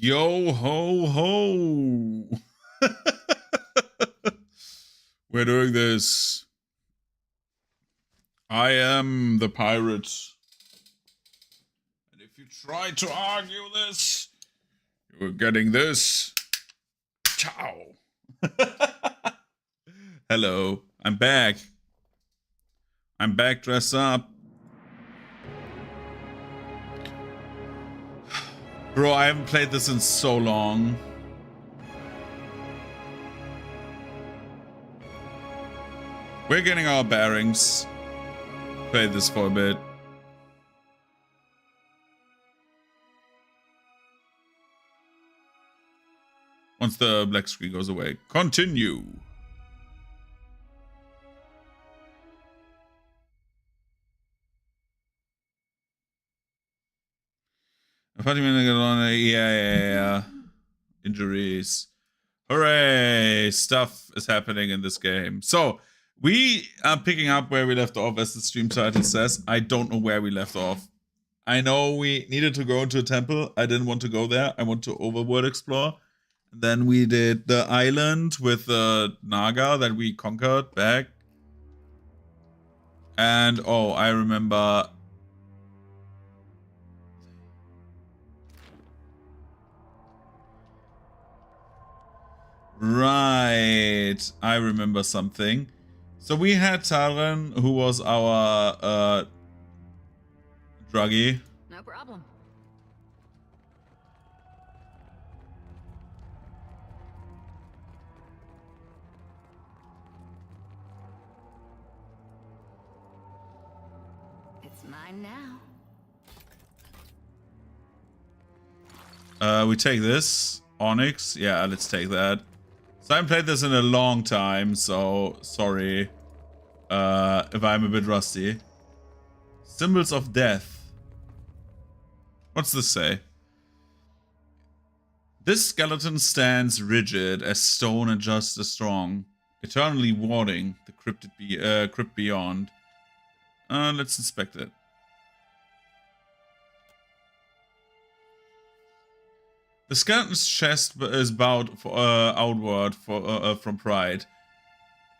Yo ho ho! We're doing this. I am the pirate. And if you try to argue this, you're getting this. Ciao. Hello, I'm back. I'm back dressed up. Bro, I haven't played this in so long. We're getting our bearings. Play this for a bit. Once the black screen goes away. Continue. Yeah. Injuries. Hooray! Stuff is happening in this game. So, we are picking up where we left off, as the stream title says. I don't know where we left off. I know we needed to go into a temple. I didn't want to go there. I want to overworld explore. Then we did the island with the Naga that we conquered back. And, oh, I remember... Right, I remember something. So we had Taren, who was our druggie. No problem. It's mine now. We take this. Onyx. Yeah, let's take that. So I haven't played this in a long time, so sorry if I'm a bit rusty. Symbols of death. What's this say? This skeleton stands rigid as stone and just as strong, eternally warding the crypt beyond. Let's inspect it. The skeleton's chest is bowed outward from pride.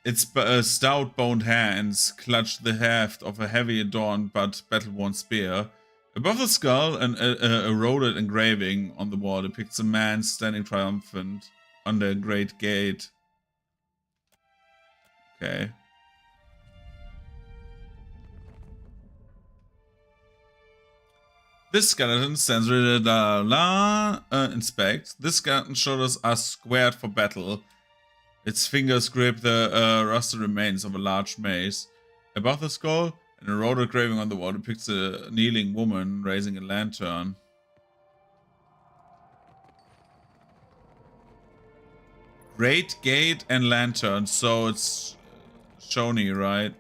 Its stout-boned hands clutch the haft of a heavy adorned but battle-worn spear. Above the skull, an eroded engraving on the wall depicts a man standing triumphant under a great gate. Okay. This skeleton stands ready to inspect. This skeleton's shoulders are squared for battle. Its fingers grip the rusted remains of a large mace. Above the skull, an eroded engraving on the wall depicts a kneeling woman raising a lantern. Great gate and lantern, so it's Shoni, right?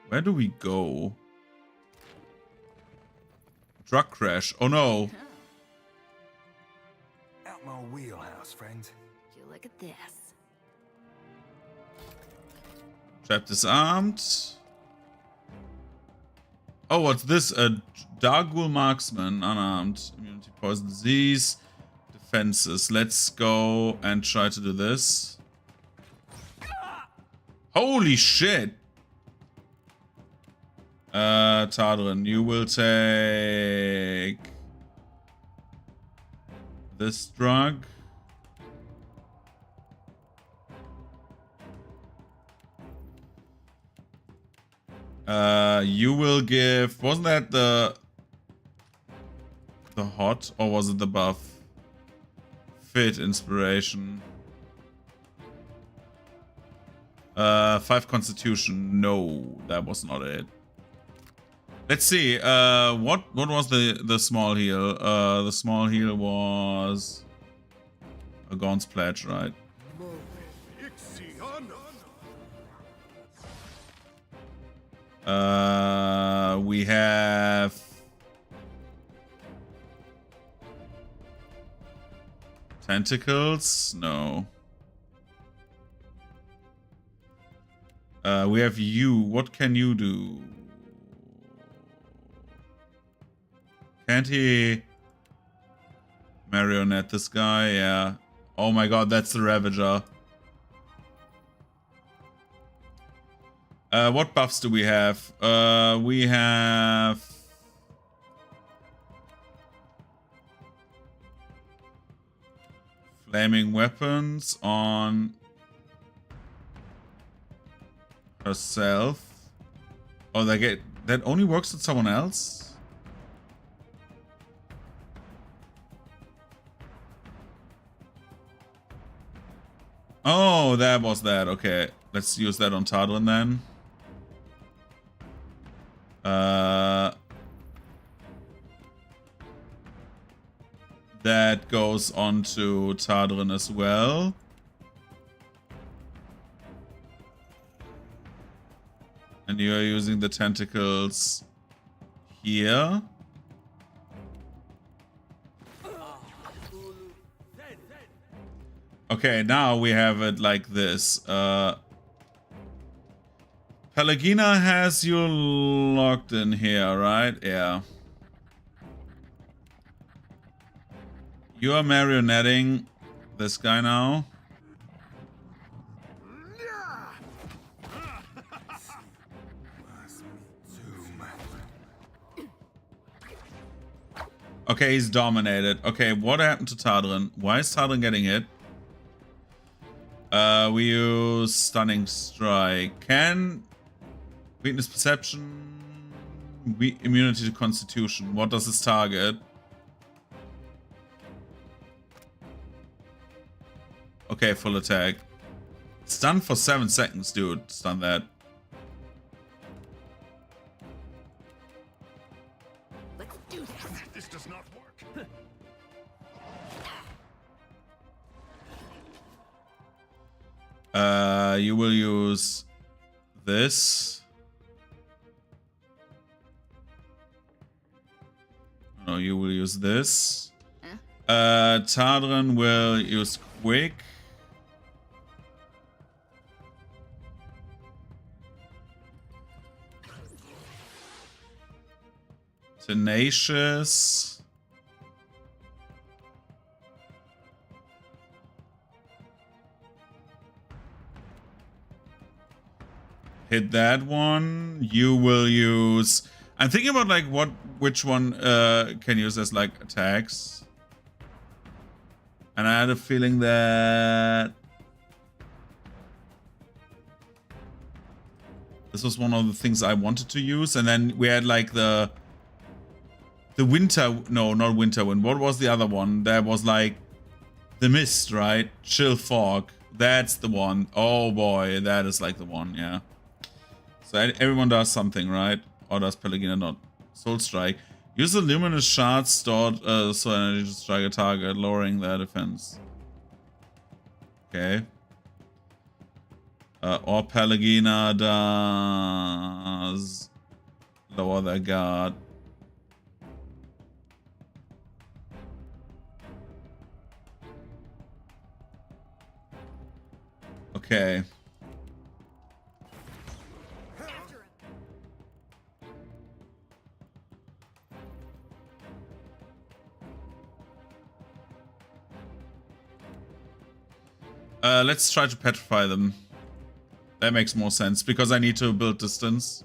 Where do we go? Truck crash. Oh no. Out my wheelhouse, friend. Would you look at this? Trap disarmed. Oh, what's this? A Dargul marksman, unarmed. Immunity, poison, disease, defenses. Let's go and try to do this. Holy shit! Tadrin, you will take this drug. You will give... Wasn't that the hot, or was it the buff? Fit inspiration. 5 constitution. No, that was not it. Let's see. What was the small heal? The small heal was a Gaunt's Pledge, right? We have tentacles. No. We have you. What can you do? Can't he marionette this guy? Yeah. Oh my god, that's the Ravager. What buffs do we have? We have... Flaming weapons on herself. Oh, that only works with someone else? Oh, that was that. Okay, let's use that on Tadrin then. That goes on to Tadrin as well. And you're using the tentacles here. Okay, now we have it like this. Pelagina has you locked in here, right? Yeah. You are marionetting this guy now. Okay, he's dominated. Okay, what happened to Tadrin? Why is Tadrin getting hit? We use Stunning Strike. Can... Weakness Perception... Immunity to Constitution. What does this target? Okay, full attack. Stun for 7 seconds, dude. Stun that. Let's do this. This does not work. You will use this. No, you will use this. Tadrin will use Quick. Tenacious. Hit that one. You will use... I'm thinking about like which one can use as like attacks. And I had a feeling that this was one of the things I wanted to use. And then we had like the winter, no, not winter wind. What was the other one? That was like the mist, right? Chill fog. That's the one. Oh boy, that is like the one, yeah. So everyone does something, right? Or does Pelagina not? Soul Strike. Use the luminous shards stored soul energy to strike a target, lowering their defense. Okay. Or Pelagina does lower their guard. Okay. Let's try to petrify them. That makes more sense because I need to build distance.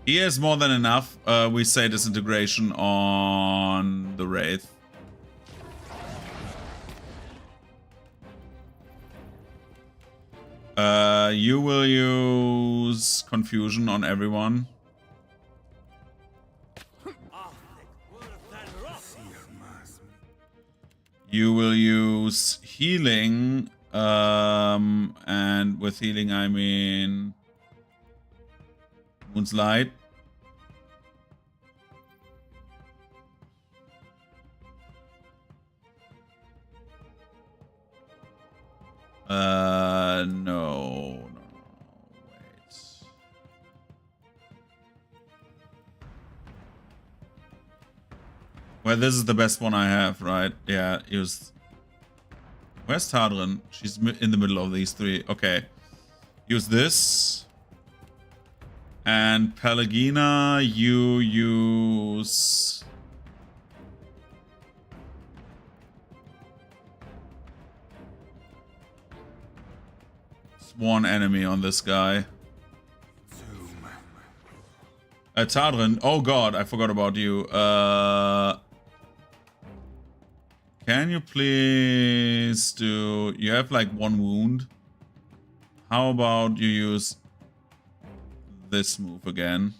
He has more than enough. We say disintegration on the Wraith. You will use confusion on everyone. You will use healing, and with healing I mean Moon's Light. No. Wait. Well, this is the best one I have, right? Yeah, use. Where's Tadrin? She's in the middle of these three. Okay. Use this. And Pelagina, you use... One enemy on this guy. Tadrin. Oh god, I forgot about you. Can you please do... You have like one wound. How about you use this move again?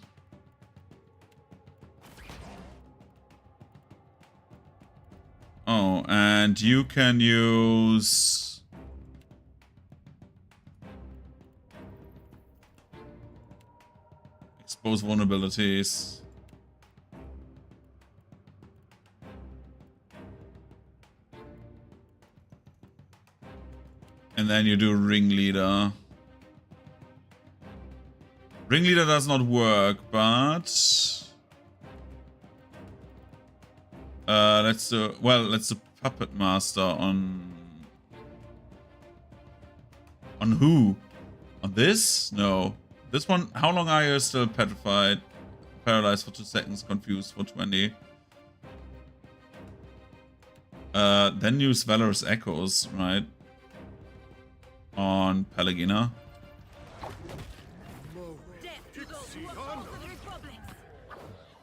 Oh, and you can use... Expose vulnerabilities. And then you do Ringleader. Ringleader does not work, but... let's do... Well, let's do Puppet Master on... On who? On this? No. This one, how long are you still petrified? Paralyzed for 2 seconds, confused for 20. Then use Valorous Echoes, right? On Pelagina.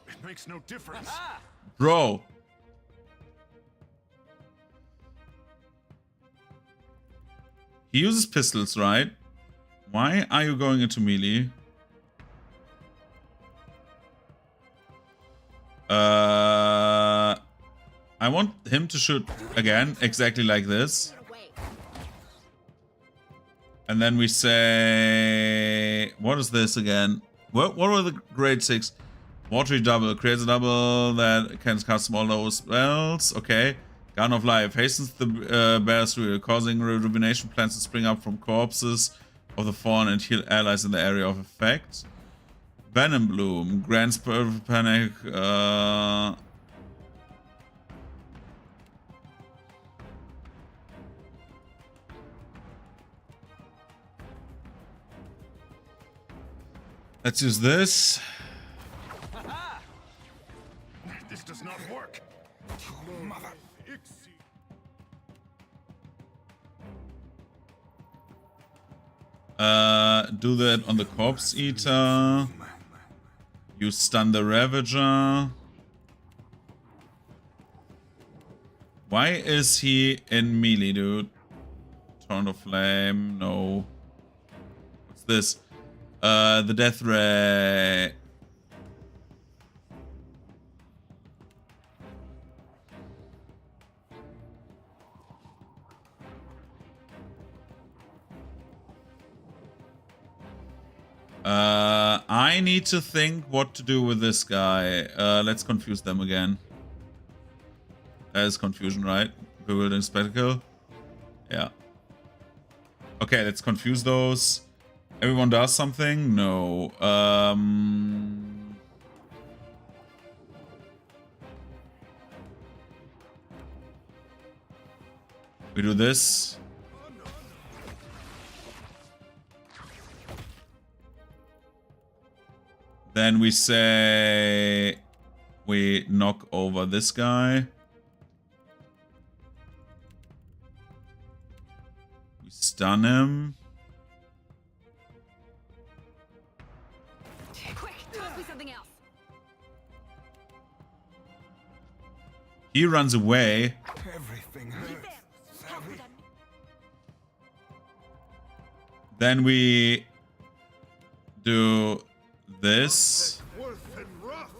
It makes no difference. Bro. He uses pistols, right? Why are you going into melee? I want him to shoot again, exactly like this. And then we say... What is this again? What were the grade 6? Watery Double. Creates a double that can cast small low spells. Okay. Gun of Life. Hastens the bear's wheel, causing rejuvenation plants to spring up from corpses of the fallen and heal allies in the area of effect. Venom Bloom. Grants perfect panic. Let's use this. This does not work. Mother. Do that on the Corpse Eater. You stun the Ravager. Why is he in melee, dude? Torrent of Flame, no. What's this? The Death Ray. I need to think what to do with this guy. Let's confuse them again. That is confusion, right? Bewildering Spectacle. Yeah. Okay, let's confuse those. Everyone does something? No. We do this. Then we say we knock over this guy. We stun him. Quick, must be something else. He runs away. Everything hurts. Then we do this. Worth and rough.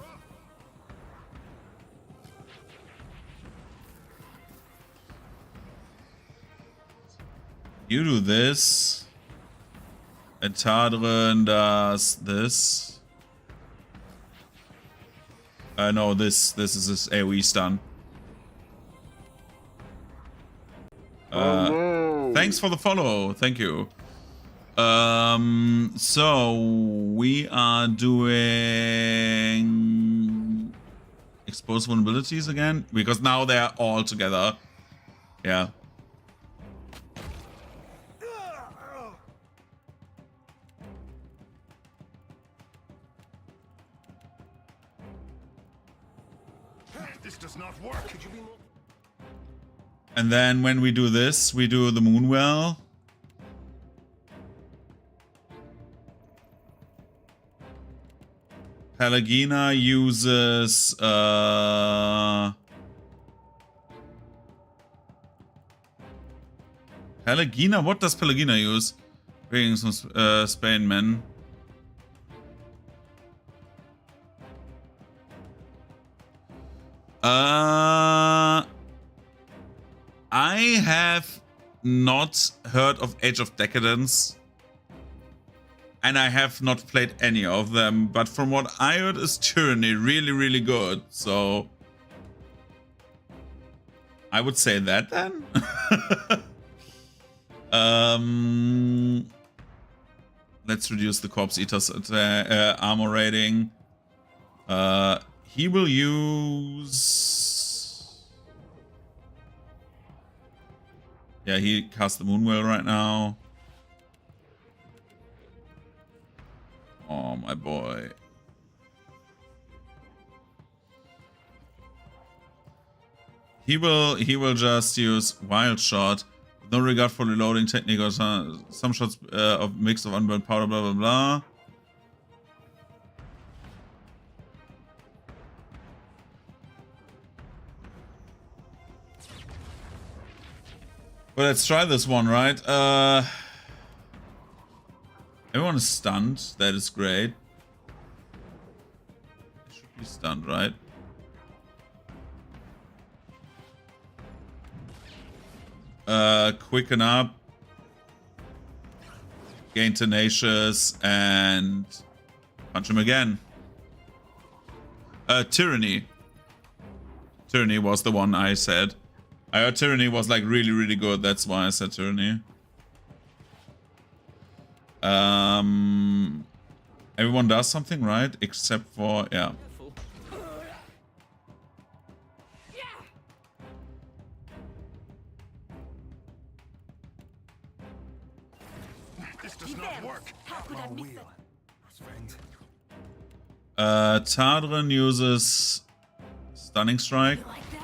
You do this. And Tadrin does this. No, this is his AoE stun. Thank thanks for the follow. Thank you. So we are doing expose vulnerabilities again because now they're all together. Yeah. This does not work. Could you be more? And then when we do this, we do the Moonwell. Pelagina uses Pelagina? What does Pelagina use? Bringing some Spain men. I have not heard of Age of Decadence. And I have not played any of them. But from what I heard is Tyranny really, really good. So I would say that then. Let's reduce the Corpse Eater's armor rating. He will use... Yeah, he cast the Moonwell right now. Oh, my boy. He will just use Wild Shot. No regard for reloading technique or some shots of mix of unburned powder, blah, blah, blah. Well, let's try this one, right? Everyone is stunned. That is great. It should be stunned, right? Quicken up. Gain Tenacious and punch him again. Tyranny. Tyranny was the one I said. I heard Tyranny was like really, really good. That's why I said Tyranny. Everyone does something, right? Except for, yeah. This does not work. How could I miss that? Tadrin uses Stunning Strike. You like that?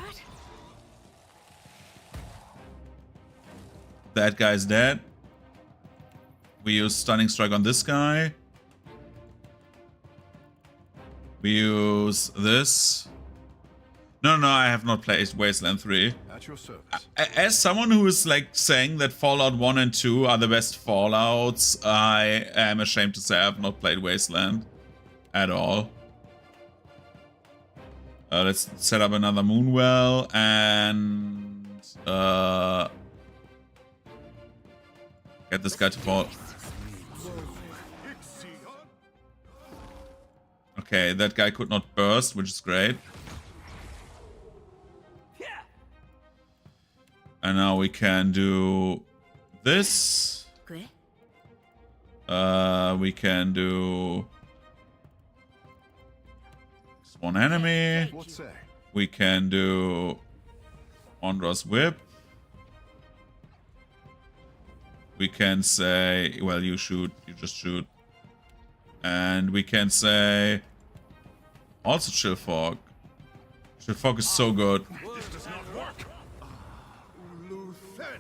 That guy's dead. We use Stunning Strike on this guy. We use this. No, I have not played Wasteland 3. At your service. As someone who is like saying that Fallout 1 and 2 are the best Fallouts, I am ashamed to say I have not played Wasteland at all. Let's set up another Moonwell and get this guy to fall. Okay, that guy could not burst, which is great. And now we can do this. Great. We can do one enemy. What say? We can do Ondra's Whip. We can say, well, you shoot, you just shoot. And we can say also Chill Fog. Chill Fog is so good. This does not work. Luthen.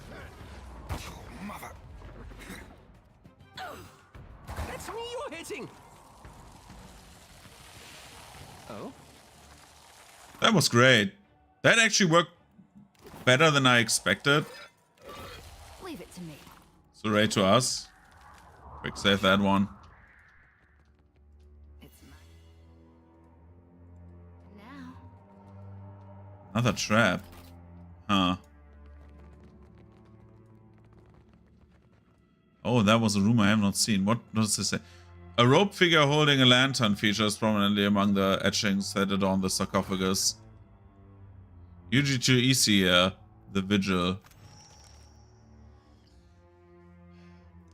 Mother. That's me you're hitting. Oh? That was great. That actually worked better than I expected. Leave it to me. So right to us. Quick save that one. It's mine. Now. Another trap. Huh. Oh, that was a room I have not seen. What does this say? A rope figure holding a lantern features prominently among the etchings that adorn the sarcophagus. UG2 Isia, the vigil.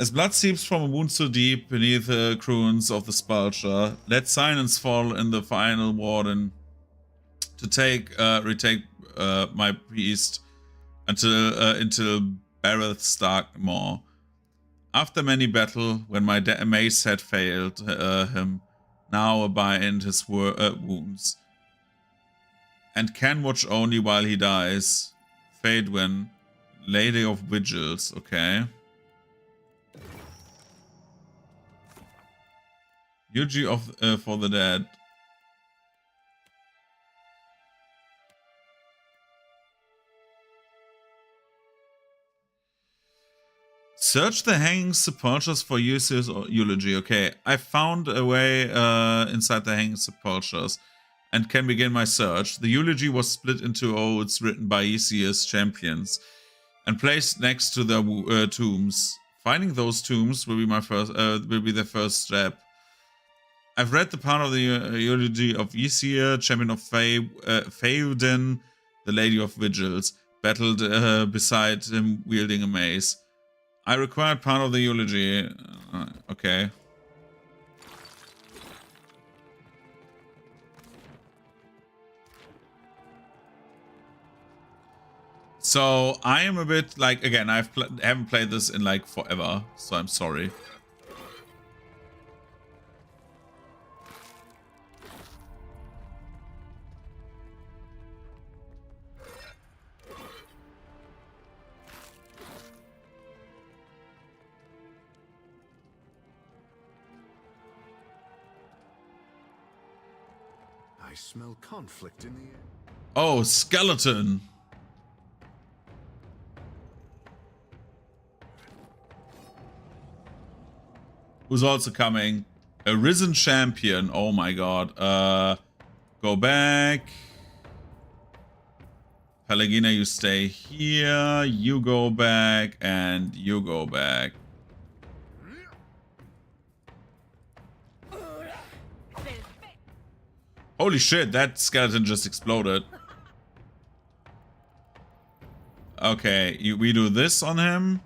As blood seeps from a wound so deep beneath the croons of the Spulcher, let silence fall in the final warden to retake my beast until Bareth Starkmore. After many battle, when my mace had failed him, now abind his wounds, and can watch only while he dies. Faedwin, Lady of Vigils, okay. Eulogy for the dead. Search the hanging sepulchres for Euseus' eulogy. Okay, I found a way inside the hanging sepulchres and can begin my search. The eulogy was split into odes written by Euseus' champions and placed next to the tombs. Finding those tombs will be the first step. I've read the part of the eulogy of Aesir, champion of Faedwin, the Lady of Vigils, battled beside him wielding a mace. I required part of the eulogy. Okay. So I am a bit like, again, I haven't played this in like forever, so I'm sorry. I smell conflict in the air. Oh, skeleton. Who's also coming? A risen champion. Oh my god. Go back. Pelagina, you stay here. You go back. And you go back. Holy shit, that skeleton just exploded. Okay, we do this on him.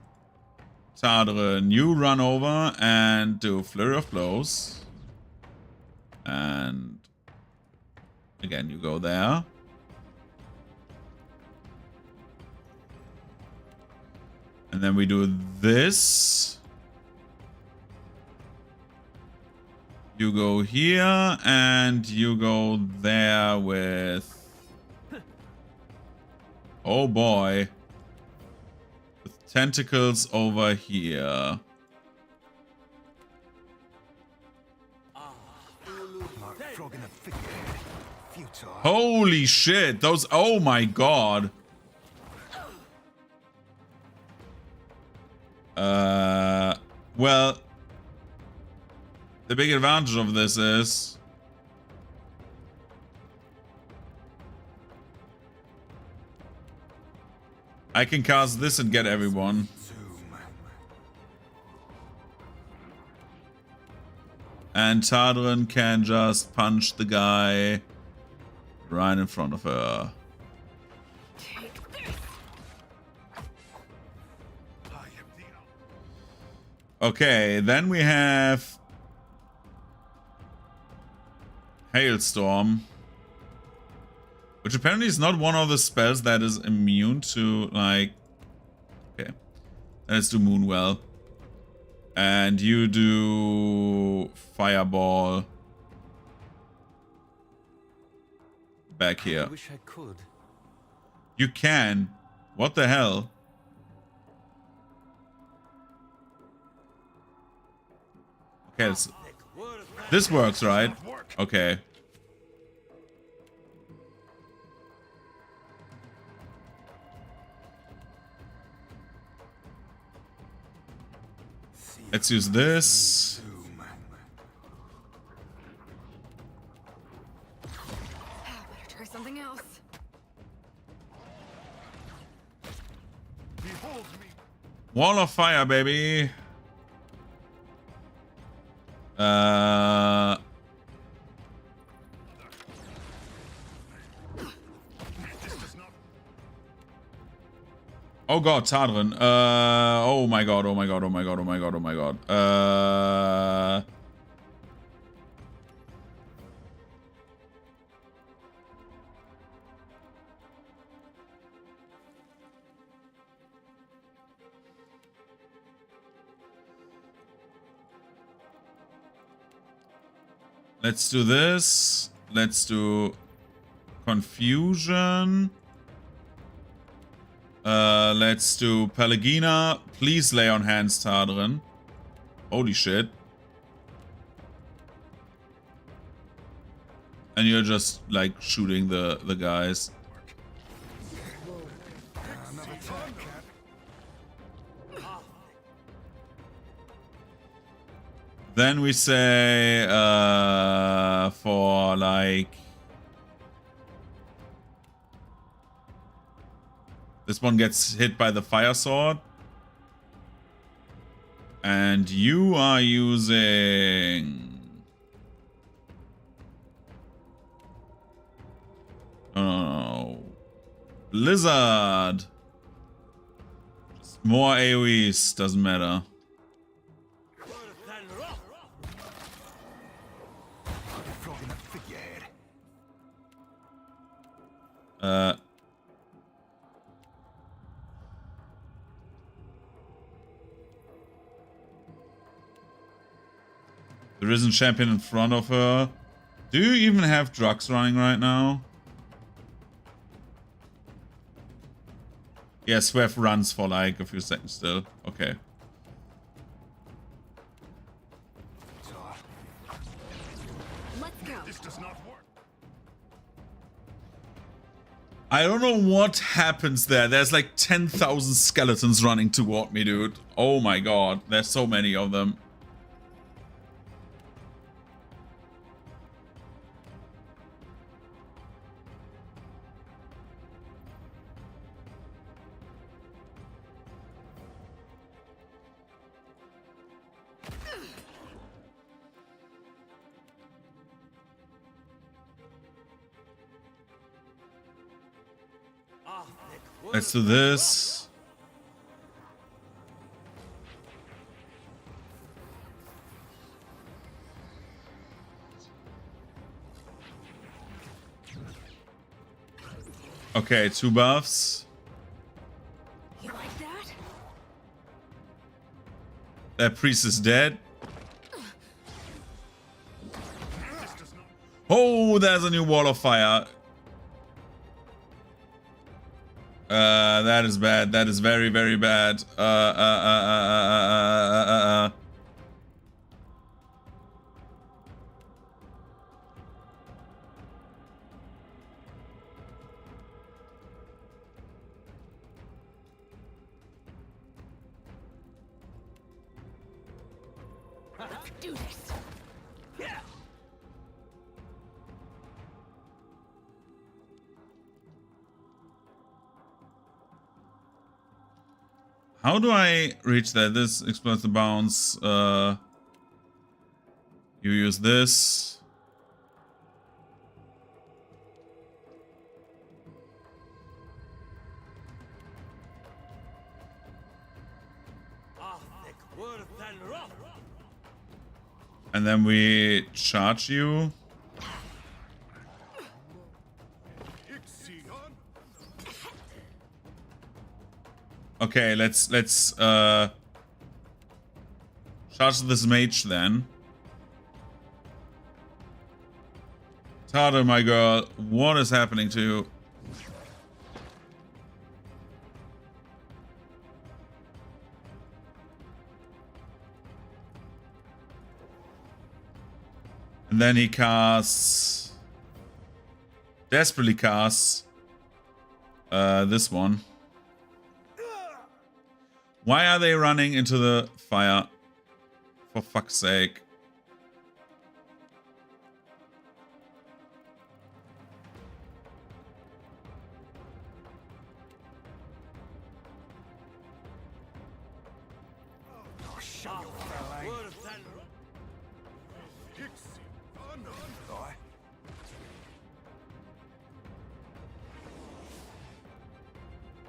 Tadrin, you run over and do Flurry of Blows. And again, you go there. And then we do this. You go here and you go there with... Oh boy. With tentacles over here. Holy shit, those... Oh my god. Well... The big advantage of this is... I can cast this and get everyone. And Tadrin can just punch the guy right in front of her. Okay, then we have... Hailstorm, which apparently is not one of the spells that is immune to, like... Okay, let's do Moonwell. And you do Fireball. Back here. I wish I could. You can. What the hell? Okay, this works, right? Okay. Let's use this. Better try something else. Behold me. Wall of fire, baby. This does not. Oh god, Tadrin. Oh my god, oh my god, oh my god, oh my god, oh my god. Let's do this. Let's do confusion. Let's do Pelagina. Please lay on hands, Tadrin. Holy shit. And you're just like shooting the guys. Then we say for like this one gets hit by the fire sword. And you are using oh Blizzard. Just more AoEs, doesn't matter. There isn't champion in front of her. Do you even have drugs running right now? Yeah, Swev runs for like a few seconds still. Okay. Let's go. This does not work. I don't know what happens there. There's like 10,000 skeletons running toward me, dude. Oh my god. There's so many of them. Let's do this. Okay, 2 buffs. You like that? That priest is dead. Oh, there's a new wall of fire. That is bad. That is very, very bad. Let's do this. Yeah. How do I reach that? This explodes the bounce. You use this. And then we charge you. Okay, let's charge this mage then. Tada, my girl, what is happening to you? And then he casts, desperately casts, this one. Why are they running into the fire? For fuck's sake.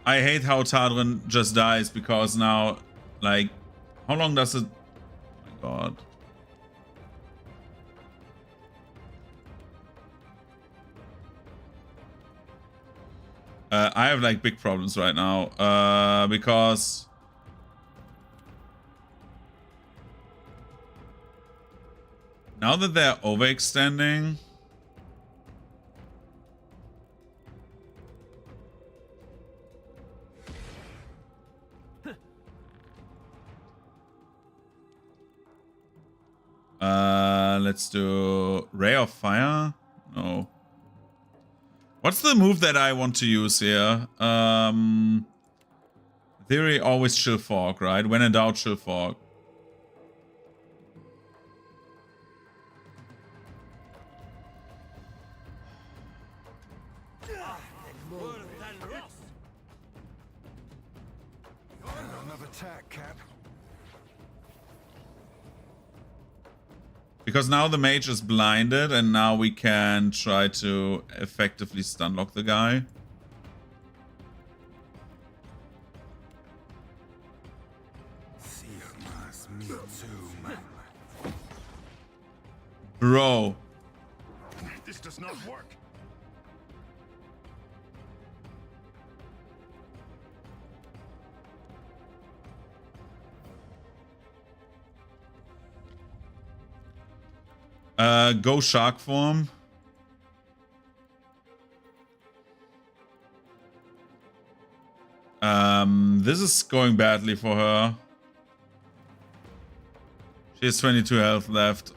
I hate how Tadrin just dies because now, like, how long does it? Oh my god. I have like big problems right now because now that they're overextending. Let's do Ray of Fire. No. What's the move that I want to use here? Theory always Chill Fog, right? When in doubt, Chill Fog. Another attack, Cap. Because now the mage is blinded and now we can try to effectively stunlock the guy. Bro. This does not work. Go shark form. This is going badly for her. She has 22 health left.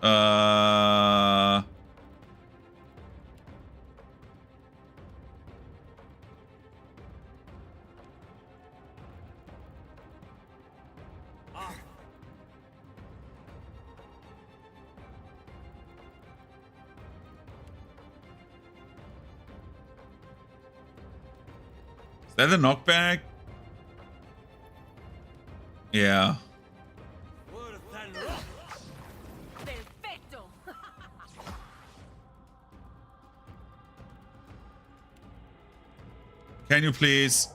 Is that a knockback? Yeah. Perfecto. Can you please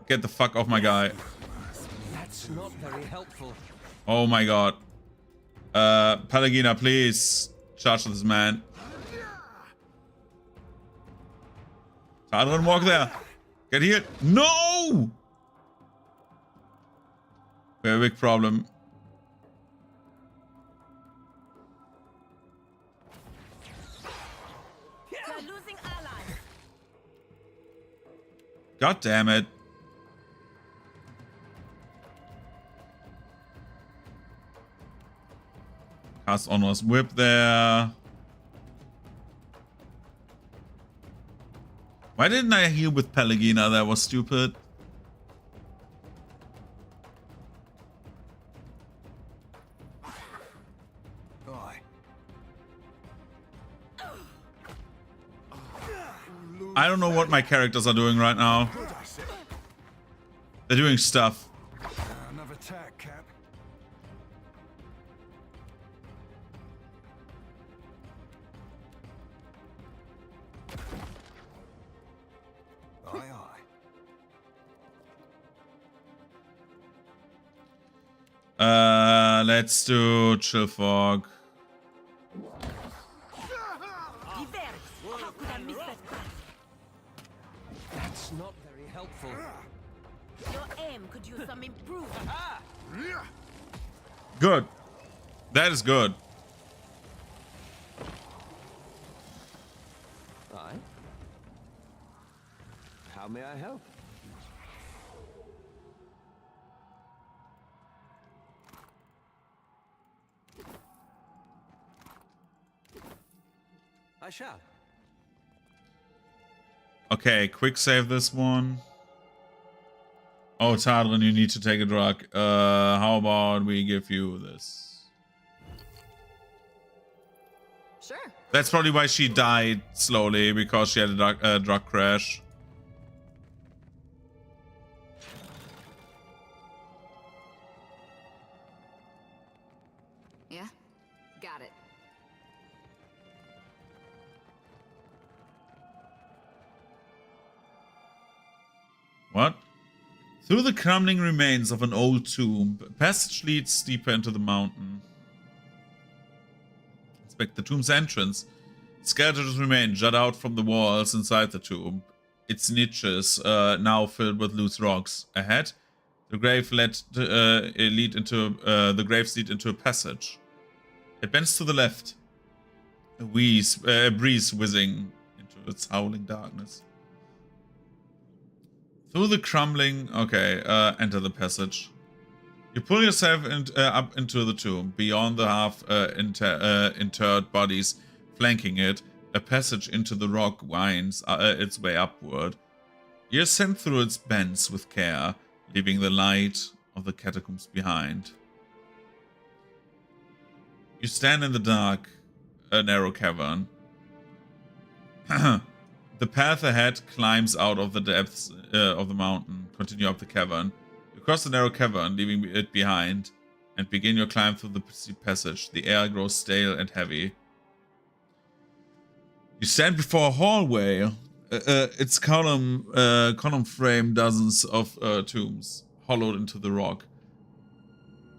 get the fuck off my guy? That's not very helpful. Oh my god. Pallegina, please charge this man. Tadrin, walk there. Get here. No! We have a big problem. We're losing allies. God damn it. Cast Honor's Whip there. Why didn't I heal with Pallegina? That was stupid. I don't know what my characters are doing right now. They're doing stuff. Another attack, Cap. Aye, aye. Let's do Chill Fog. How could I miss that? That's not very helpful. Your aim could use some improvement. Good. That is good. Aye. How may I help? I shall. Okay, quick save this one. Oh, Tadrin, you need to take a drug. How about we give you this? Sure. That's probably why she died slowly, because she had a drug crash. Yeah. Got it. What? Through the crumbling remains of an old tomb, a passage leads deeper into the mountain. Inspect the tomb's entrance. Skeletons remain jut out from the walls inside the tomb. Its niches now filled with loose rocks. Ahead, the graves lead into a passage. It bends to the left. A breeze whizzing into its howling darkness. Through the crumbling... Okay, enter the passage. You pull yourself up into the tomb. Beyond the half-interred bodies flanking it, a passage into the rock winds its way upward. You ascend through its bends with care, leaving the light of the catacombs behind. You stand in the dark, a narrow cavern. The path ahead climbs out of the depths of the mountain. Continue up the cavern. You cross the narrow cavern, leaving it behind, and begin your climb through the passage. The air grows stale and heavy. You stand before a hallway. Its column frame dozens of tombs, hollowed into the rock.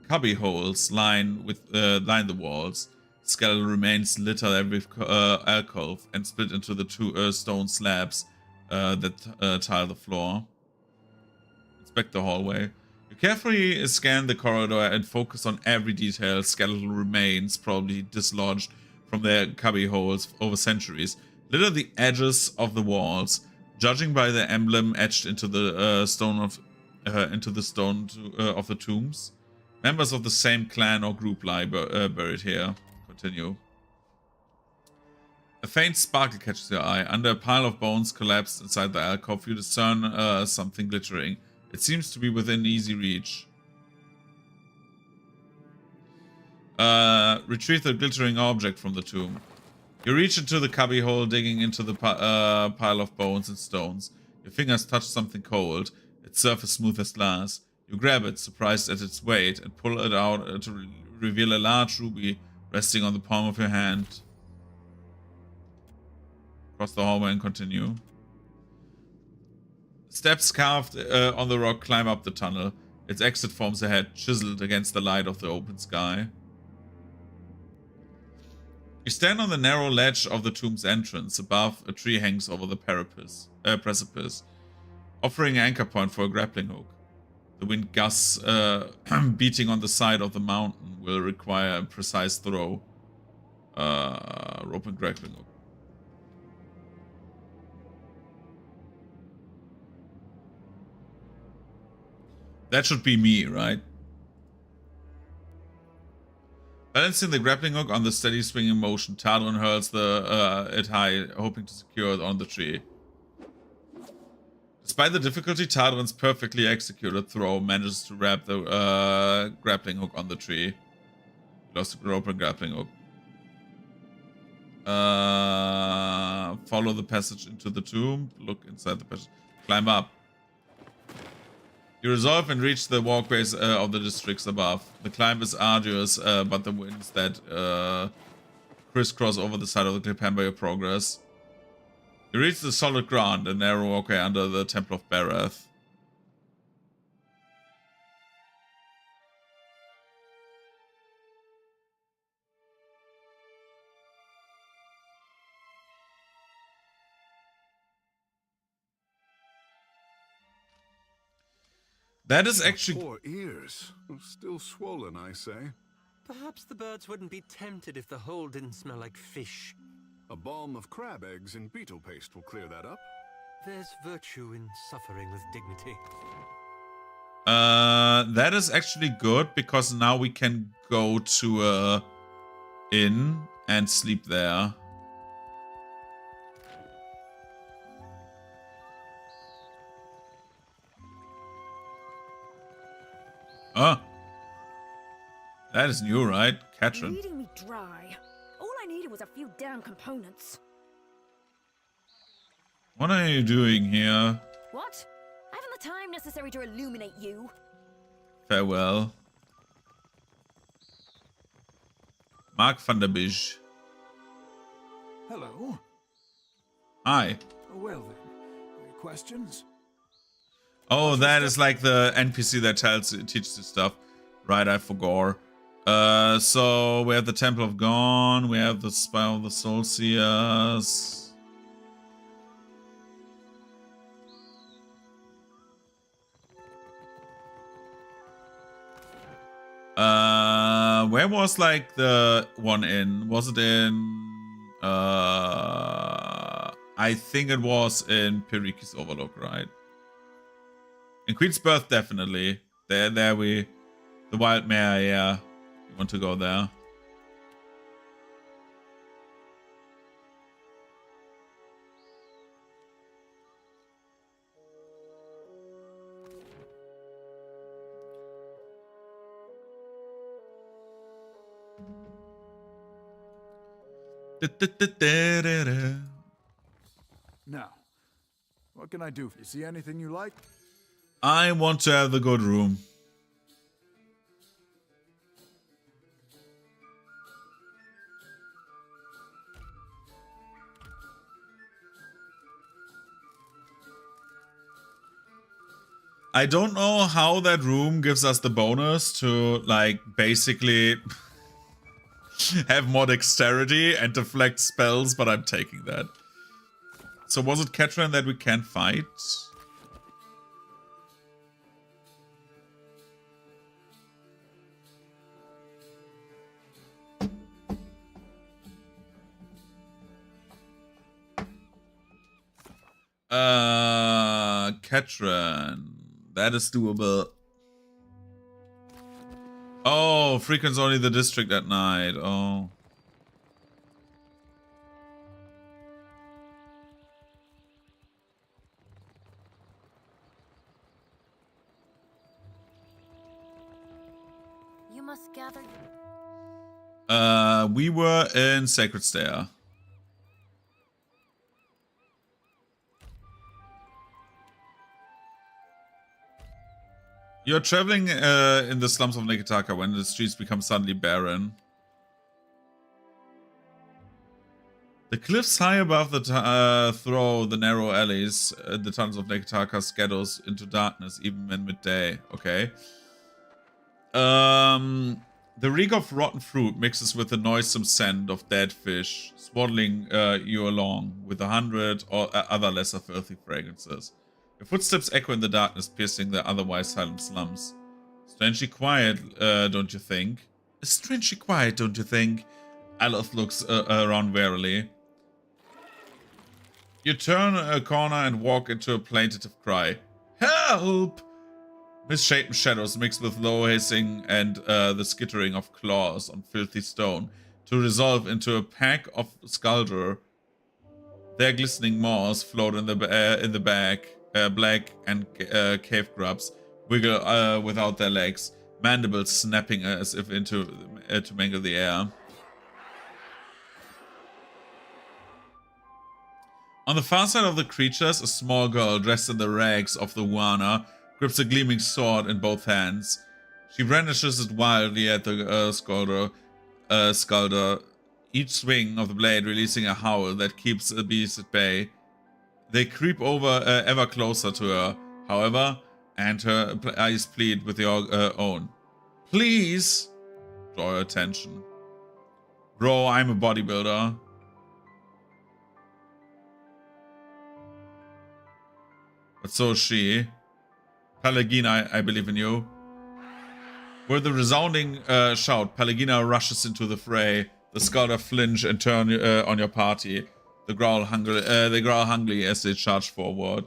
Cubby holes line the walls. Skeletal remains litter every alcove and split into the two stone slabs that tile the floor. Inspect the hallway. You carefully scan the corridor and focus on every detail. Skeletal remains, probably dislodged from their cubby holes over centuries, litter the edges of the walls. Judging by the emblem etched into the stone of the tombs, members of the same clan or group lie buried here. Continue. A faint sparkle catches your eye. Under a pile of bones collapsed inside the alcove, you discern something glittering. It seems to be within easy reach. Retrieve the glittering object from the tomb. You reach into the cubby hole, digging into the pile of bones and stones. Your fingers touch something cold, its surface smooth as glass. You grab it, surprised at its weight, and pull it out to reveal a large ruby resting on the palm of your hand. Cross the hallway and continue. Steps carved on the rock climb up the tunnel. Its exit forms ahead, chiseled against the light of the open sky. You stand on the narrow ledge of the tomb's entrance. Above, a tree hangs over the precipice, offering an anchor point for a grappling hook. The wind gusts beating on the side of the mountain will require a precise throw. Rope and grappling hook. That should be me, right? Balancing the grappling hook on the steady swinging motion, Tardron hurls it high, hoping to secure it on the tree. Despite the difficulty, Tardron's perfectly executed throw manages to wrap the grappling hook on the tree. Lost the rope and grappling hook. Follow the passage into the tomb. Look inside the passage. Climb up. You resolve and reach the walkways of the districts above. The climb is arduous, but the winds that crisscross over the side of the cliff hamper your progress. You reach the solid ground, a narrow walkway under the Temple of Barath. That is actually... Poor ears. Still swollen, I say. Perhaps the birds wouldn't be tempted if the hole didn't smell like fish. A balm of crab eggs and beetle paste will clear that up. There's virtue in suffering with dignity. That is actually good, because now we can go to a inn and sleep there. Oh. That is new, right? Katrin. Bleeding me dry. All I needed was a few damn components. What are you doing here? What? I haven't the time necessary to illuminate you. Farewell. Mark van der Bisch. Hello. Hi. Well then, any questions? Oh, that is like the NPC that teaches you stuff. Right, I forgot. So we have the Temple of Gone, we have the Spire of the Soul Seers. Where was like the one in? Was it in I think it was in Periki's Overlook, right? In Queen's Birth, definitely. There the Wild Mare, yeah. You want to go there. Now, what can I do? You see anything you like? I want to have the good room. I don't know how that room gives us the bonus to, like, basically have more dexterity and deflect spells, but I'm taking that. So was it Ketran that we can't fight? Ketran. That is doable. Oh, frequents only the district at night. Oh. You must gather. We were in Sacred Stair. You're traveling in the slums of Neketaka when the streets become suddenly barren. The cliffs high above the throw the narrow alleys, the tunnels of Neketaka scatters into darkness even in midday. Okay. The reek of rotten fruit mixes with the noisome scent of dead fish, swaddling you along with 100 or other lesser filthy fragrances. Your footsteps echo in the darkness, piercing the otherwise silent slums. Strangely quiet, don't you think? Strangely quiet, don't you think? Aloth looks around warily. You turn a corner and walk into a plaintive cry. Help! Misshapen shadows mixed with low hissing and the skittering of claws on filthy stone to resolve into a pack of Skuldra. Their glistening maws float in the back. Black and cave grubs wiggle without their legs, mandibles snapping as if to mangle the air. On the far side of the creatures, a small girl dressed in the rags of the Wana grips a gleaming sword in both hands. She brandishes it wildly at the Skuldra, each swing of the blade releasing a howl that keeps the beast at bay. They creep over ever closer to her, however, and her eyes plead with your own. Please draw your attention. Bro, I'm a bodybuilder. But so is she. Pelagina, I believe in you. With a resounding shout, Pelagina rushes into the fray. The Skuldra flinch and turn on your party. They growl hungrily as they charge forward.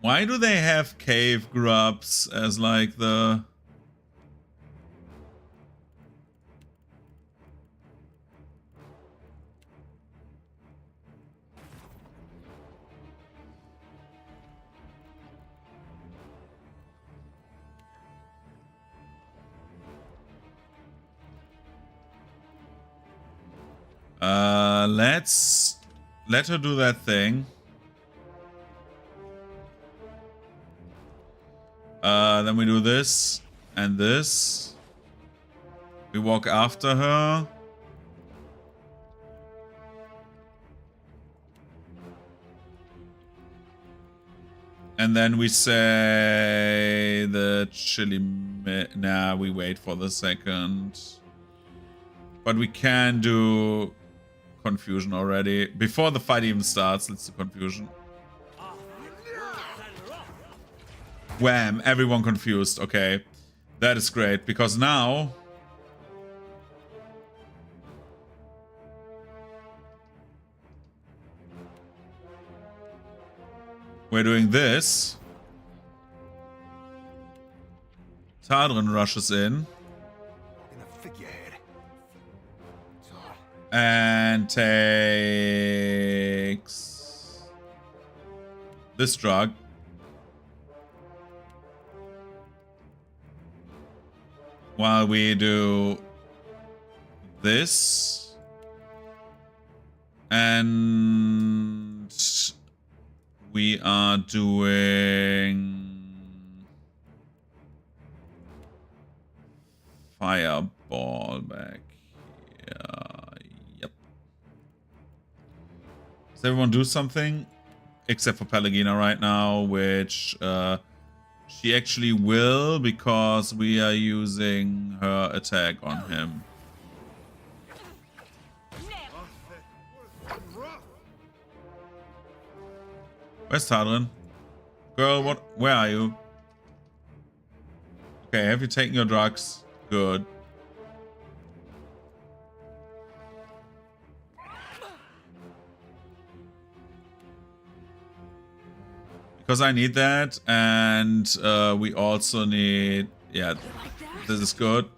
Why do they have cave grubs as like the... Let's let her do that thing. Then we do this and this. We walk after her. And then we say the chili... Nah, we wait for the second. But we can do confusion already. Before the fight even starts, let's do confusion. Wham! Everyone confused. Okay. That is great, because now... we're doing this. Tadrin rushes in. And takes this drug. While we do this. And we are doing fireball back here. Yep. Does everyone do something? Except for Pelagina right now, which she actually will, because we are using her attack on him. Where's Tadrin? Girl, what? Where are you? Okay, have you taken your drugs? Good. Because I need that, and we also need... yeah, this is good.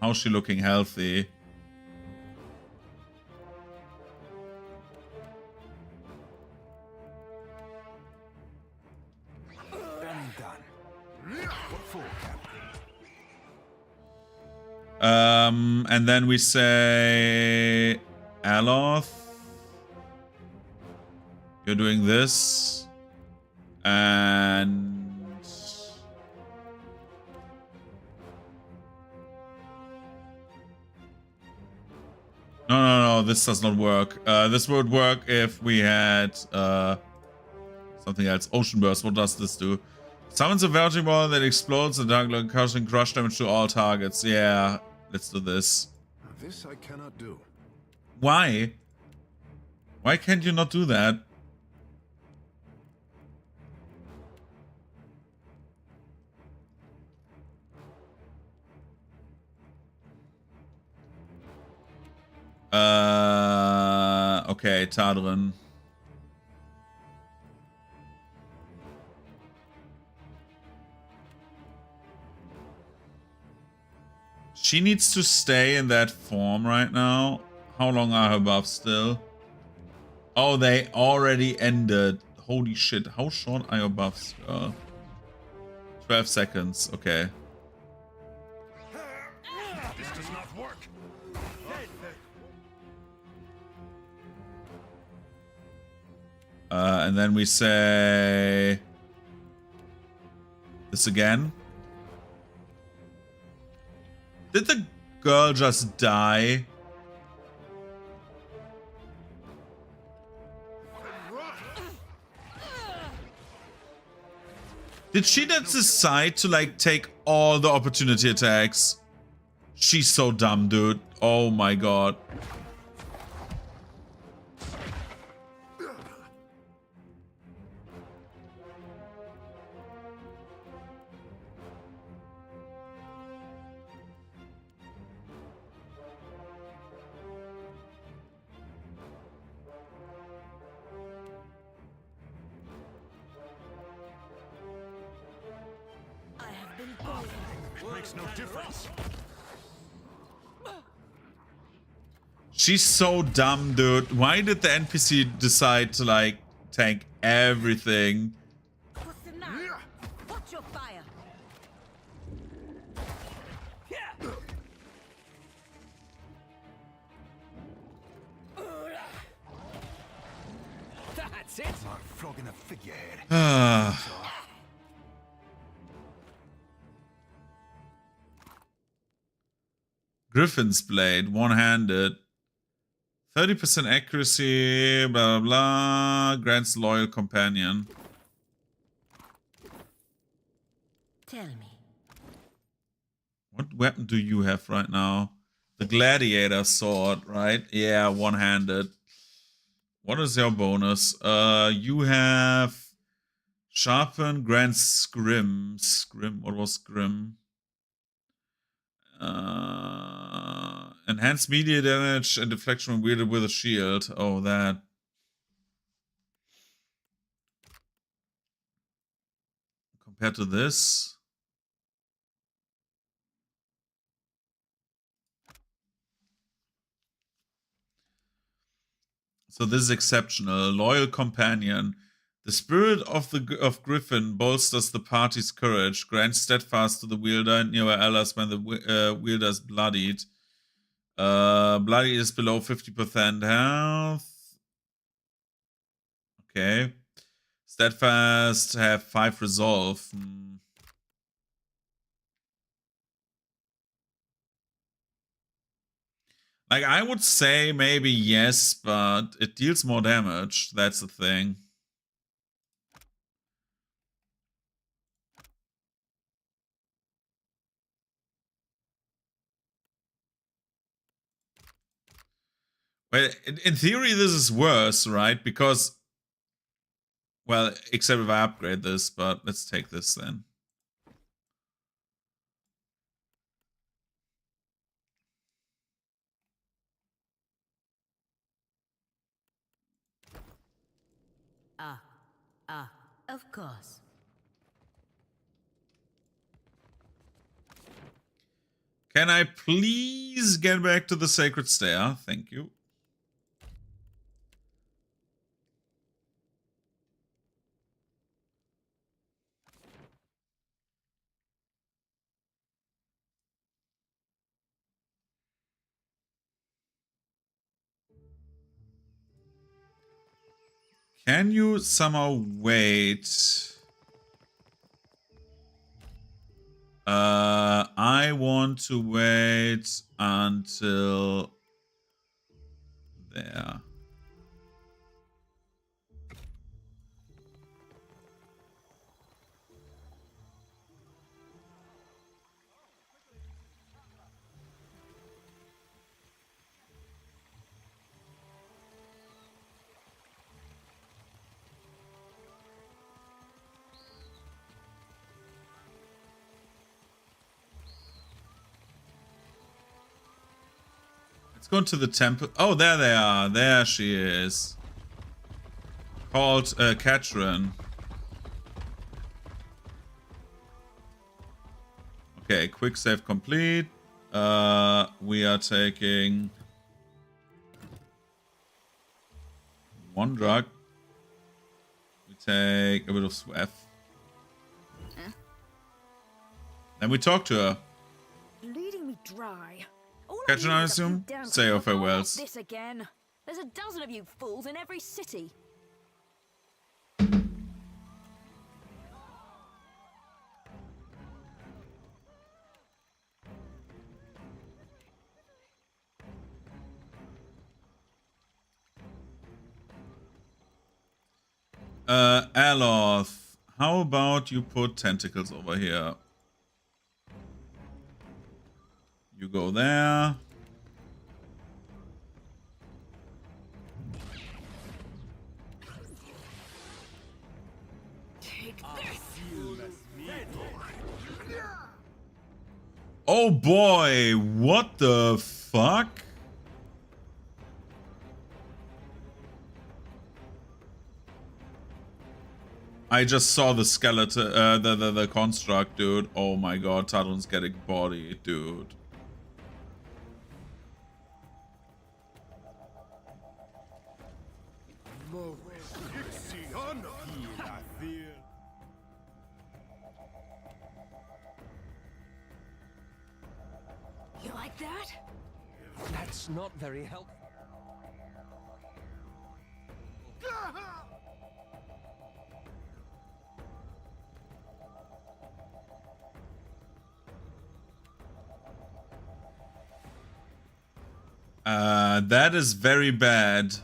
How's she looking? Healthy. And then we say, Aloth, you're doing this, and no, this does not work. This would work if we had something else. Ocean Burst, what does this do? Summons a Verging Ball that explodes the dark lord, causing crush damage to all targets. Yeah, let's do this. This I cannot do. Why? Why can't you not do that? Okay, Tadrin. She needs to stay in that form right now. How long are her buffs still? Oh, they already ended. Holy shit. How short are your buffs? 12 seconds. Okay. This does not work. And then we say this again. Did the girl just die? Did she not decide to like take all the opportunity attacks? She's so dumb, dude. Oh my god. It makes no difference. She's so dumb, dude. Why did the NPC decide to like tank everything? What's the matter? Watch your fire. That's it. Like flogging a figurehead. Griffin's Blade, one-handed. 30% accuracy, blah, blah, blah. Grants loyal companion. Tell me. What weapon do you have right now? The Gladiator sword, right? Yeah, one-handed. What is your bonus? You have sharpen, grants scrim. Scrim, what was scrim? Enhanced media damage and deflection when wielded with a shield. Oh, that. Compared to this. So this is exceptional. Loyal companion. The spirit of Griffin bolsters the party's courage, grants steadfast to the wielder and nearby allies when the wielder is bloodied. Bloody is below 50% health. Okay. Steadfast have 5 resolve. Like, I would say maybe yes, but it deals more damage. That's the thing. Well, in theory, this is worse, right? Because, well, except if I upgrade this, but let's take this then. Of course. Can I please get back to the Sacred Stair? Thank you. Can you somehow wait? I want to wait until there. Let's go to the temple. Oh, there they are. There she is. Called Katrin. Okay, quick save complete. We are taking 1 drug. We take a bit of sweat. Then we talk to her. Bleeding me dry. All Katrin, I need is a few assume? damn Say your people. Oh, not farewells. This again. There's a dozen of you fools in every city. Aloth, how about you put tentacles over here? You go there. Take this. Oh boy, what the fuck? I just saw the skeleton, the construct, dude. Oh my god, Talon's getting body, dude. You like that? That's not very helpful. That is very bad.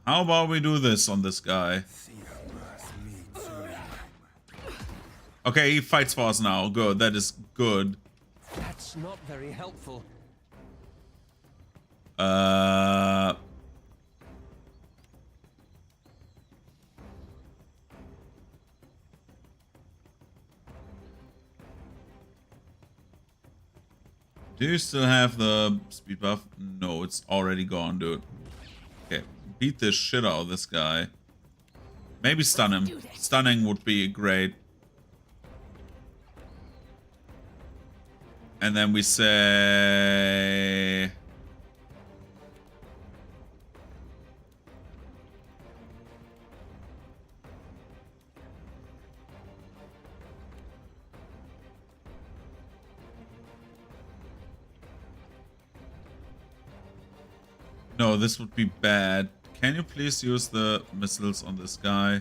How about we do this on this guy? Okay, he fights for us now. Good, that is good. That's not very helpful. Do you still have the speed buff? No, it's already gone, dude. Okay, beat the shit out of this guy. Maybe stun him. Stunning would be great. And then we say... No, this would be bad. Can you please use the missiles on this guy?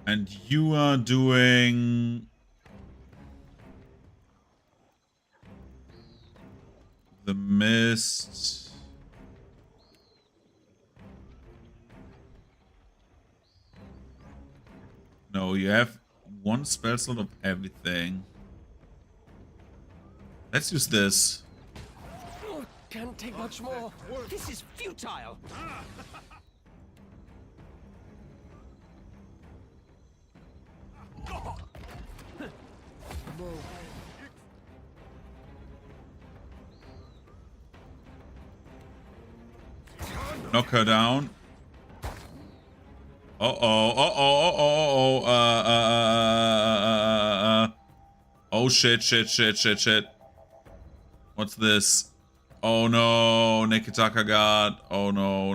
And you are doing... the mist... No, you have one spell slot of everything. Let's use this. Oh, can't take much more. This is futile. Knock her down. Oh shit. What's this? Oh no, Nikitaka God. Oh no.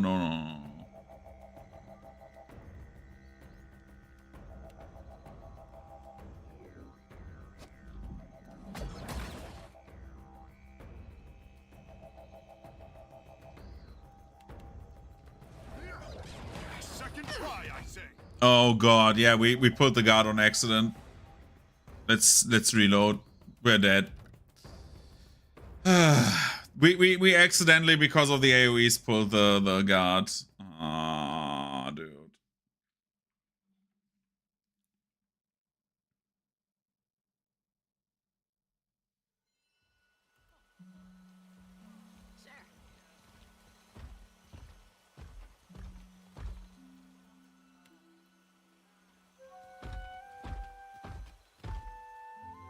Second try, I say. Oh god, yeah, we put the guard on accident. Let's reload. We're dead. we accidentally, because of the AoEs, pulled the guard. Ah, dude.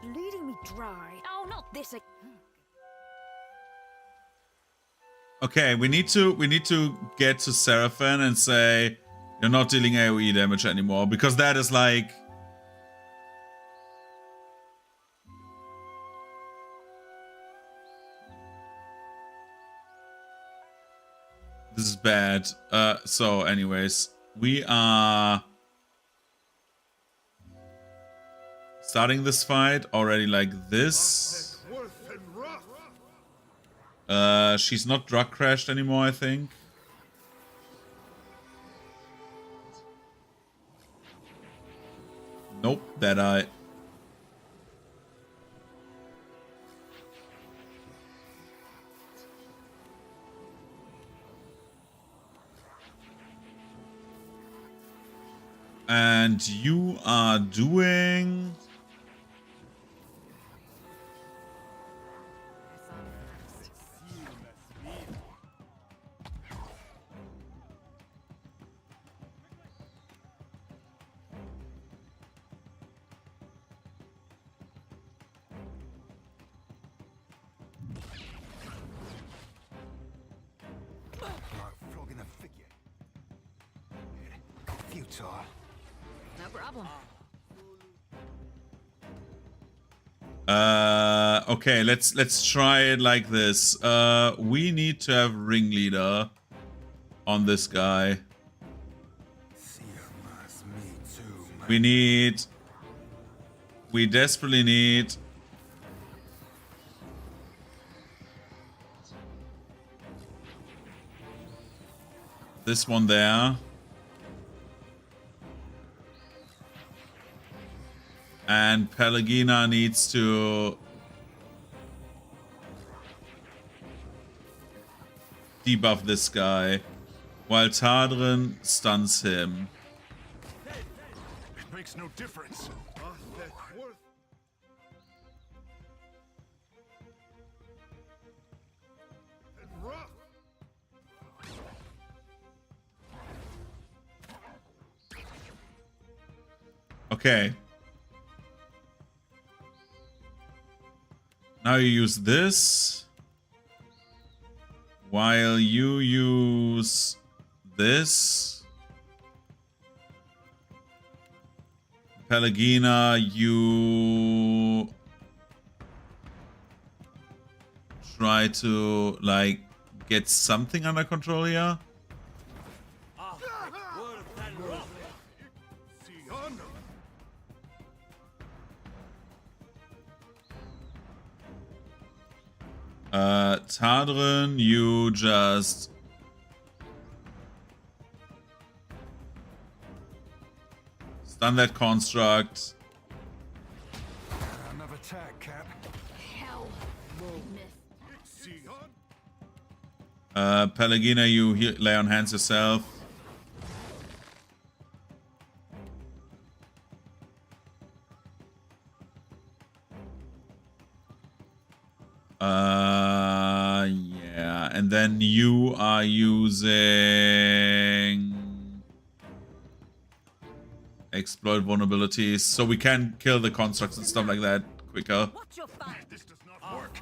Leading me dry. Oh, not this again. Okay, we need to get to Seraphin and say you're not dealing AoE damage anymore, because that is like... This is bad. So anyways, we are starting this fight already like this. Worth and rough. She's not drug crashed anymore, I think. Nope, that I... And you are doing... Frog in a figure. Futile. No problem. Okay, let's try it like this. We need to have ringleader on this guy. We desperately need this one there. And Pelagina needs to debuff this guy, while Tadrin stuns him. It makes no difference. Okay. Now you use this, while you use this. Pelagina, you try to, like, get something under control here. Tadrin, you just stun that construct. Another attack, Cap. Hell. Pelagina, you lay on hands yourself. Yeah, and then you are using exploit vulnerabilities, so we can kill the constructs and stuff like that quicker. Watch your back. This does not work.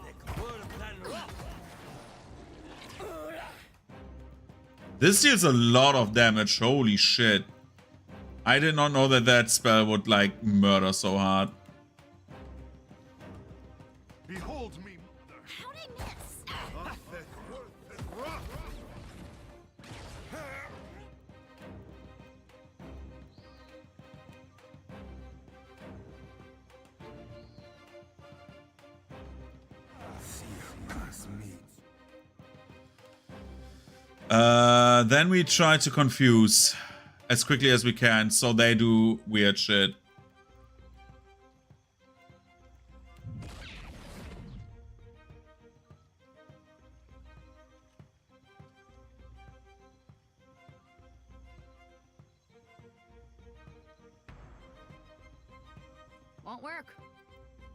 This deals a lot of damage, holy shit. I did not know that that spell would, like, murder so hard. Behold me, mother. How'd I miss? Then we try to confuse as quickly as we can, so they do weird shit. Won't work.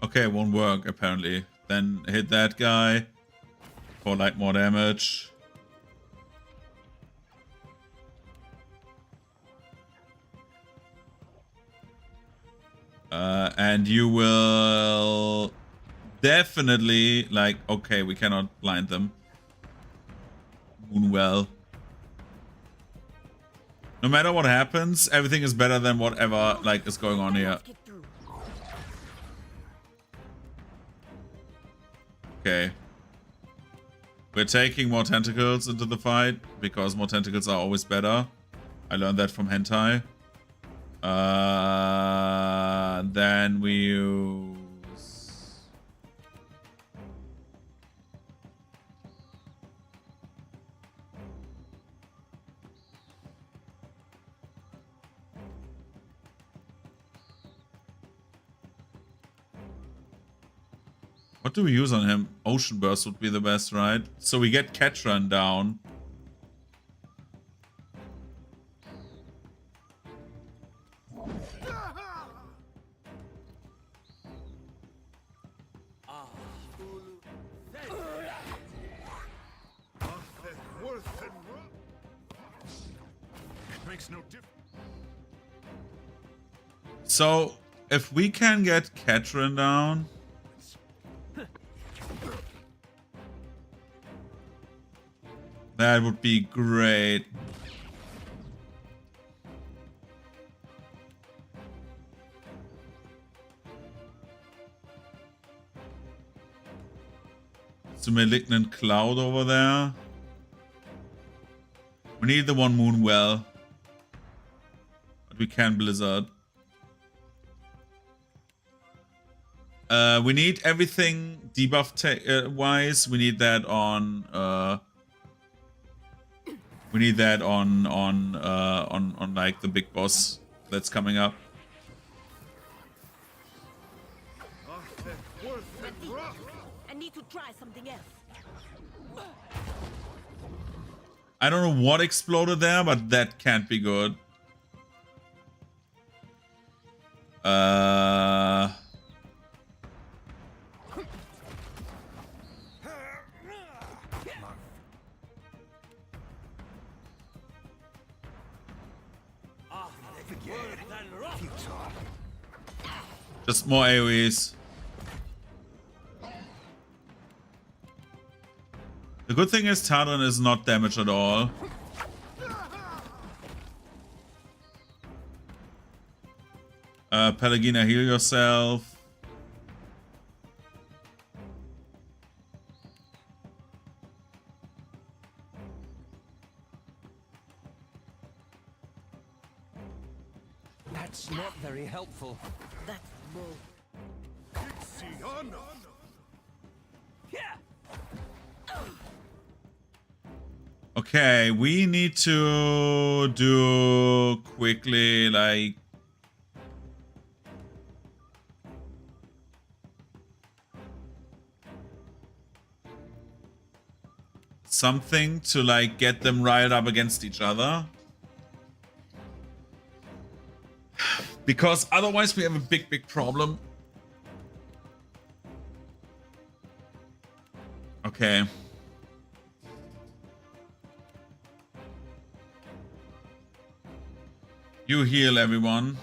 Okay, won't work apparently. Then hit that guy for, like, more damage. And you will definitely, like, okay, we cannot blind them. Moonwell. No matter what happens, everything is better than whatever, like, is going on here. Get through. Okay. We're taking more tentacles into the fight, because more tentacles are always better. I learned that from hentai. Then we use... What do we use on him? Ocean Burst would be the best, right? So we get Ketran down. It makes no difference. So, if we can get Ketran down... That would be great. It's a malignant cloud over there. We need the one Moonwell. But we can Blizzard. We need everything debuff wise. We need that on We need that on like the big boss that's coming up. I need to try something else. I don't know what exploded there, but that can't be good. Just more AoEs. The good thing is Tadrin is not damaged at all. Pelagina, heal yourself. That's not very helpful. That's bull. Ixiana. Okay, we need to do quickly like something to like get them riled up against each other. Because otherwise we have a big problem. Okay. You heal everyone.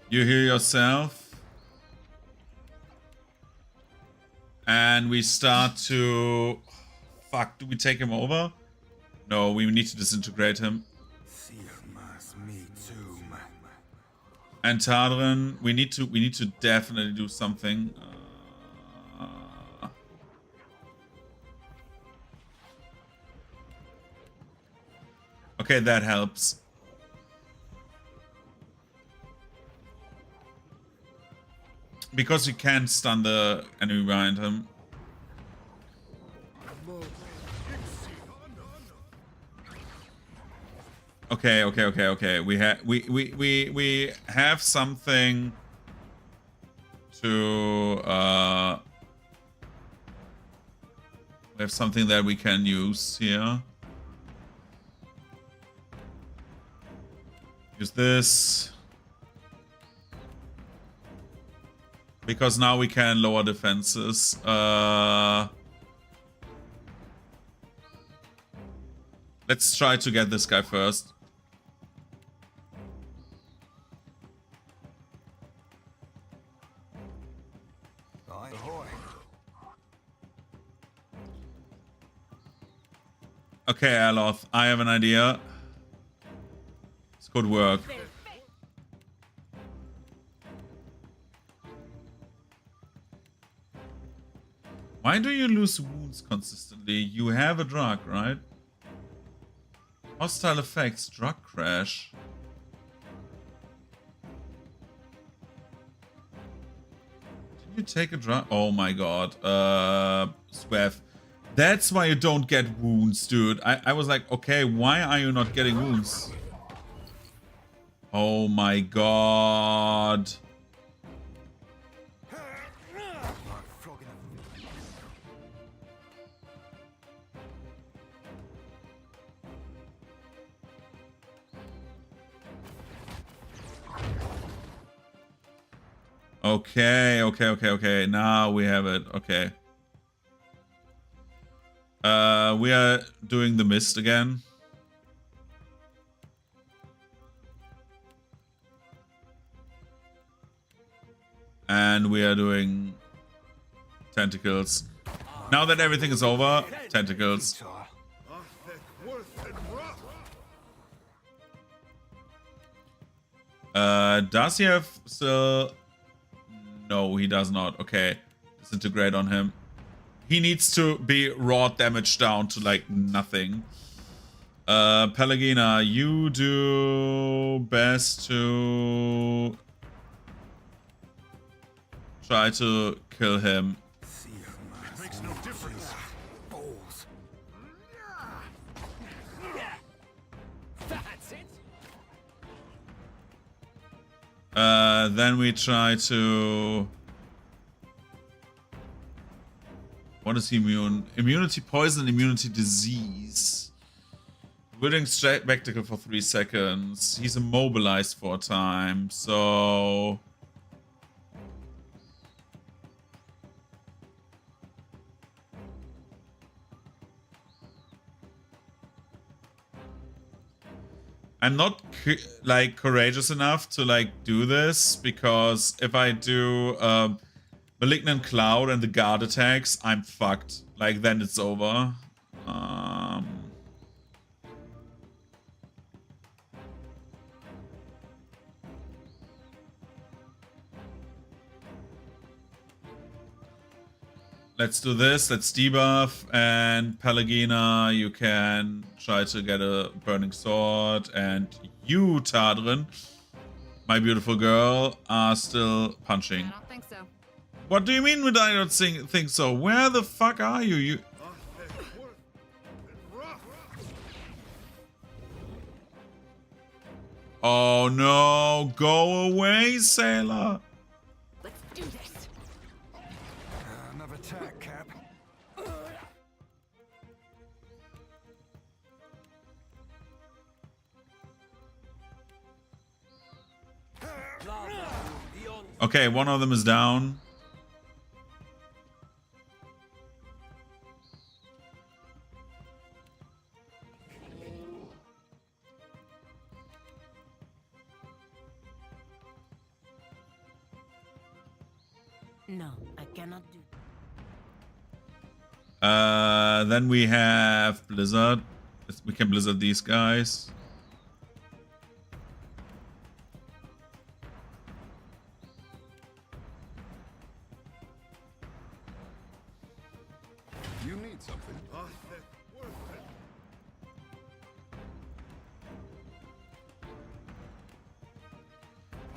You heal yourself. And we start to... Fuck, do we take him over? No, we need to disintegrate him. And Tadrin, we need to definitely do something. Okay, that helps. Because you can't stun the enemy behind him. Okay. We have something to we have something that we can use here. Use this. Because now we can lower defenses. Let's try to get this guy first. Okay, Aloth, I have an idea. This could work. Why do you lose wounds consistently? You have a drug, right? Hostile effects, drug crash. Did you take a drug? Oh my god. Swev. That's why you don't get wounds, dude. I was like, okay, why are you not getting wounds? Oh my god. Okay. Now we have it. Okay. We are doing the mist again. And we are doing tentacles. Now that everything is over, tentacles. Does he have still... No, he does not. Okay. Disintegrate on him. He needs to be raw damage down to like nothing. Pelagina, you do best to try to kill him. It makes no difference. That's it. Then we try to... What is he immune? Immunity poison, immunity disease. Withering spectacle for 3 seconds. He's immobilized for a time, so... I'm not like courageous enough to like do this, because if I do Malignant Cloud and the guard attacks, I'm fucked. Like then it's over. Let's do this. Let's debuff. And Pelagina, you can try to get a burning sword. And you, Tadrin, my beautiful girl, are still punching. I don't think so. What do you mean would I not think so? Where the fuck are you? You... Oh no, go away, sailor. Let's do this. Another attack, Cap. Okay, one of them is down. No, I cannot do. Then we have Blizzard. We can Blizzard these guys. You need something.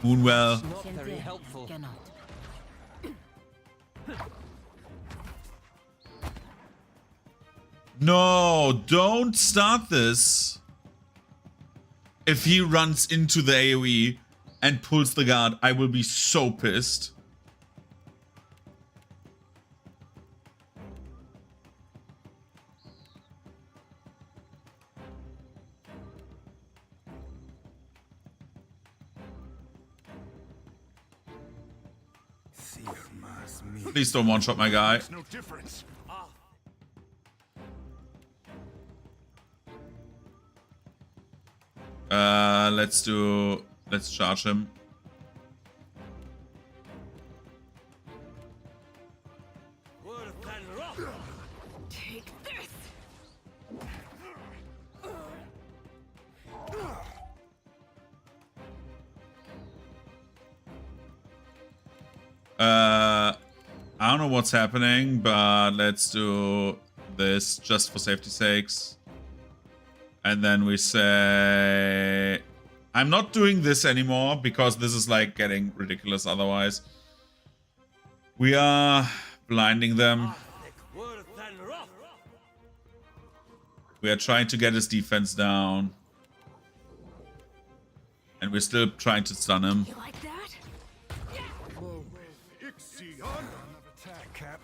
Moonwell. Not very helpful. Cannot. No, don't start this. If he runs into the AoE and pulls the guard, I will be so pissed. Please don't one-shot my guy. Makes no difference. Let's charge him. Take this. I don't know what's happening, but let's do this just for safety's sakes. And then we say... I'm not doing this anymore because this is like getting ridiculous otherwise. We are blinding them. We are trying to get his defense down. And we're still trying to stun him. You like that? Ixion. Another attack, Cap.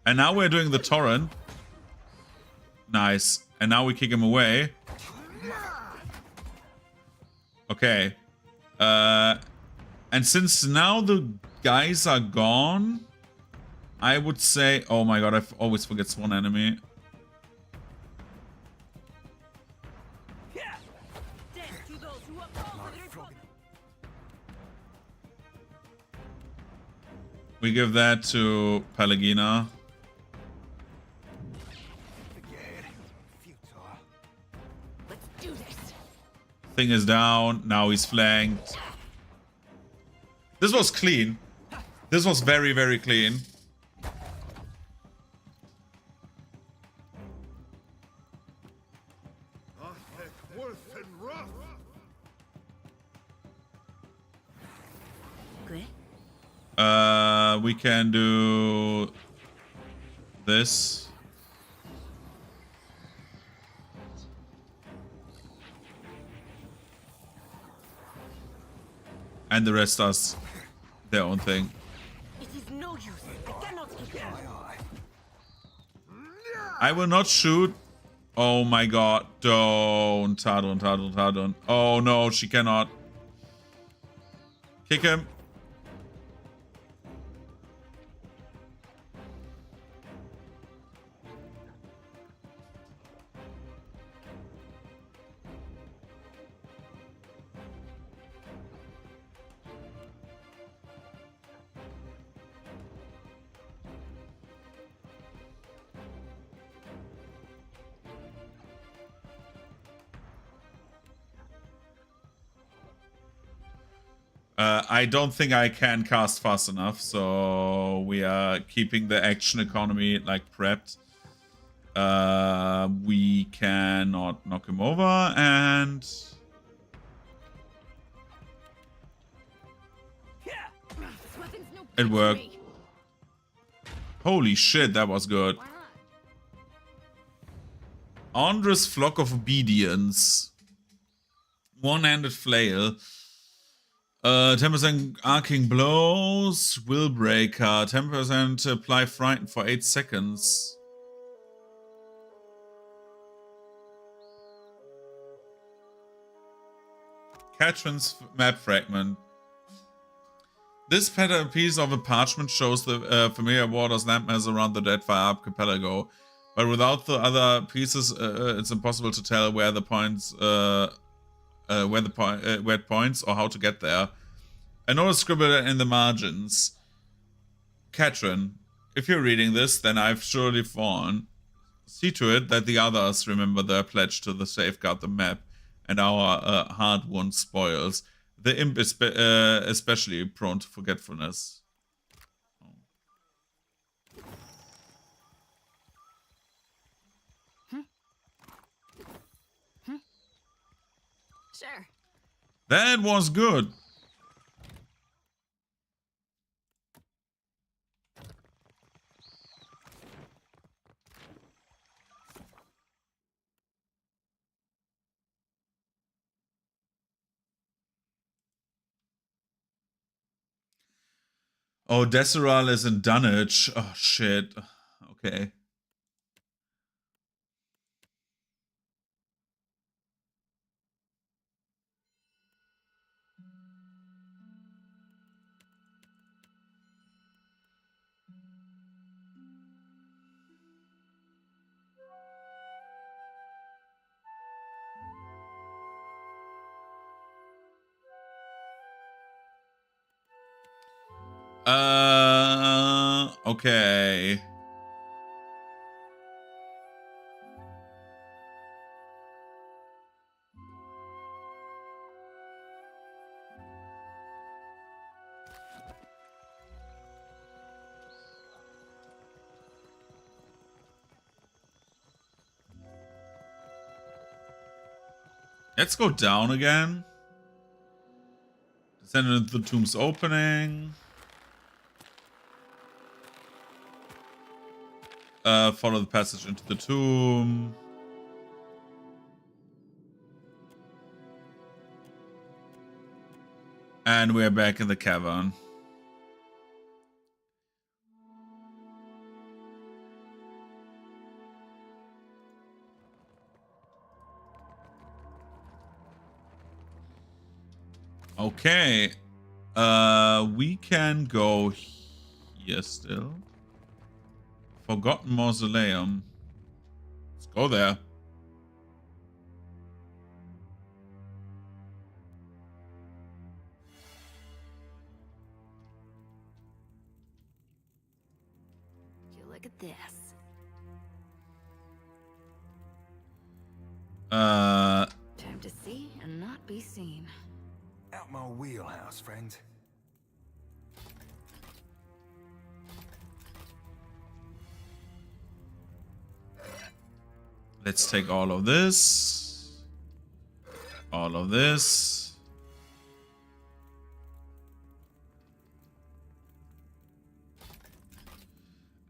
And now we're doing the torrent. Nice. And now we kick him away. Okay. And since now the guys are gone, I would say... Oh my god, I always forget one enemy. Death to those who oppose the Republic. We give that to Pelagina. Let's do this. Thing is down. Now he's flanked. This was clean. This was very, very clean. earth and rough. Great. We can do this. And the rest does their own thing. It is no use. I cannot keep going. I will not shoot. Oh my god. Don't. Tadon. Oh no, she cannot. Kick him. I don't think I can cast fast enough, so we are keeping the action economy like prepped. We cannot knock him over, and This weapon's no it good to worked. me. Holy shit, that was good. Why not? Andre's Flock of Obedience. One-handed flail. 10% arcing blows. Will breaker. 10% apply frighten for 8 seconds. Katrin's map fragment. This pattern piece of a parchment shows the familiar waters landmass around the Deadfire Archipelago, but without the other pieces, it's impossible to tell where the points, where it points or how to get there. I know it's scribbled in the margins. Katrin, if you're reading this, then I've surely fallen. See to it that the others remember their pledge to the safeguard the map and our hard-won spoils. The imp is especially prone to forgetfulness. Sure. That was good. Oh, Desseral is in Dunwich. Oh, shit. Okay. Okay. Let's go down again. Descend into the tomb's opening. Follow the passage into the tomb. And we're back in the cavern. Okay. We can go here still. Forgotten Mausoleum. Let's go there. You look at this. Time to see and not be seen. Out my wheelhouse, friend. Let's take all of this. all of this.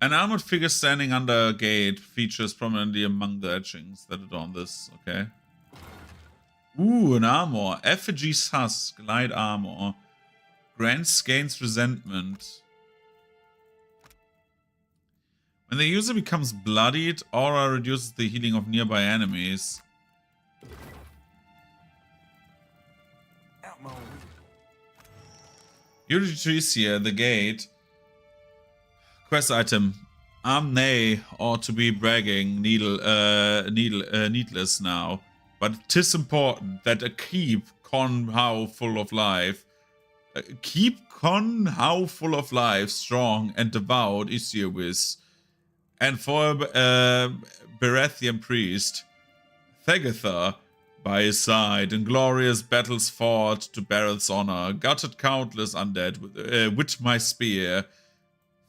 An armored figure standing under a gate features prominently among the etchings that adorn this. Okay. Ooh, an armor. Effigy's Husk. Light armor. Grants gains resentment. When the user becomes bloodied, aura reduces the healing of nearby enemies. Eurytricia, the gate. Quest item. Amne ought to be bragging needless now. But 'tis important that a keep Con How full of life. Keep Con How full of life, strong and devout Isiowis. And for a Berethian priest, Thegatha, by his side, in glorious battles fought to Barrett's honor, gutted countless undead with my spear.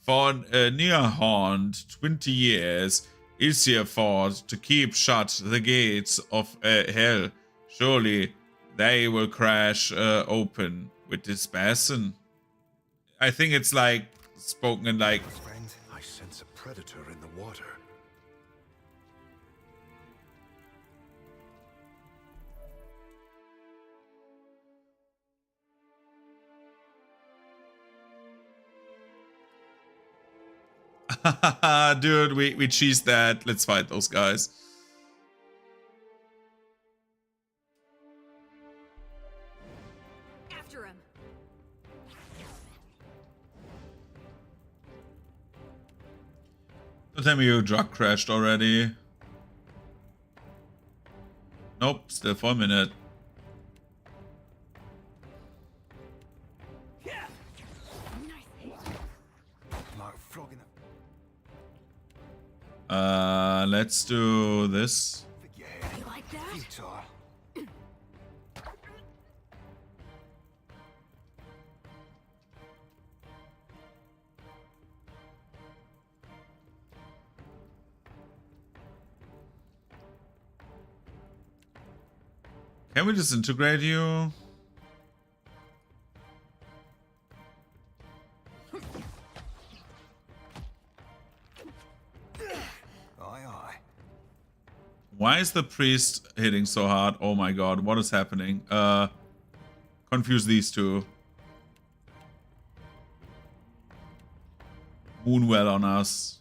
For near haunt 20 years, Ilsir fought to keep shut the gates of hell. Surely they will crash open with this basin. I think it's like spoken in like. Friend, I sense a predator in the water. Dude, we cheesed that. Let's fight those guys. After him. Don't tell me you drug crashed already. Nope, still for a minute. Let's do this. You like that? Can we disintegrate you? Why is the priest hitting so hard? Oh my god, what is happening? Confuse these two. Moonwell on us.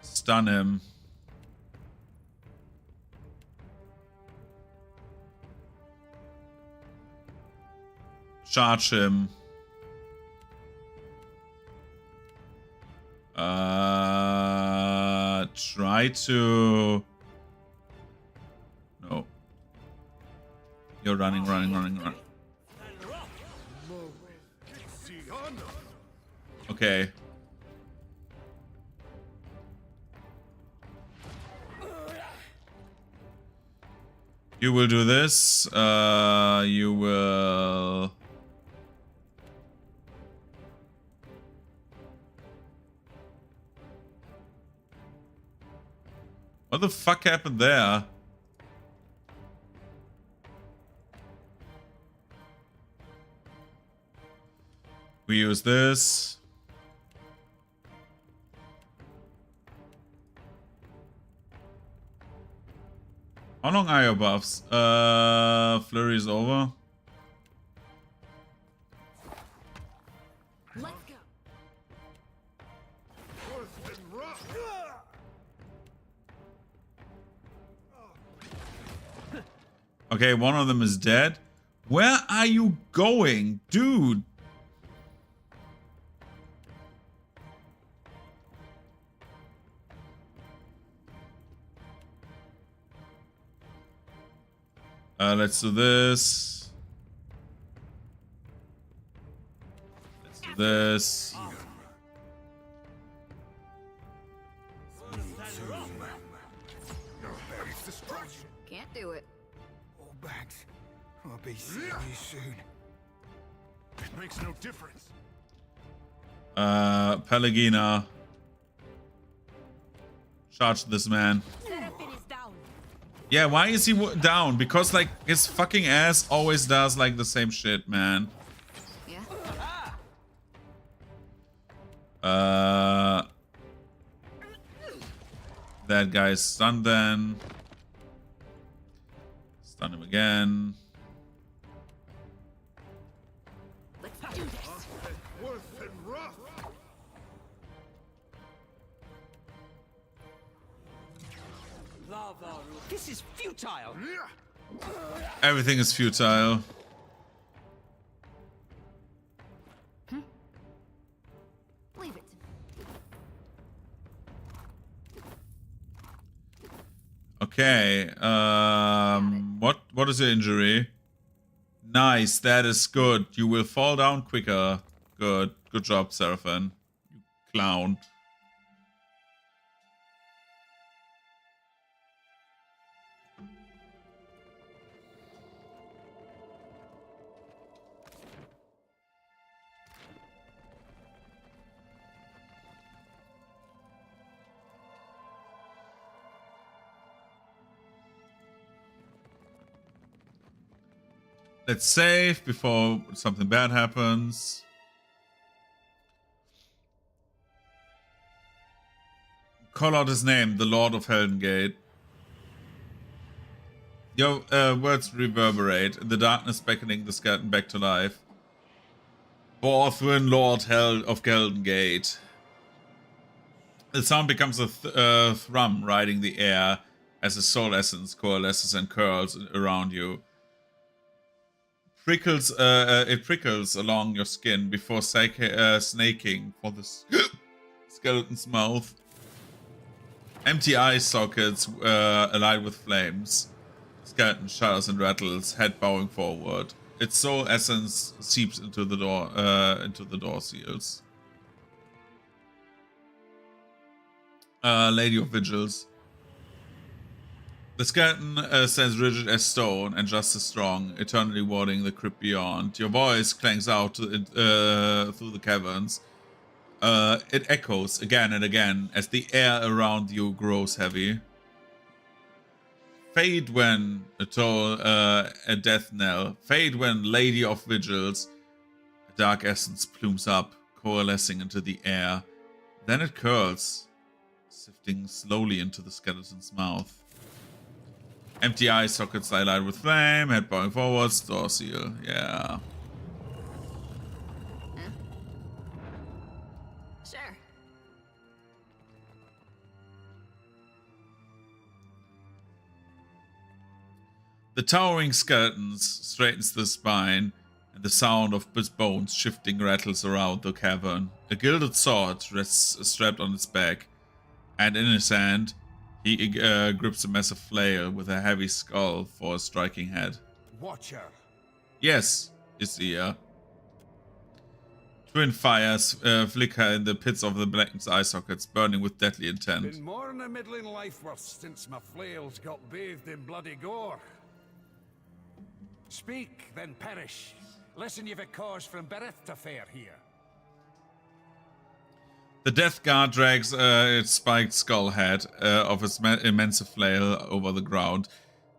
Stun him. Charge him. Try to... No. You're running. Okay. You will do this. You will... What the fuck happened there? We use this. How long are your buffs? Flurry is over. Let's go. Okay, one of them is dead. Where are you going, dude? Let's do this. Let's do this. Can't do it. All bags. I'll be seeing you soon. It makes no difference. Pelagina. Charge this man. Seraphine is down. Yeah, why is he down? Because, like, his fucking ass always does, like, the same shit, man. Yeah. That guy's stunned then. Stun him again. Let's do this. Worth and rough. Lava. This is futile. Everything is futile. Leave it. Okay. What is your injury? Nice, that is good. You will fall down quicker. Good. Good job, Seraphine. You clown. Let's save before something bad happens. Call out his name, the Lord of Heldengate. Your words reverberate in the darkness, beckoning the skeleton back to life. Borthwyn, Lord of Heldengate. The sound becomes a thrum riding the air as a soul essence coalesces and curls around you. It prickles along your skin before snaking for the skeleton's mouth. Empty eye sockets alight with flames. Skeleton shudders and rattles, head bowing forward. Its soul essence seeps into the door seals. Lady of Vigils. The skeleton stands rigid as stone and just as strong, eternally warding the crypt beyond. Your voice clangs out through the caverns. It echoes again and again as the air around you grows heavy. Fade when a death knell. Fade when Lady of Vigils. A dark essence plumes up, coalescing into the air. Then it curls, sifting slowly into the skeleton's mouth. Empty eye sockets light with flame, head bowing forwards, door seal. Yeah. Sure. The towering skeletons straightens the spine, and the sound of his bones shifting rattles around the cavern. A gilded sword rests strapped on its back, and in his hand, he grips a massive flail with a heavy skull for a striking head. Watcher. Yes, Isia. Twin fires flicker in the pits of the blackened eye sockets, burning with deadly intent. Been more than a middling life worth since my flails got bathed in bloody gore. Speak, then perish. Listen, you've a cause from Bereth to fare here. The Death Guard drags its spiked skull head of its immense flail over the ground,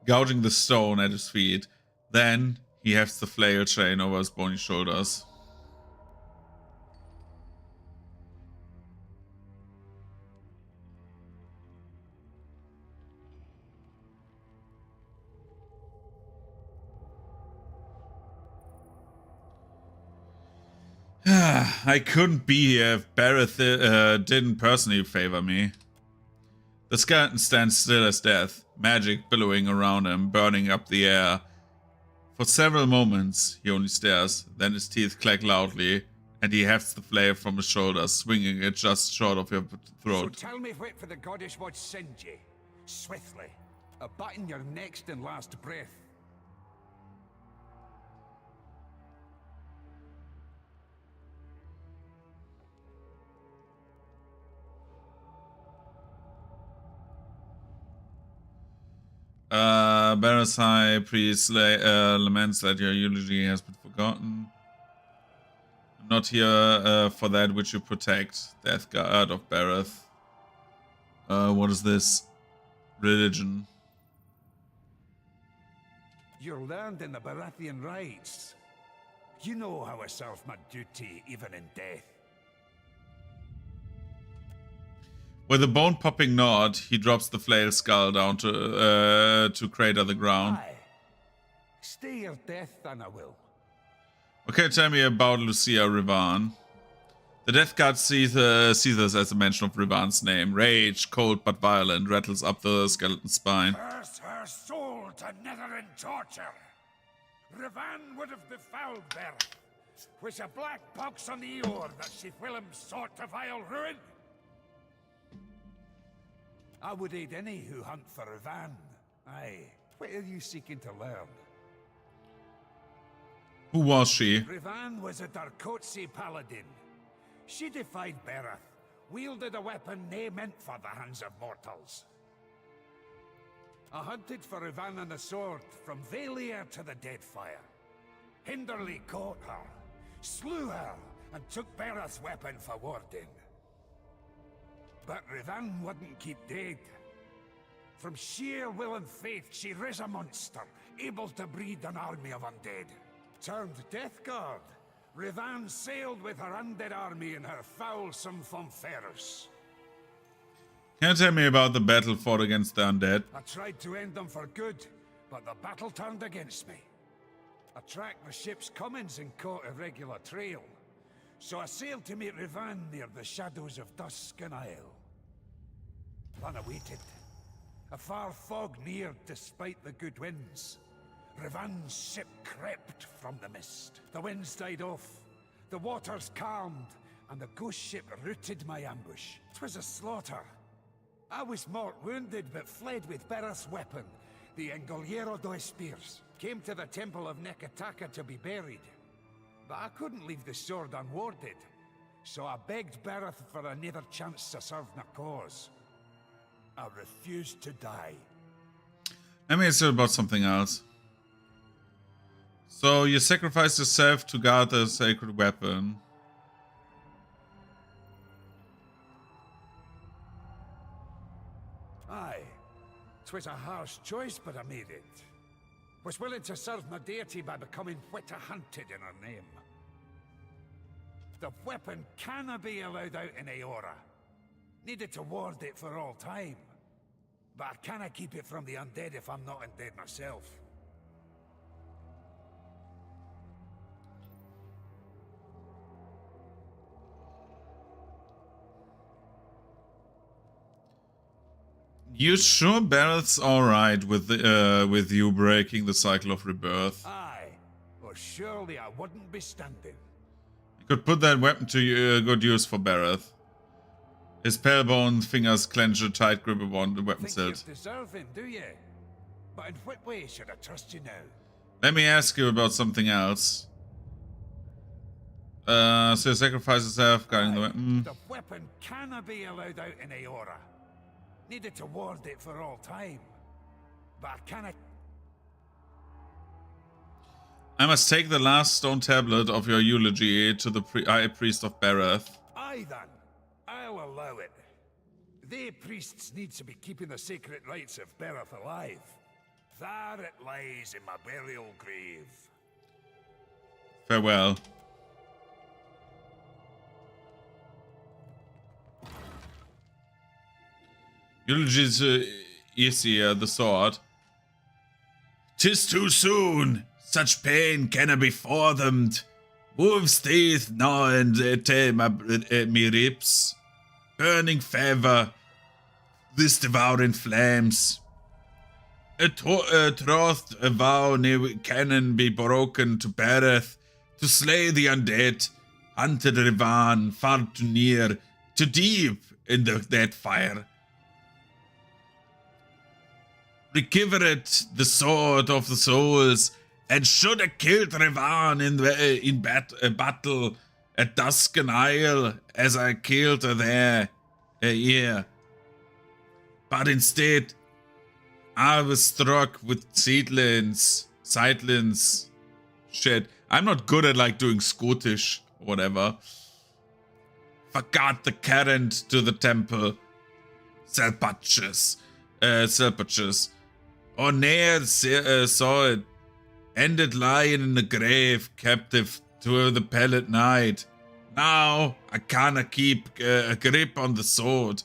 gouging the stone at his feet. Then he hefts the flail chain over his bony shoulders. I couldn't be here if Bereth didn't personally favor me. The skeleton stands still as death, magic billowing around him, burning up the air. For several moments, he only stares, then his teeth clack loudly, and he hefts the flail from his shoulders, swinging it just short of your throat. So tell me what for the goddess would send ye. Swiftly. A button your next and last breath. Bereth's high priest laments that your eulogy has been forgotten. I'm not here for that which you protect, Death Guard of Bereth. What is this? Religion. You're learned in the Baratheon rites. You know how I serve my duty even in death. With a bone-popping nod, he drops the flail skull down to crater the ground. Aye. Stay your death, then I will. Okay, tell me about Lucia Rivan. The Death Guard sees this as a mention of Rivan's name. Rage, cold but violent, rattles up the skeleton spine. Curse her soul to nether and torture. Rivan would have befouled birth, which a black pox on the Eor that she whilom sought to vile ruin. I would aid any who hunt for Rivan. Aye, what are you seeking to learn? Who was she? Rivan was a Darkotsi paladin. She defied Bereth, wielded a weapon nae meant for the hands of mortals. I hunted for Rivan on a sword from Valir to the Deadfire. Hinderly caught her, slew her, and took Bereth's weapon for warding. But Rivan wouldn't keep dead. From sheer will and faith, she rose a monster, able to breed an army of undead. Turned Death Guard, Rivan sailed with her undead army in her foulsome Fonferus. Can you tell me about the battle fought against the undead? I tried to end them for good, but the battle turned against me. I tracked the ship's comings and caught a regular trail. So I sailed to meet Rivan near the shadows of Duskin Isle. Then I waited. A far fog neared despite the good winds. Rivan's ship crept from the mist. The winds died off, the waters calmed, and the ghost ship routed my ambush. 'Twas a slaughter. I was mort wounded, but fled with Bereth's weapon, the Engoliero dos Spears. Came to the temple of Nekataka to be buried. But I couldn't leave the sword unwarded, so I begged Bereth for another chance to serve my cause. I refused to die. Let me ask you about something else. So you sacrificed yourself to guard the sacred weapon. Aye, 'twas a harsh choice, but I made it. Was willing to serve my deity by becoming Wita hunted in her name. The weapon cannot be allowed out in Eora. Needed to ward it for all time. But I cannot keep it from the undead if I'm not undead myself. You sure Bereth's alright with you breaking the cycle of rebirth? Aye, or surely I wouldn't be standing. You could put that weapon to good use for Bereth. His pale-boned fingers clench a tight grip upon the weapon Think hilt. you deserve him, do you? But in what way should I trust you now? Let me ask you about something else. So you sacrifice yourself, guarding the weapon. The weapon cannot be allowed out in Eora. Needed to ward it for all time. But I cannot... I must take the last stone tablet of your eulogy to the High Priest of Bereth. Aye then, I'll allow it. They priests need to be keeping the sacred rites of Bereth alive. There it lies in my burial grave. Farewell. Eulogy to Aesir, the sword. 'Tis too soon. Such pain cannot be fathomed. Wolf's teeth gnaw and tear me ribs. Burning fever. This devouring flames. A troth a vow never can be broken to Bereth. To slay the undead. Hunted Rivan far too near. Too deep in that fire. Recovered the sword of the souls, and should have killed Rivan in battle at Duskin Isle, as I killed her there a year. But instead, I was struck with sightlings. Shit, I'm not good at like doing Scottish or whatever. Forgot the current to the temple. Selpaches. O'Neill saw it. Ended lying in the grave, captive to the pallid night. Now I cannot keep a grip on the sword.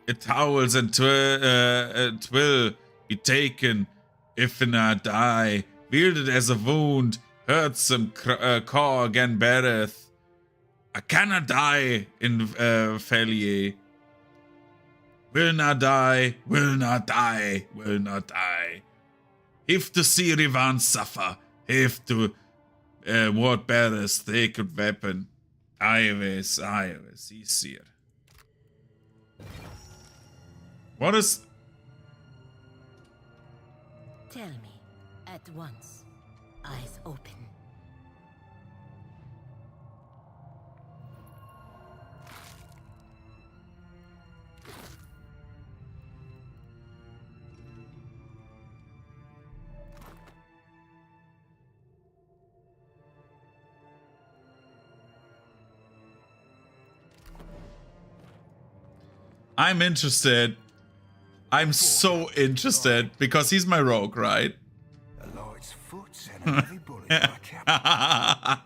It towels and twill be taken if I die. Wielded as a wound, hurts some core again beareth. I cannot die in failure. Will not die, will not die, will not die. If to see Rivan suffer, if to what beareth sacred weapon. Ives, easier. What is... Tell me at once. Eyes open. I'm interested. I'm so interested because he's my rogue, right? The Lord's foot and a heavy bullet for a cap.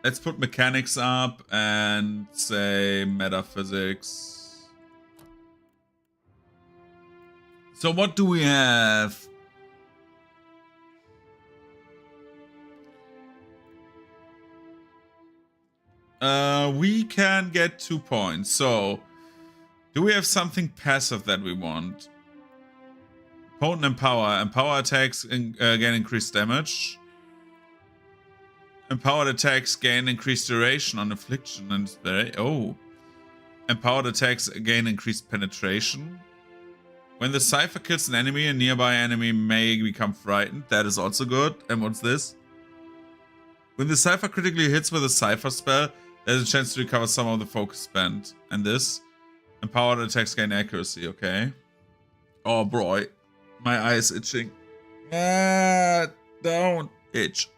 Let's put mechanics up and say metaphysics. So what do we have? We can get 2 points. So do we have something passive that we want? Potent Empower. Empower attacks gain increased damage. Empowered attacks gain increased duration on affliction and oh. Empowered attacks gain increased penetration. When the Cypher kills an enemy, a nearby enemy may become frightened. That is also good. And what's this? When the Cypher critically hits with a Cypher spell, there's a chance to recover some of the focus spent. And this? Empowered attacks gain accuracy, okay. Oh boy. My eye is itching. Ah, don't itch.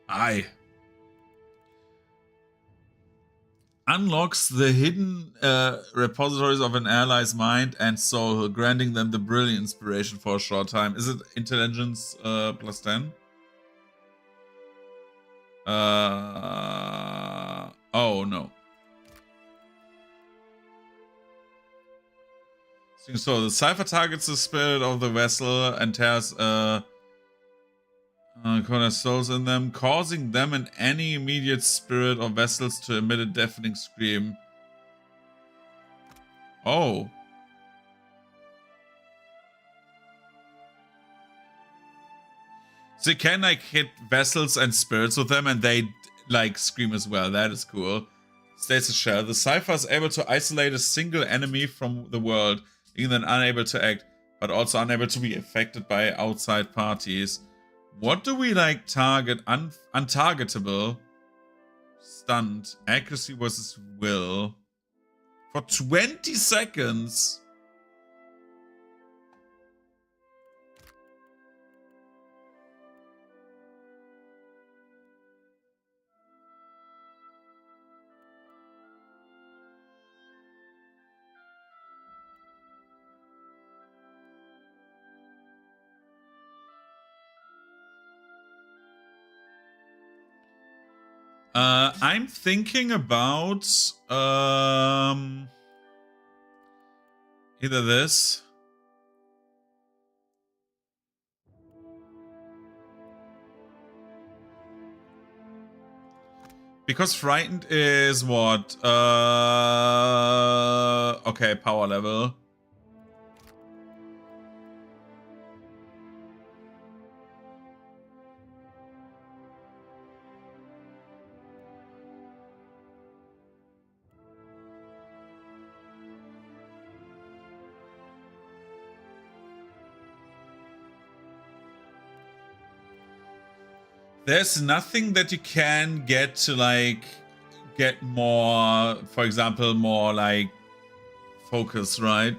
Eye. Unlocks the hidden repositories of an ally's mind and soul, granting them the brilliant inspiration for a short time. Is it intelligence plus 10? Oh no. So the Cypher targets the spirit of the vessel and tears corner souls in them, causing them and any immediate spirit or vessels to emit a deafening scream. Oh. So you can like hit vessels and spirits with them and they like scream as well. That is cool. States the shell. The Cypher is able to isolate a single enemy from the world, being then unable to act, but also unable to be affected by outside parties. What do we like target? Untargetable. Stunned. Accuracy versus will. For 20 seconds. I'm thinking about either this. Because frightened is what? Okay, power level. There's nothing that you can get to like get more, for example, more like focus, right?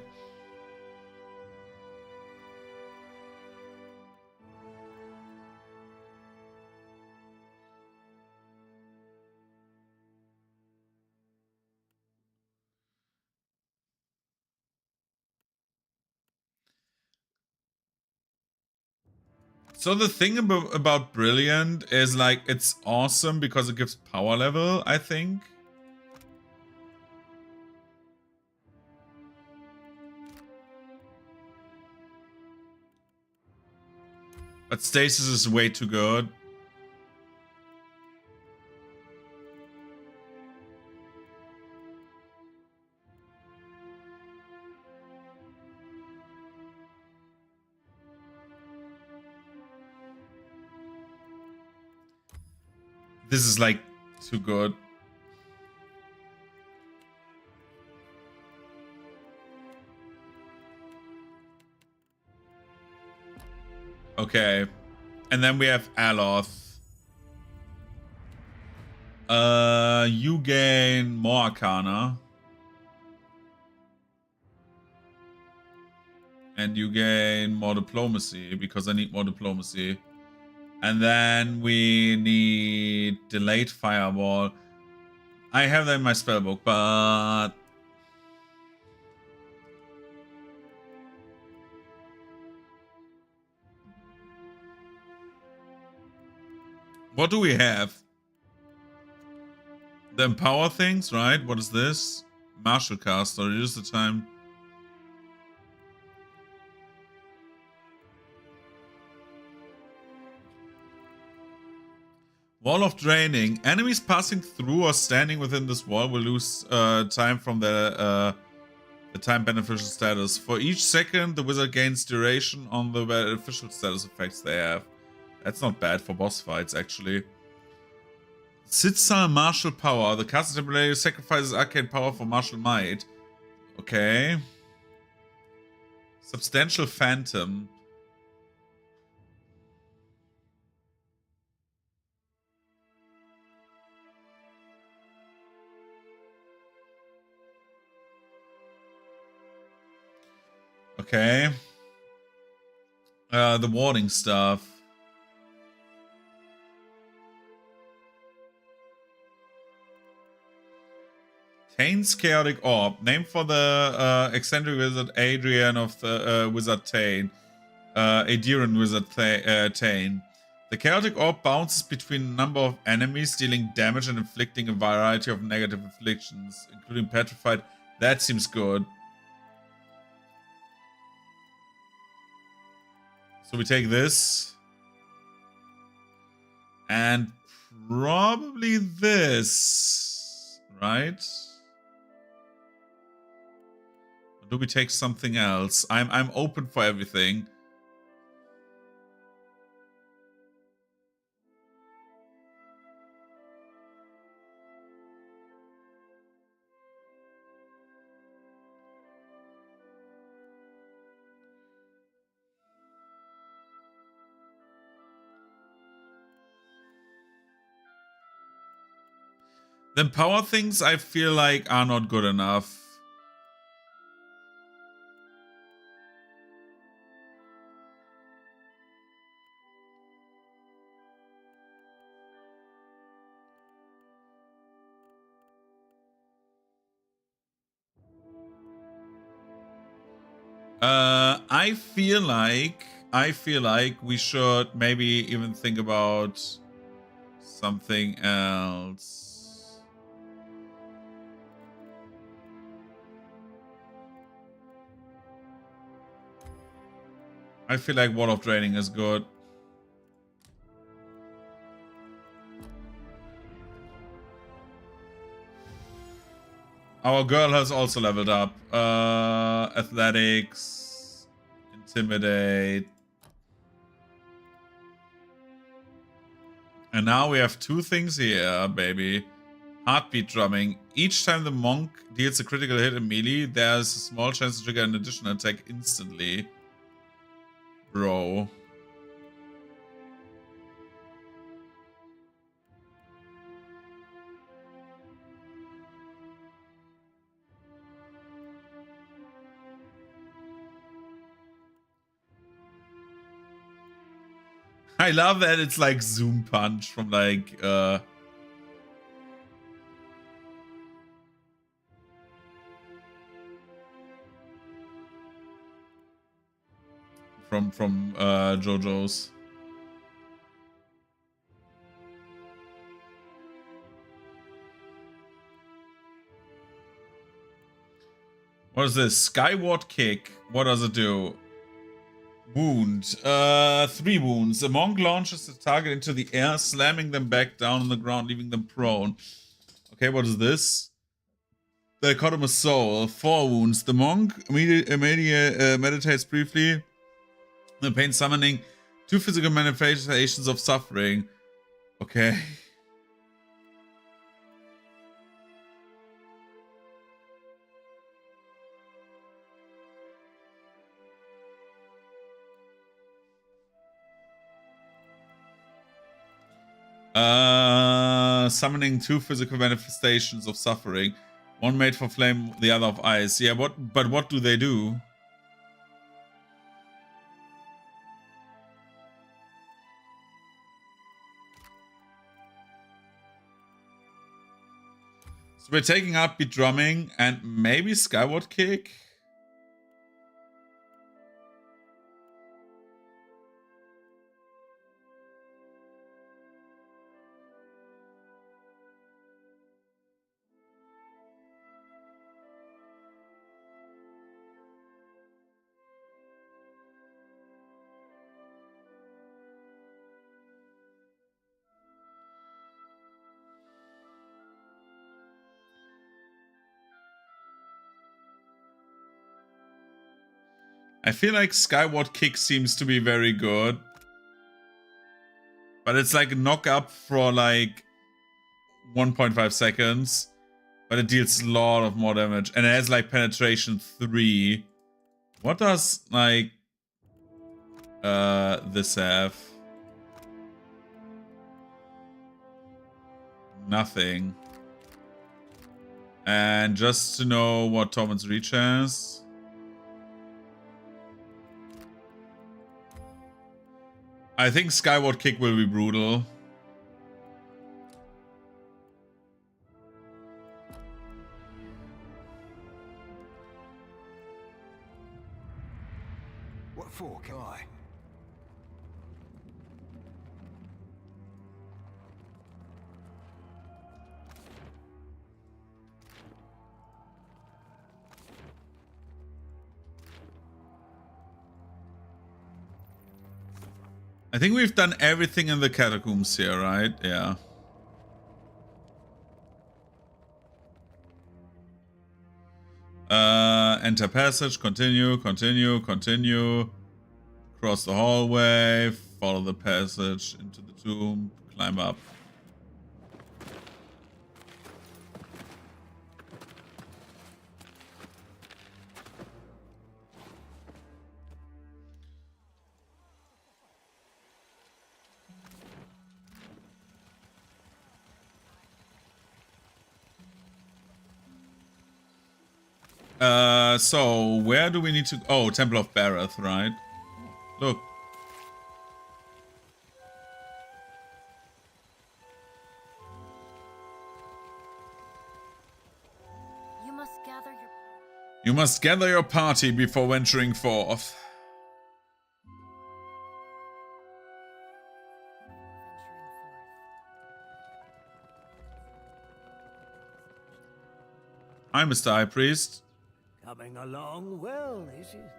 So the thing about Brilliant is like it's awesome because it gives power level, I think. But stasis is way too good. This is like too good. Okay. And then we have Aloth. You gain more Arcana. And you gain more Diplomacy because I need more Diplomacy. And then we need Delayed Fireball. I have that in my spellbook, but... What do we have? The Empower things, right? What is this? Martial Cast, or use the time... Wall of Draining. Enemies passing through or standing within this wall will lose time from the time beneficial status. For each second, the wizard gains duration on the beneficial status effects they have. That's not bad for boss fights, actually. Sitsal Martial Power. The caster temporarily sacrifices arcane power for martial might. Okay. Substantial Phantom. Okay. The warding stuff. Tane's Chaotic Orb. Named for the eccentric wizard Adrian of the Wizard Tane. Adrian Wizard Tane. The Chaotic Orb bounces between a number of enemies, dealing damage and inflicting a variety of negative afflictions, including Petrified. That seems good. So we take this. And probably this. Right? Or do we take something else? I'm open for everything. The power things I feel like are not good enough. I feel like we should maybe even think about something else. I feel like Wall of Draining is good. Our girl has also leveled up. Athletics, Intimidate. And now we have two things here, baby. Heartbeat Drumming. Each time the monk deals a critical hit in melee, there's a small chance to trigger an additional attack instantly. Bro. I love that it's like Zoom Punch from like from JoJo's. What is this? Skyward Kick. What does it do? Wound. 3 wounds. The monk launches the target into the air, slamming them back down on the ground, leaving them prone. Okay, what is this? Dichotomous Soul. 4 wounds. The monk meditates briefly. The pain summoning 2 physical manifestations of suffering. Okay. Summoning 2 physical manifestations of suffering. One made for flame, the other of ice. Yeah, but what do they do? So we're taking upbeat drumming and maybe Skyward Kick. I feel like Skyward Kick seems to be very good. But it's like a knock up for like 1.5 seconds. But it deals a lot of more damage. And it has like penetration 3. What does like this have? Nothing. And just to know what Tormund's Reach has. I think Skyward Kick will be brutal. What for, Kai? I think we've done everything in the catacombs here, right? Yeah. Enter passage, continue. Cross the hallway, follow the passage into the tomb, climb up. So where do we need to... Oh, Temple of Barroth, right? Look. You must gather your party before venturing forth. Hi, Mr. High Priest. Coming along well, is it?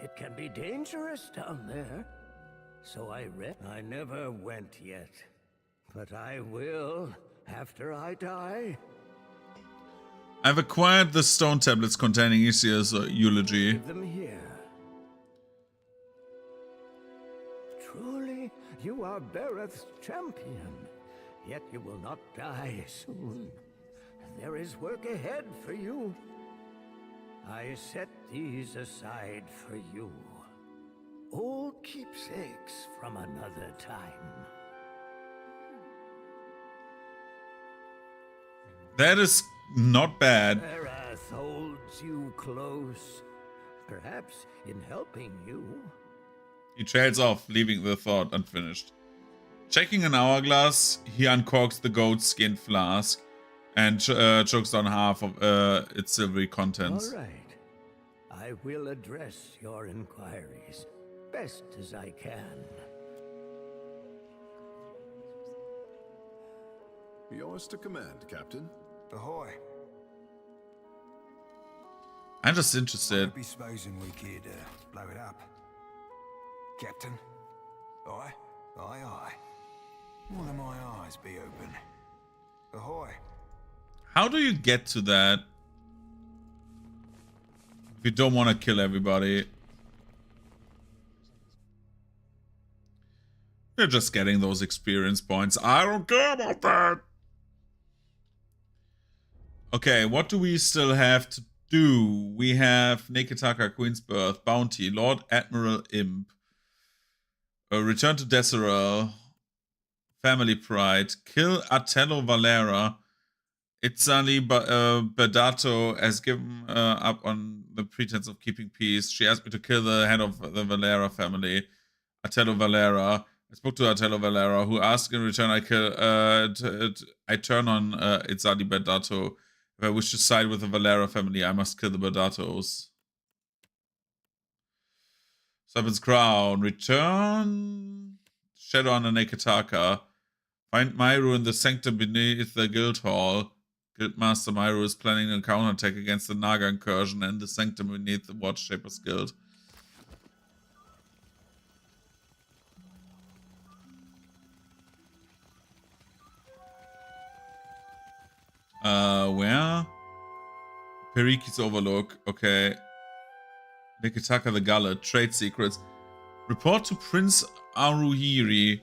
It can be dangerous down there. So I never went yet. But I will, after I die. I've acquired the stone tablets containing Isir's eulogy. Leave them here. Truly, you are Barroth's champion. Yet you will not die soon. There is work ahead for you. I set these aside for you. Old keepsakes from another time. That is not bad. Barroth holds you close. Perhaps in helping you. He trails off, leaving the thought unfinished. Checking an hourglass, he uncorks the goat skin flask and chokes down half of its silvery contents. All right. I will address your inquiries best as I can. Yours to command, Captain. Ahoy. I'm just interested. I'd be supposing we could blow it up. Captain? Aye? Aye, aye. One of my eyes be open. Ahoy. How do you get to that? If you don't want to kill everybody. You're just getting those experience points. I don't care about that. Okay, what do we still have to do? We have Neketaka, Queen's Birth, Bounty, Lord Admiral Imp, Return to Desirel, Family Pride, kill Atello Valera. Itzali Berdato has given up on the pretense of keeping peace. She asked me to kill the head of the Valera family, Atello Valera. I spoke to Atello Valera, who asked in return I turn on Itzali Berdato. If I wish to side with the Valera family, I must kill the Berdatos. Serpent's Crown. Return. Shadow on the Neketaka. Find Myru in the sanctum beneath the guild hall. Guildmaster Myru is planning a counterattack against the Naga incursion and the sanctum beneath the Watchshapers Guild. Where? Periki's Overlook. Okay. Neketaka the Gullet. Trade secrets. Report to Prince Aruhiri.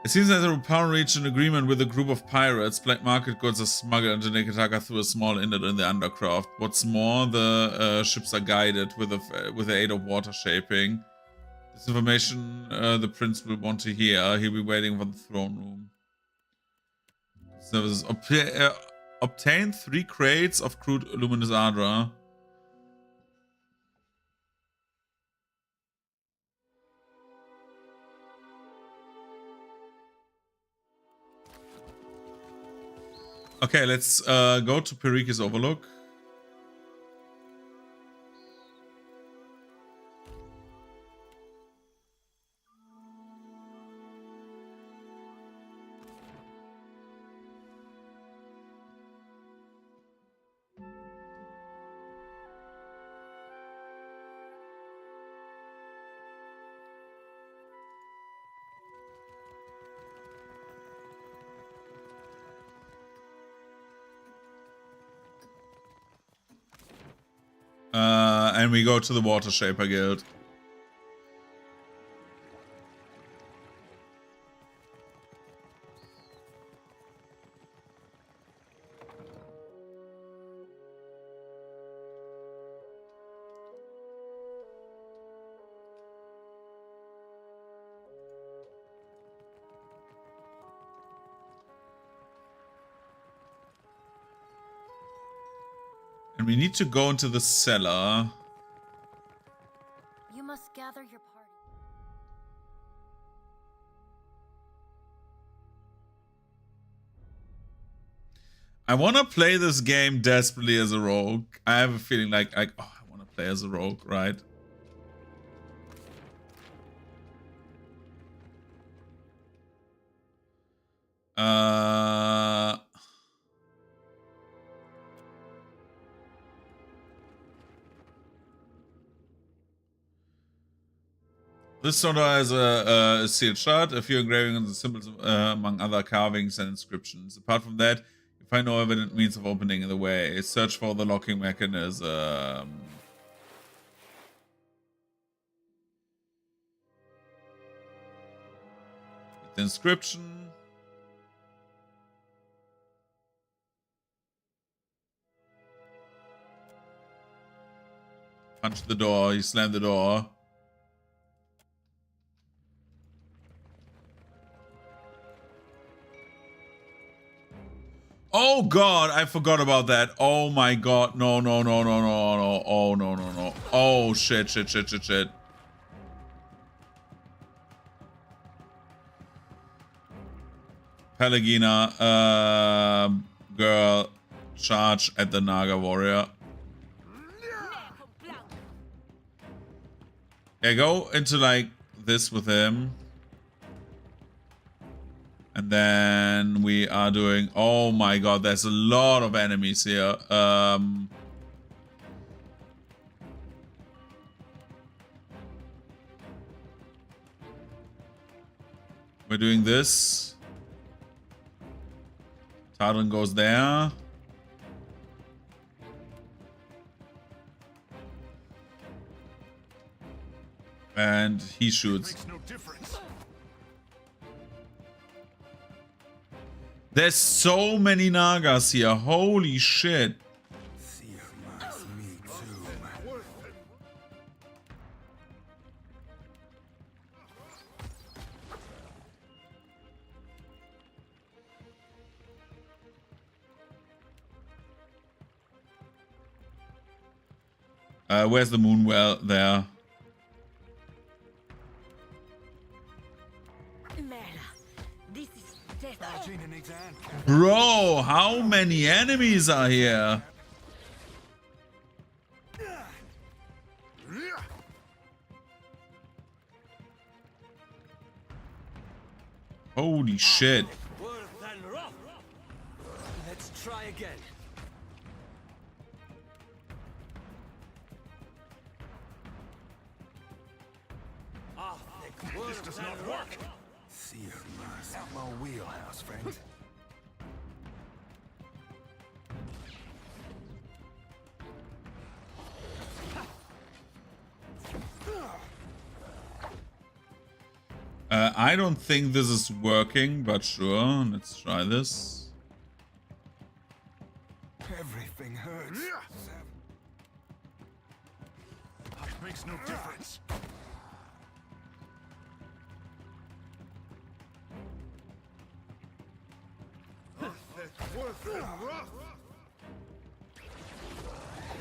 It seems that the Rupan reached an agreement with a group of pirates. Black market goods are smuggled into Neketaka through a small inlet in the Undercroft. What's more, the ships are guided with the aid of water shaping. This information the prince will want to hear. He'll be waiting for the throne room. Services. Obtain 3 crates of crude luminous Adra. Okay, let's go to Periki's Overlook. And we go to the Water Shaper Guild. And we need to go into the cellar. You must gather your party. I want to play this game desperately as a rogue. I have a feeling like I want to play as a rogue, right? This soda has a sealed shut, a few engravings and symbols among other carvings and inscriptions. Apart from that, you find no evident means of opening the way. Search for the locking mechanism. The inscription. Punch the door, you slam the door. Oh god, I forgot about that. Oh my god. No, no, no, no, no, no. Oh, no, no, no. Oh, shit, shit, shit, shit, shit. Pelagina girl charge at the Naga warrior. Yeah, go into like this with him. And then we are doing, oh my god, there's a lot of enemies here. We're doing this. Tadrin goes there. And he shoots. Makes no difference. There's so many Nagas here. Holy shit. Where's the moon well there? This is death. Bro, how many enemies are here? Holy shit. Let's try again. This does not work. Out my wheelhouse, friend. I don't think this is working, but sure, let's try this. Everything hurts. It makes no difference.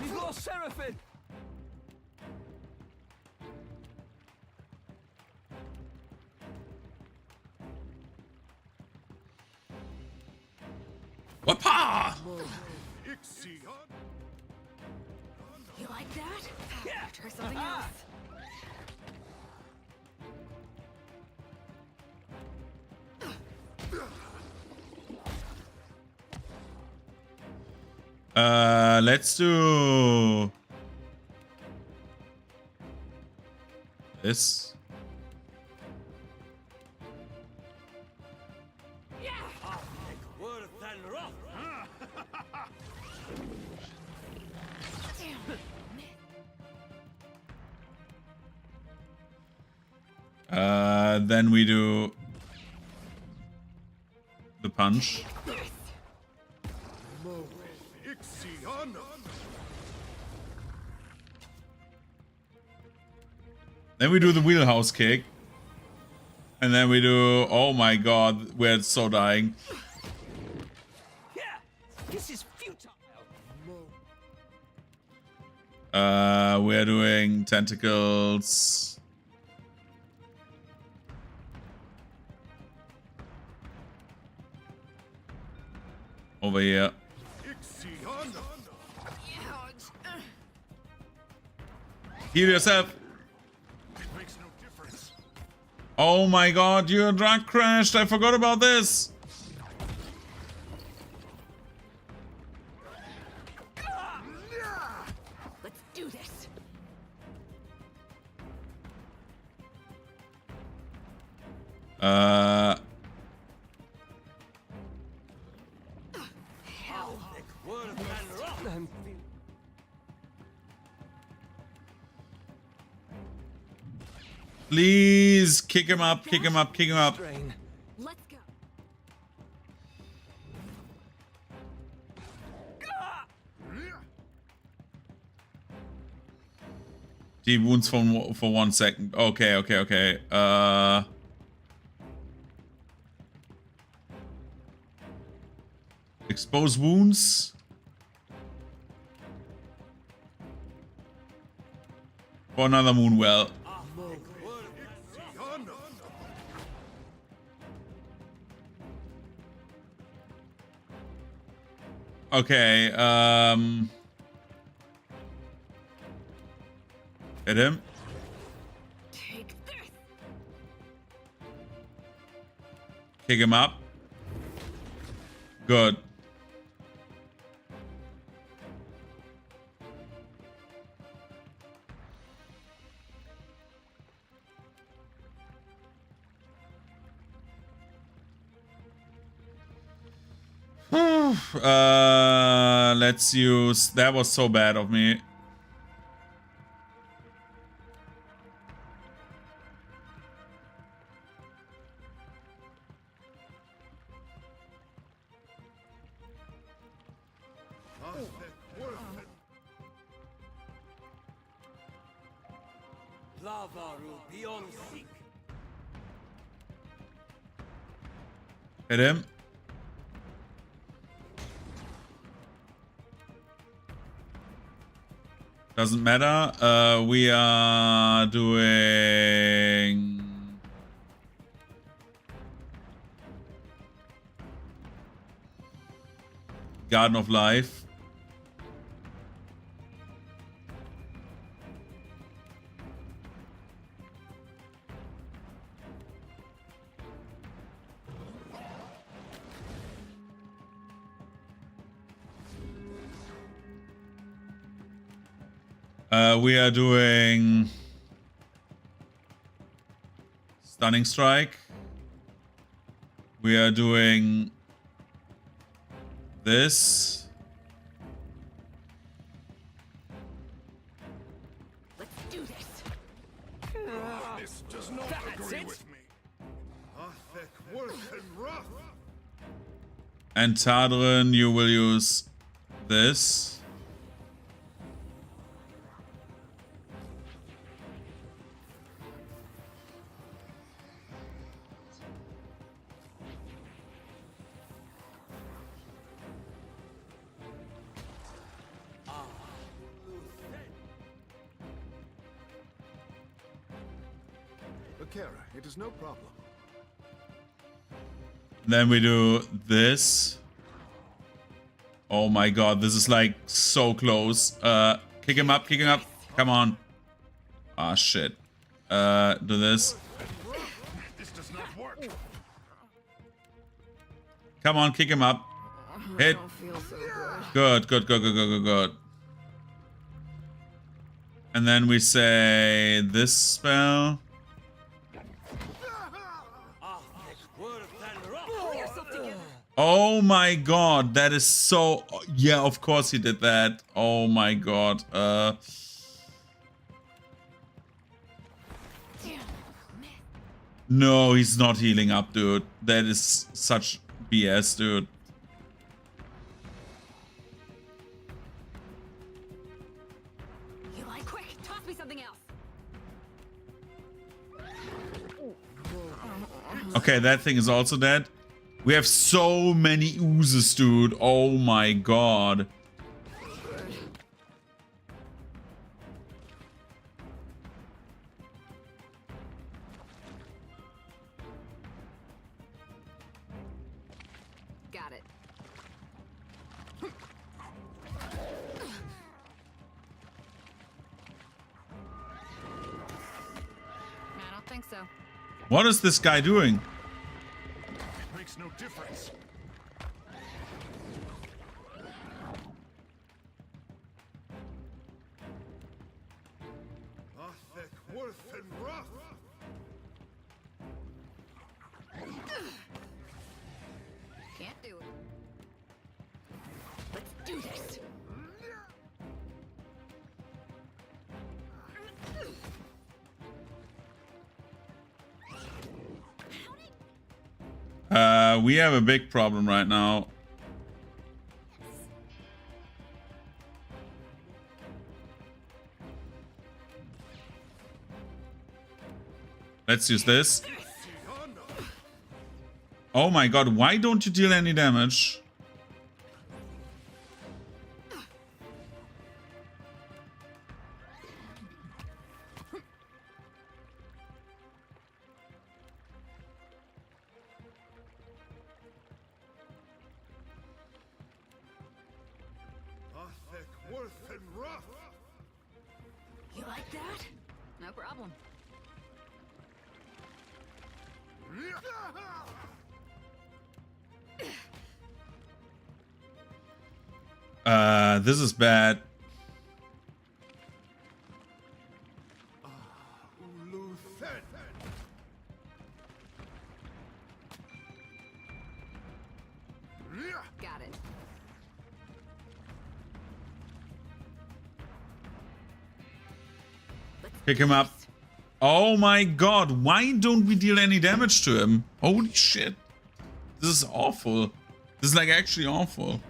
We've lost Seraphim! Wapa! You like that? Yeah. Try something else. Let's do this. Then we do the punch. Then we do the wheelhouse kick. And then we do, oh my god, we're so dying. Yeah, this is futile. We're doing tentacles. Over here. Heal yourself. Oh my god, your drug crashed. I forgot about this. Let's do this. Please kick him up, kick him up, kick him up. Let's go. He wounds for 1 second. Okay, okay, okay. Expose wounds. For another moon well. Okay, hit him. Take this. Kick him up. Good. Let's use... That was so bad of me. Hit him. Doesn't matter. We are doing... Garden of Life. We are doing Stunning Strike. We are doing this. Let's do this. This does not agree with me. And Tadrin, you will use this. Akara, it is no problem. Then we do this. Oh my god, this is like so close. Kick him up, kick him up. Come on. Ah, shit. Do this. This does not work. Come on, kick him up. Hit. Good, good, good, good, good, good, good. And then we say this spell. Oh my god, that is so... Yeah, of course he did that. Oh my god. No, he's not healing up, dude. That is such BS, dude. Eli, quick, toss me something else. Okay, that thing is also dead. We have so many oozes, dude. Oh my god. Got it. I don't think so. What is this guy doing? Makes no difference. Can't do it. Let's do this. We have a big problem right now. Let's use this. Oh my god, why don't you deal any damage? rough. You like that? No problem. This is bad. Luthen. Got it. Pick him up. Oh my god, why don't we deal any damage to him? Holy shit. This is awful. This is like actually awful.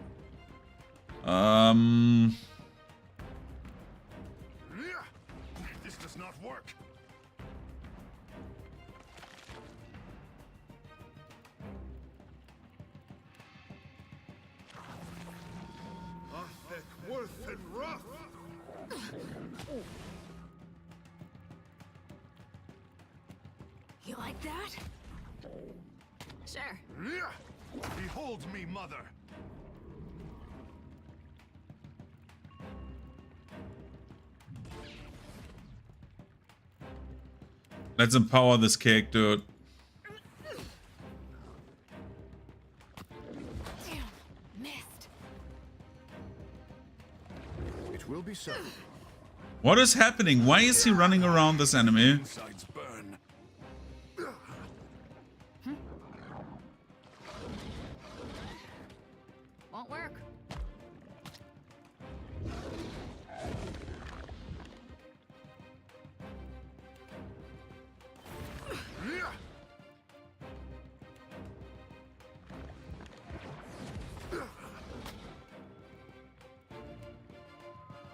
This does not work. Athek, worth and rough. You like that? Sure. Behold me, mother. Let's empower this cake, dude. Damn, missed. It will be so. What is happening? Why is he running around this enemy? Insides burn. Won't work.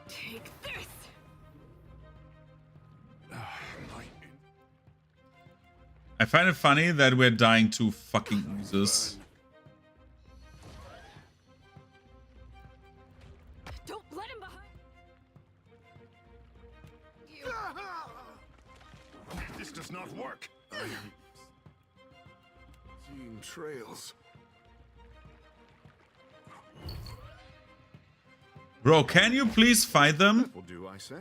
Take this. I find it funny that we're dying to fucking oozes. Don't let him behind. You. This does not work. I am seeing trails. Bro, can you please fight them? Will do, I say.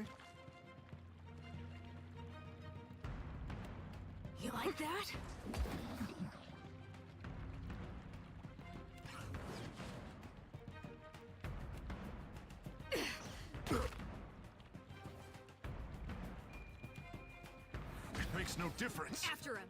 You like that? It makes no difference. After him.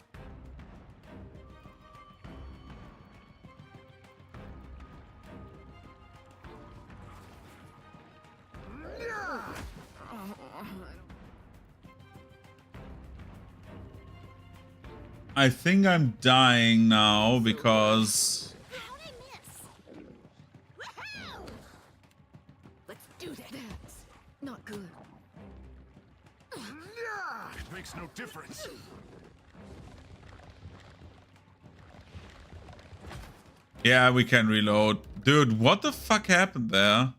I think I'm dying now because... How'd I miss? Woohoo! Let's do this. That's not good. It makes no difference. Yeah, we can reload. Dude, what the fuck happened there?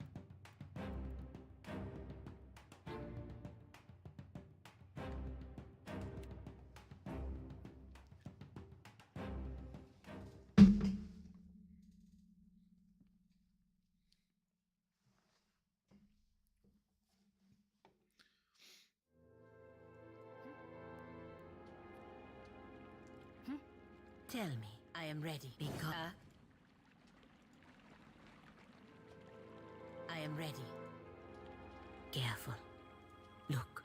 Tell me, I am ready. Because I am ready. Careful. Look.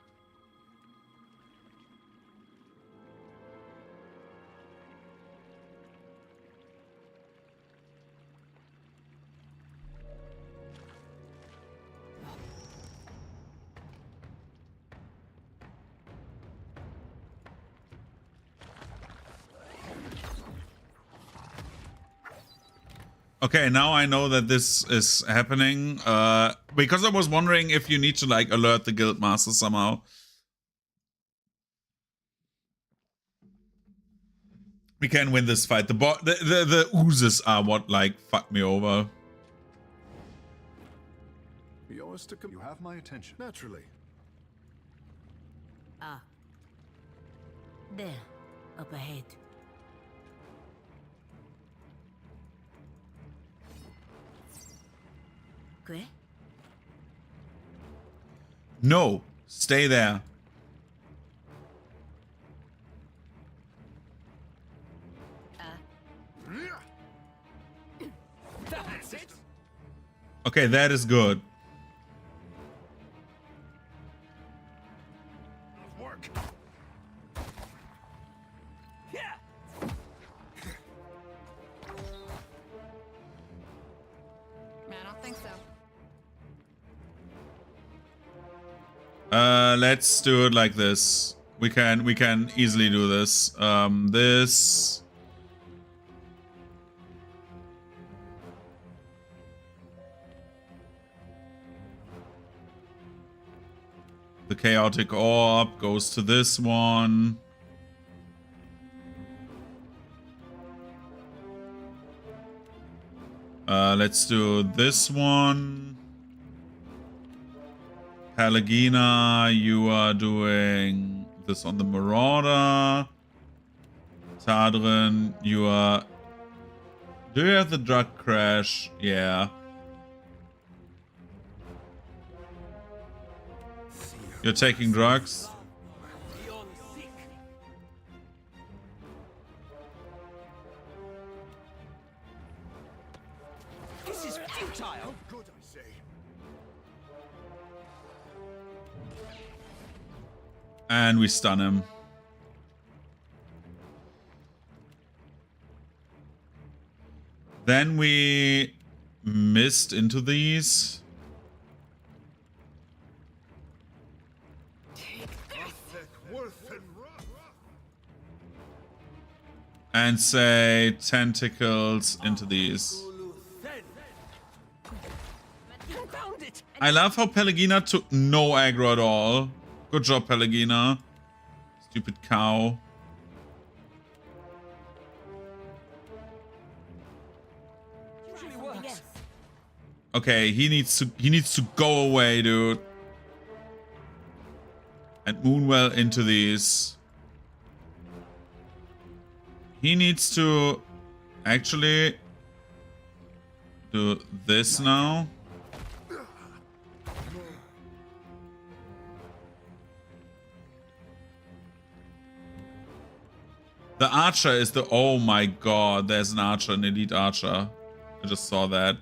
Okay, now I know that this is happening. Because I was wondering if you need to like alert the guild master somehow. We can win this fight. The oozes are what like fucked me over. Yours to come. You have my attention. Naturally. Ah. There. Up ahead. ¿Qué? No, stay there. That's it. Okay, that is good. Work. Yeah. I don't think so. Let's do it like this. We can easily do this. This. The chaotic orb goes to this one. Let's do this one. Pelagina, you are doing this on the Marauder. Tadrin, you are... Do you have the drug crash? Yeah. You're taking drugs? Beyond sick. This is futile. Good, I say. And we stun him. Then we missed into these. And say tentacles into these. Found it. I love how Pelagina took no aggro at all. Good job, Pelagina. Stupid cow. Usually works. Okay, he needs to go away, dude. And Moonwell into these. He needs to actually do this now. The archer is the... Oh my god, there's an archer, an elite archer. I just saw that.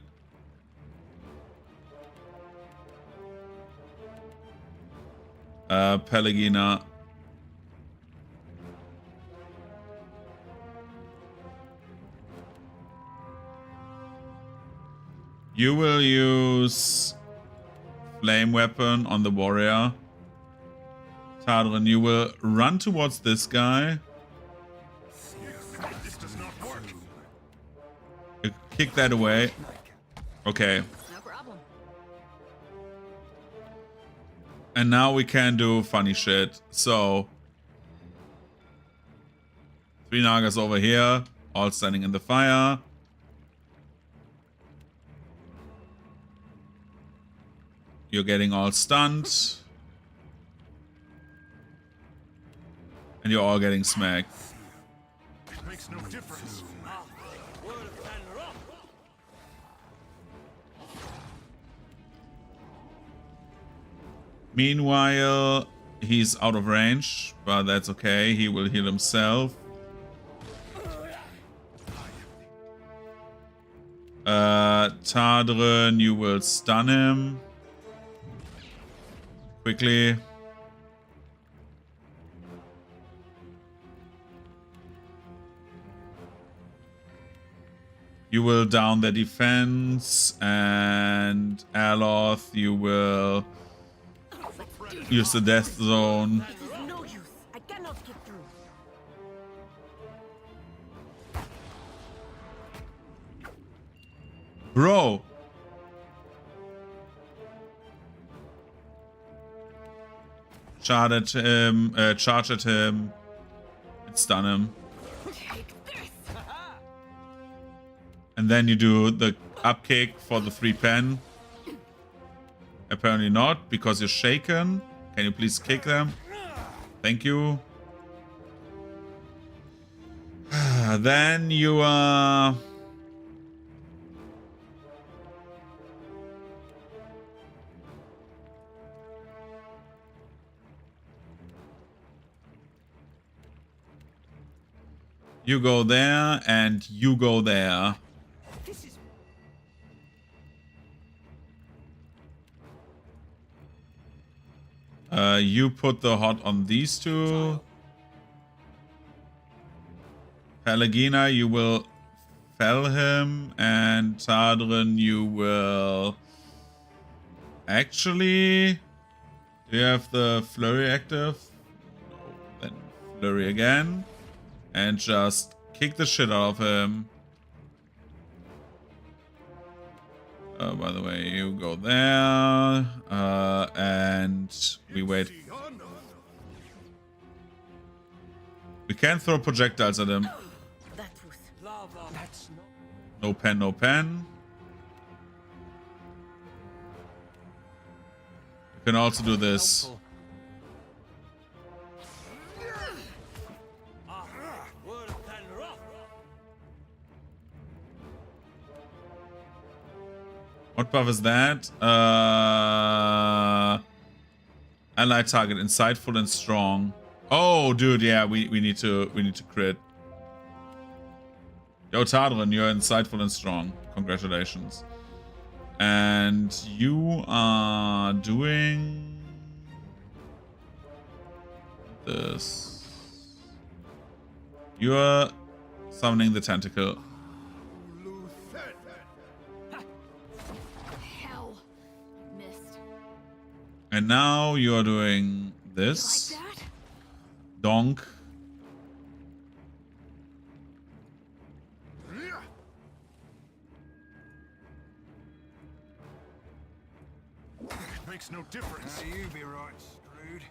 Pelagina. You will use flame weapon on the warrior. Tadrin, you will run towards this guy. This does not work. You kick that away. Okay. No problem. And now we can do funny shit. So 3 Nagas over here, all standing in the fire. You're getting all stunned. And you're all getting smacked. It makes no difference. Meanwhile, he's out of range, but that's okay. He will heal himself. Tadrin, you will stun him. Quickly. You will down the defense, and Aloth, you will use the death zone. This is no use. I cannot get through. Bro! Charge at him, and stun him. And then you do the up kick for the 3 pen. Apparently not, because you're shaken. Can you please kick them? Thank you. Then you You go there, and you go there. This is You put the hot on these two. Pelagina, you will fell him, and Tadrin, you will... Actually, do you have the flurry active? No, then flurry again, and just kick the shit out of him. By the way, you go there, and we wait. We can throw projectiles at him. That was lava. That's not. No pen, no pen. You can also do this. Helpful. What buff is that? Allied target, insightful and strong. Oh, dude, yeah, we need to crit. Yo, Tadrin, you're insightful and strong. Congratulations. And you are doing this. You are summoning the tentacle. Hell. Missed. And now you are doing this. Like that? Donk. Makes no difference. You be right, screwed.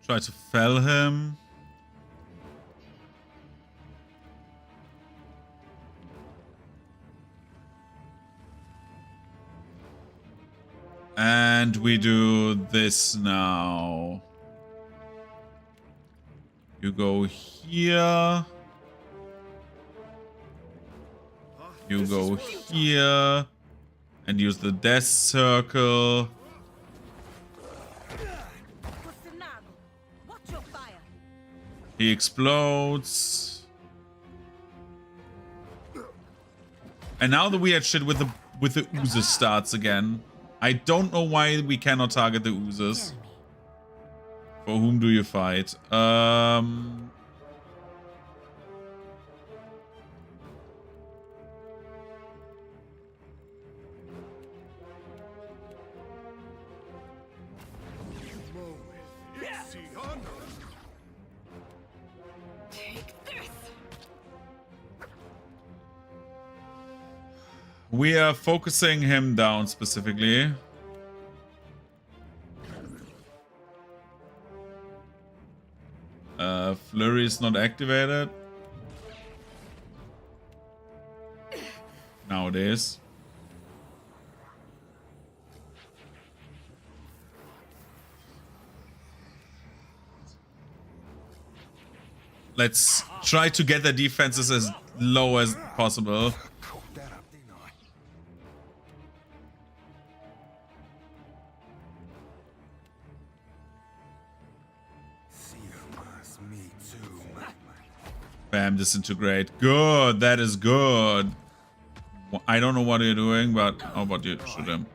Try to fell him. And we do this now. You go here. You go here. And use the death circle. Kusunago. Watch your fire. He explodes. And now the weird shit with the oozes starts again. I don't know why we cannot target the oozes. Tell me. For whom do you fight? Take this. We are focusing him down specifically. Flurry is not activated. Now it is. Let's try to get the defenses as low as possible. Cooked that up, didn't I? Me too, Bam, disintegrate. Good, that is good. I don't know what you're doing, but how about you shoot him?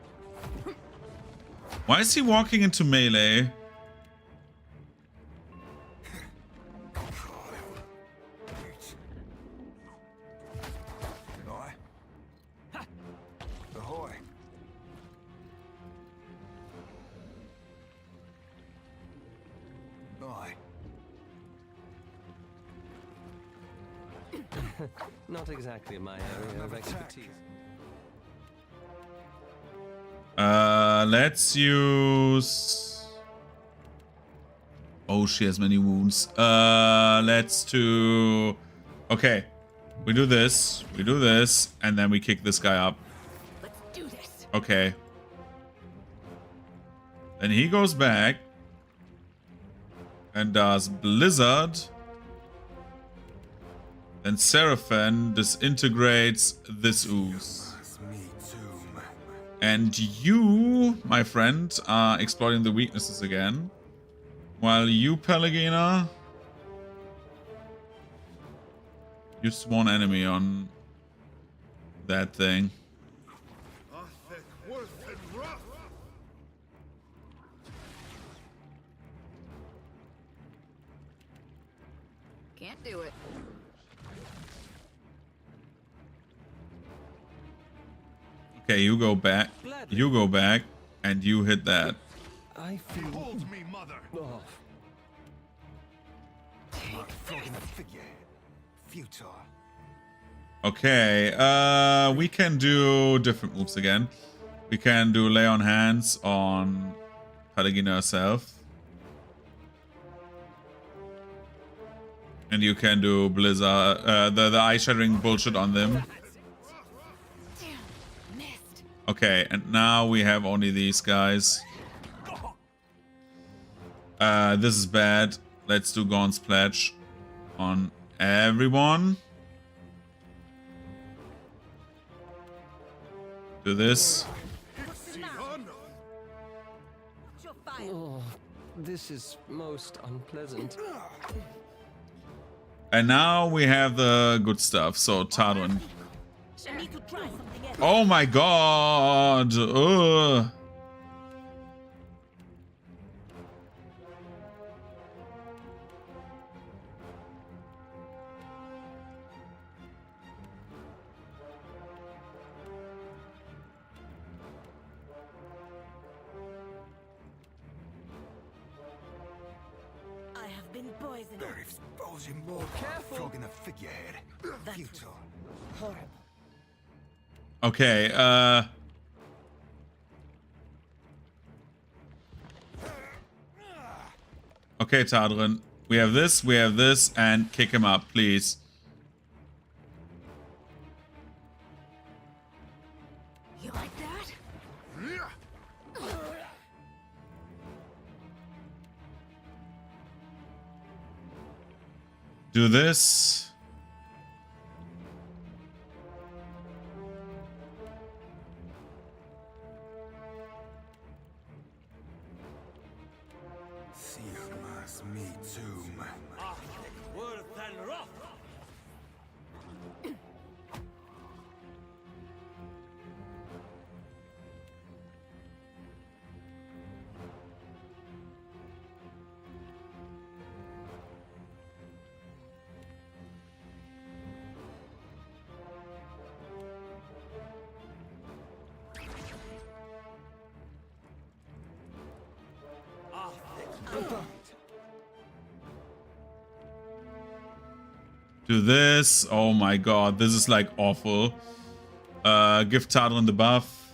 Why is he walking into melee? Right. Ahoy. Bye. Not exactly my area of expertise. Let's use... Oh, she has many wounds. Let's do... Okay. We do this, and then we kick this guy up. Let's do this. Okay. Then he goes back and does Blizzard. Then Seraphin disintegrates this ooze. Me too, And you, my friend, are exploiting the weaknesses again. While you, Pelagina, you spawn enemy on that thing. Can't do it. Okay, you go back. You go back, and you hit that. I feel. Hold me, mother. Oh, Flogging a figurehead. Futile. Okay, we can do different moves again. We can do lay on hands on Pelagina herself. And you can do Blizzard, the eye-shattering bullshit on them. Damn, missed. Okay, and now we have only these guys. This is bad. Let's do Gaunt's Pledge on everyone. Do this. What's your fire? oh, this is most unpleasant. And now we have the good stuff. So, Tadwin. I need to try something else. Oh my god! Ugh. I have been poisoned. Exposing more. Careful. Flogging a figurehead. Futile. Horrible. Okay, okay, Tadrin. We have this, and kick him up, please. You like that? Do this. Sirmas me tomb. Do this. Oh my god, this is like awful. Give Tadrin the buff.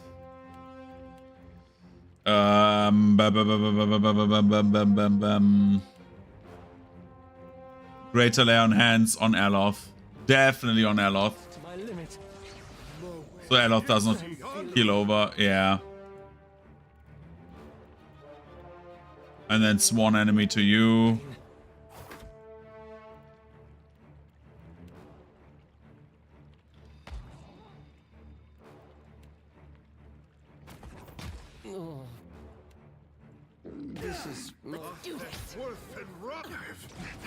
Greater lay on hands on Aloth. Definitely on Aloth. To my limit. So Aloth does not heal over. Yeah. And then sworn enemy to you. Oh. This is Do this. Worth and rough.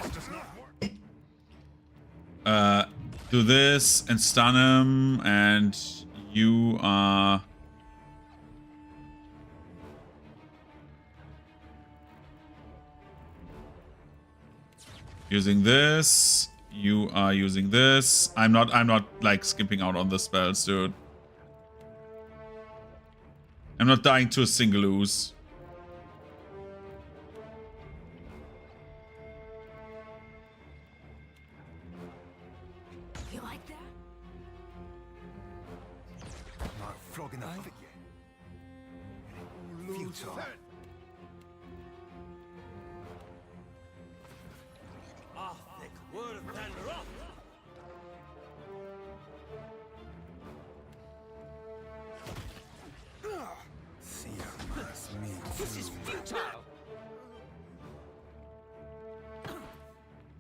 This does not work. Do this and stun him, and you are using this. You are using this. I'm not like skipping out on the spells, dude. I'm not dying to a single ooze. You like that? Not flogging a figure. Futile. Sirmas me tomb.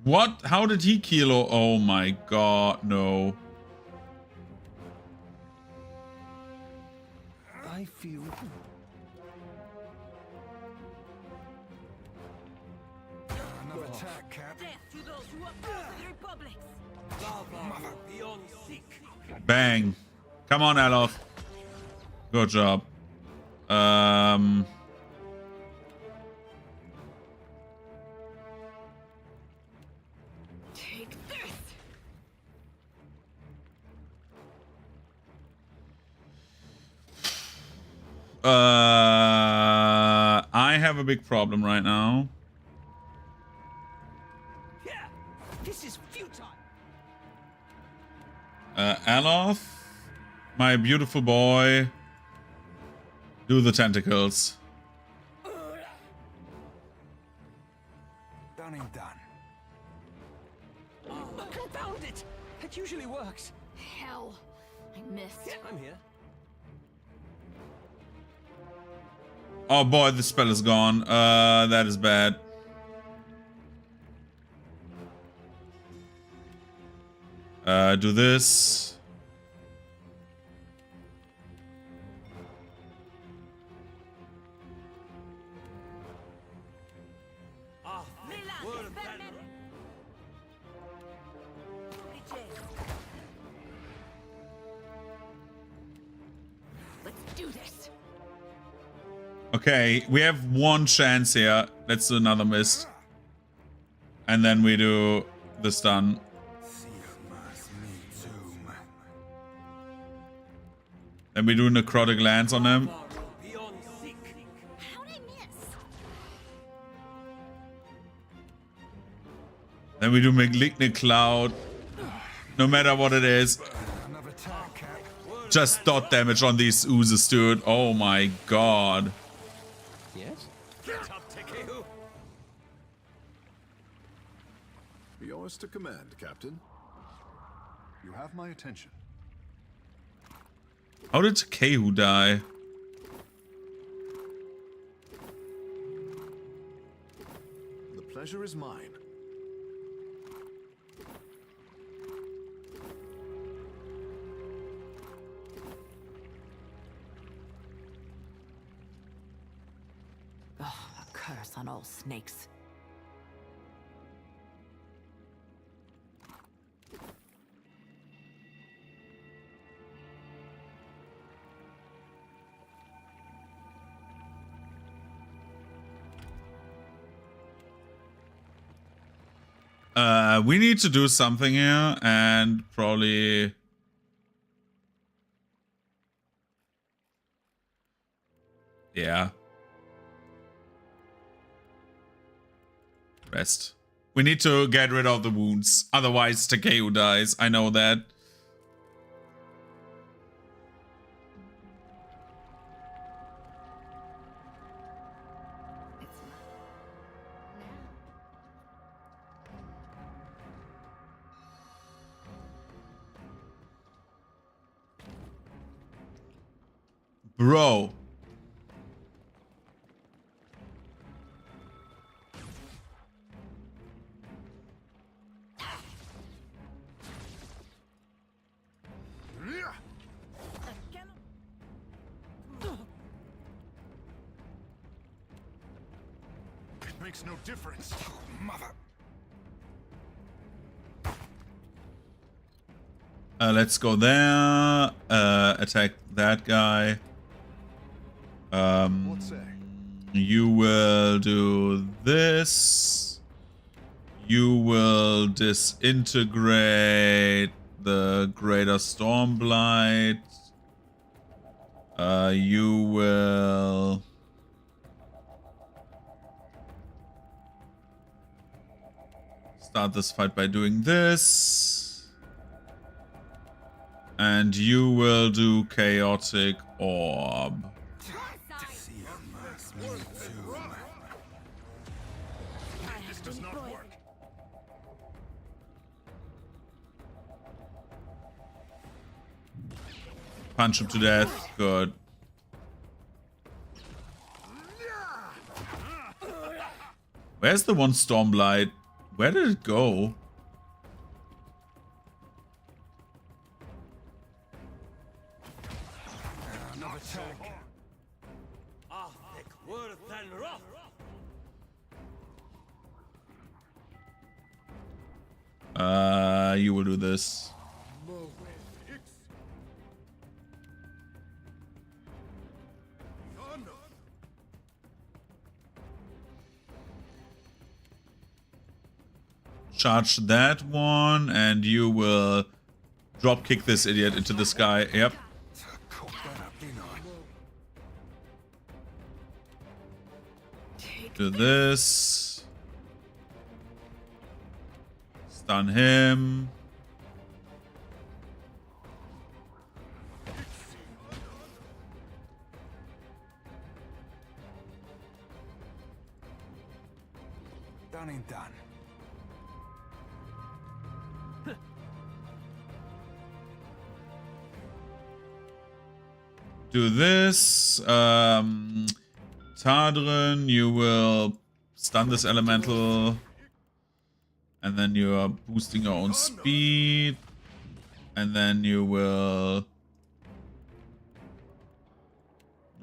What? How did he kill? Oh my god, no. I feel. attack, Cap. Death to those who oppose the Republic. Lava beyond seek. Bang. Come on, Alof. Good job. Take this. I have a big problem right now. Yeah, this is futile. Alof, my beautiful boy, do the tentacles. Done and done. Confound it! It usually works. Hell. I missed. I'm here. Oh boy, the spell is gone. That is bad. Do this. Milan, Word of that. Let's do this. Okay, we have one chance here. Let's do another mist. And then we do the stun. Then we do necrotic lance on him. Beyond seek. How'd I miss? Then we do malignant cloud. No matter what it is. Another attack, Cap. Just dot damage on these oozes, dude. Oh my god. Yes? Get up, Tekehu. Yours to command, Captain. You have my attention. How did Kehu die? The pleasure is mine. A curse on all snakes. We need to do something here, and probably... Yeah. Rest. We need to get rid of the wounds. Otherwise, Takeo dies. I know that. It's now. Bro. It makes no difference. Mother. Let's go there. Attack that guy. What say? You will do this. You will disintegrate the Greater Stormblight. You will... start this fight by doing this. And you will do Chaotic Orb. This does not work. Punch him to death. Good. Where's the one Stormblight? Where did it go? Another attack. Word than rough. You will do this. Charge that one, and you will drop kick this idiot into the sky. Yep. Do this. Stun him. Done and done. Do this. Tardren, you will stun this elemental. And then you are boosting your own speed. And then you will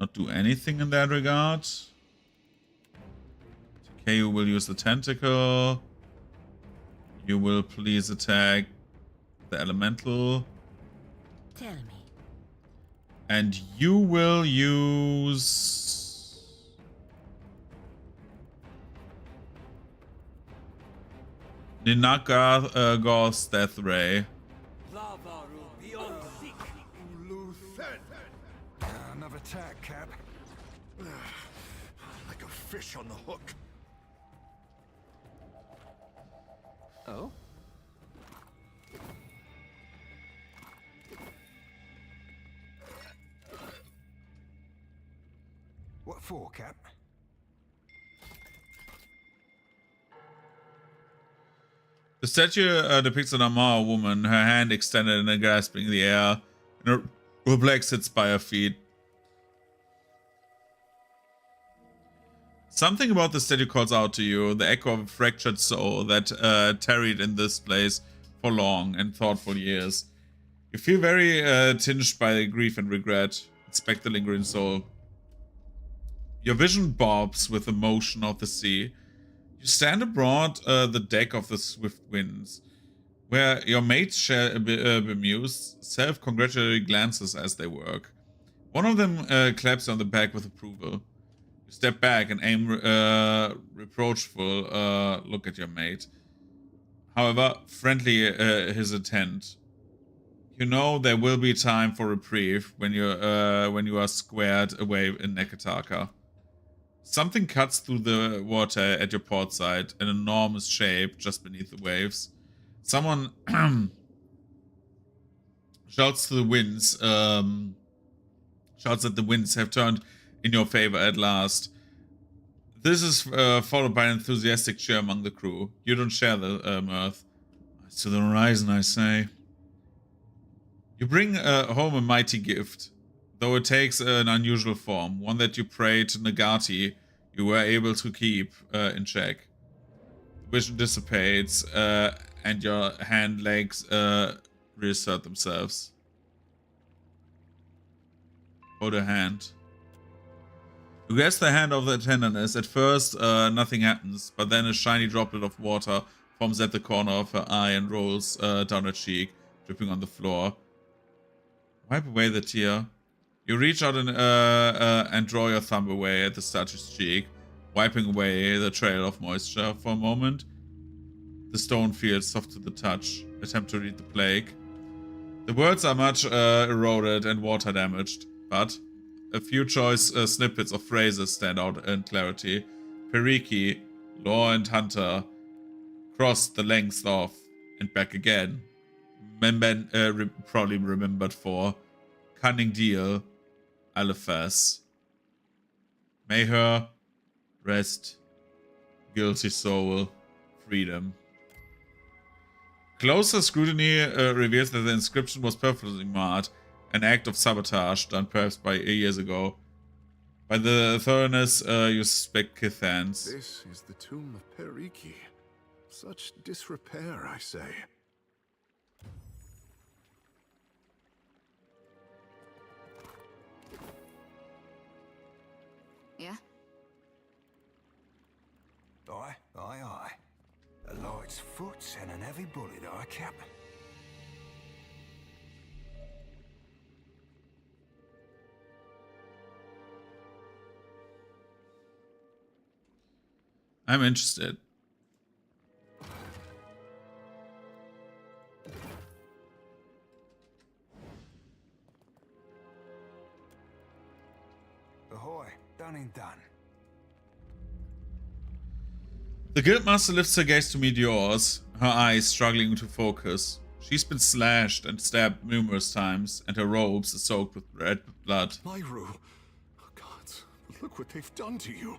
not do anything in that regard. Okay, you will use the tentacle. You will please attack the elemental. Tell me. And you will use... Ninaka Death Ray. Another attack, Cap. Like a fish on the hook. Oh? What for, Cap? The statue depicts an Amara woman, her hand extended and grasping the air, and her black sits by her feet. Something about the statue calls out to you, the echo of a fractured soul that tarried in this place for long and thoughtful years. You feel very tinged by grief and regret. Inspect the lingering soul. Your vision bobs with the motion of the sea. You stand abroad the deck of the swift winds, where your mates share bemused, self-congratulatory glances as they work. One of them claps you on the back with approval. You step back and aim reproachful look at your mate. However, friendly his intent. You know there will be time for reprieve when you are squared away in Neketaka. Something cuts through the water at your port side, an enormous shape just beneath the waves. Someone shouts to the winds, shouts that the winds have turned in your favor at last. This is followed by an enthusiastic cheer among the crew. You don't share the mirth. To the horizon, I say. You bring home a mighty gift, though it takes an unusual form, one that you pray to Nagati you were able to keep in check. Vision dissipates, and your hand legs reassert themselves. Hold a hand. You grasp the hand of the tenderness. At first, nothing happens, but then a shiny droplet of water forms at the corner of her eye and rolls down her cheek, dripping on the floor. Wipe away the tear. You reach out and draw your thumb away at the statue's cheek, wiping away the trail of moisture. For a moment, the stone feels soft to the touch. Attempt to read the plague. The words are much eroded and water damaged, but a few choice snippets of phrases stand out in clarity. Periki, Law and Hunter, crossed the length of, and back again. Probably remembered for. Cunning deal, Aliphas. May her rest, guilty soul, freedom. Closer scrutiny reveals that the inscription was perfectly marked, an act of sabotage done perhaps by years ago. By the thoroughness you suspect Kithan's. This is the tomb of Periki. Such disrepair, I say. Yeah? Aye, aye, aye. The Lord's His foot's in an heavy bullet, though, Captain. I'm interested. Ahoy, done and done. The Guildmaster lifts her gaze to meet yours, her eyes struggling to focus. She's been slashed and stabbed numerous times, and her robes are soaked with red blood. Myru! Oh, gods, look what they've done to you.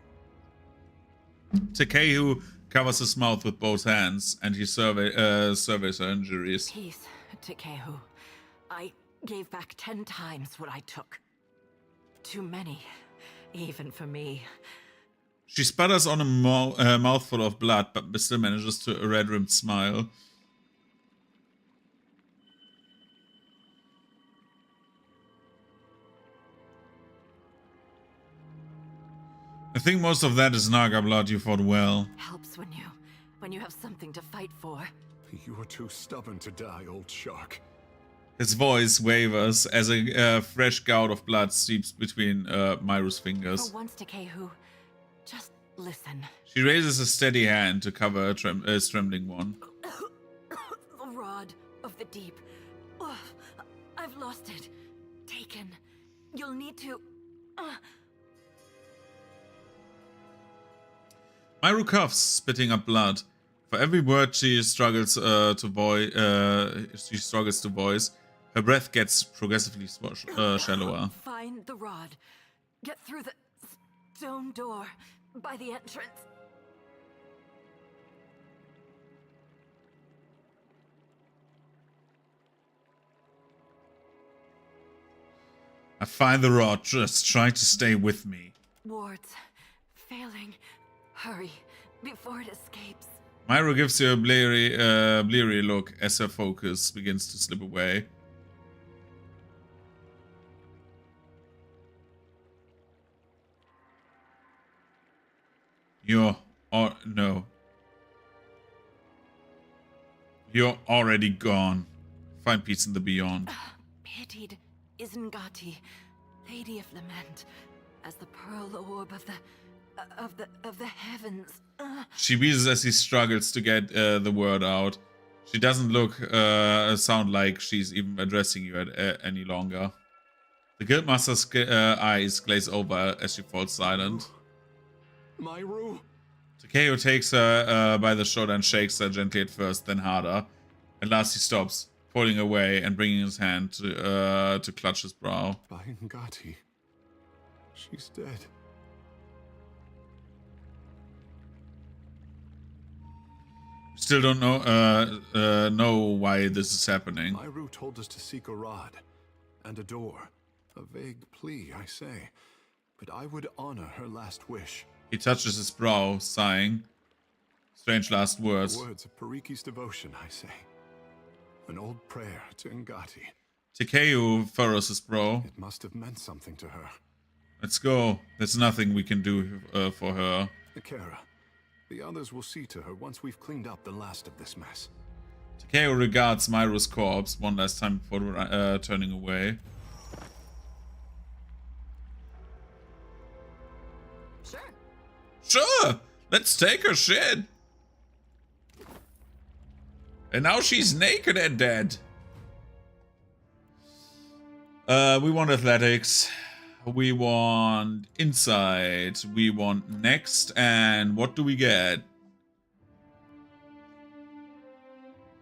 Takehu covers his mouth with both hands, and he surveys her injuries. Peace, Takehu. I gave back 10 times what I took. Too many, even for me. She sputters on a mouthful of blood, but still manages to a red-rimmed smile. I think most of that is Naga blood. You fought well. Helps when you have something to fight for. You were too stubborn to die, old shark. His voice wavers as a fresh gout of blood seeps between Myru's fingers. For once, Takehu, just listen. She raises a steady hand to cover a trembling one. The rod of the deep. Ugh, I've lost it. Taken. You'll need to... Myru coughs, spitting up blood. For every word she struggles to voice, her breath gets progressively shallower. Find the rod. Get through the stone door by the entrance. I find the rod. Just try to stay with me. Wards. Failing. Hurry, before it escapes. Myru gives you a bleary look as her focus begins to slip away. No. You're already gone. Find peace in the beyond. Pitied Isengati, Lady of Lament, as the pearl orb of the heavens. She wheezes as he struggles to get the word out. She doesn't sound like she's even addressing you any longer. The Guildmaster's eyes glaze over as she falls silent. Myru? Takehu takes her by the shoulder and shakes her gently at first, then harder. At last he stops, pulling away and bringing his hand to clutch his brow. Ngati. She's dead. Still don't know why this is happening. Myru told us to seek a rod and a door. A vague plea, I say, but I would honor her last wish. He touches his brow, sighing. Strange last words. Words of Pariki's devotion, I say. An old prayer to Ngati. Takehu furrows his brow. It must have meant something to her. Let's go. There's nothing we can do for her. Akira, the others will see to her once we've cleaned up the last of this mess. Takehu regards Myru's corpse one last time before turning away. Sure! Let's take her shit! And now she's naked and dead. We want athletics. We want insight. We want next. And what do we get?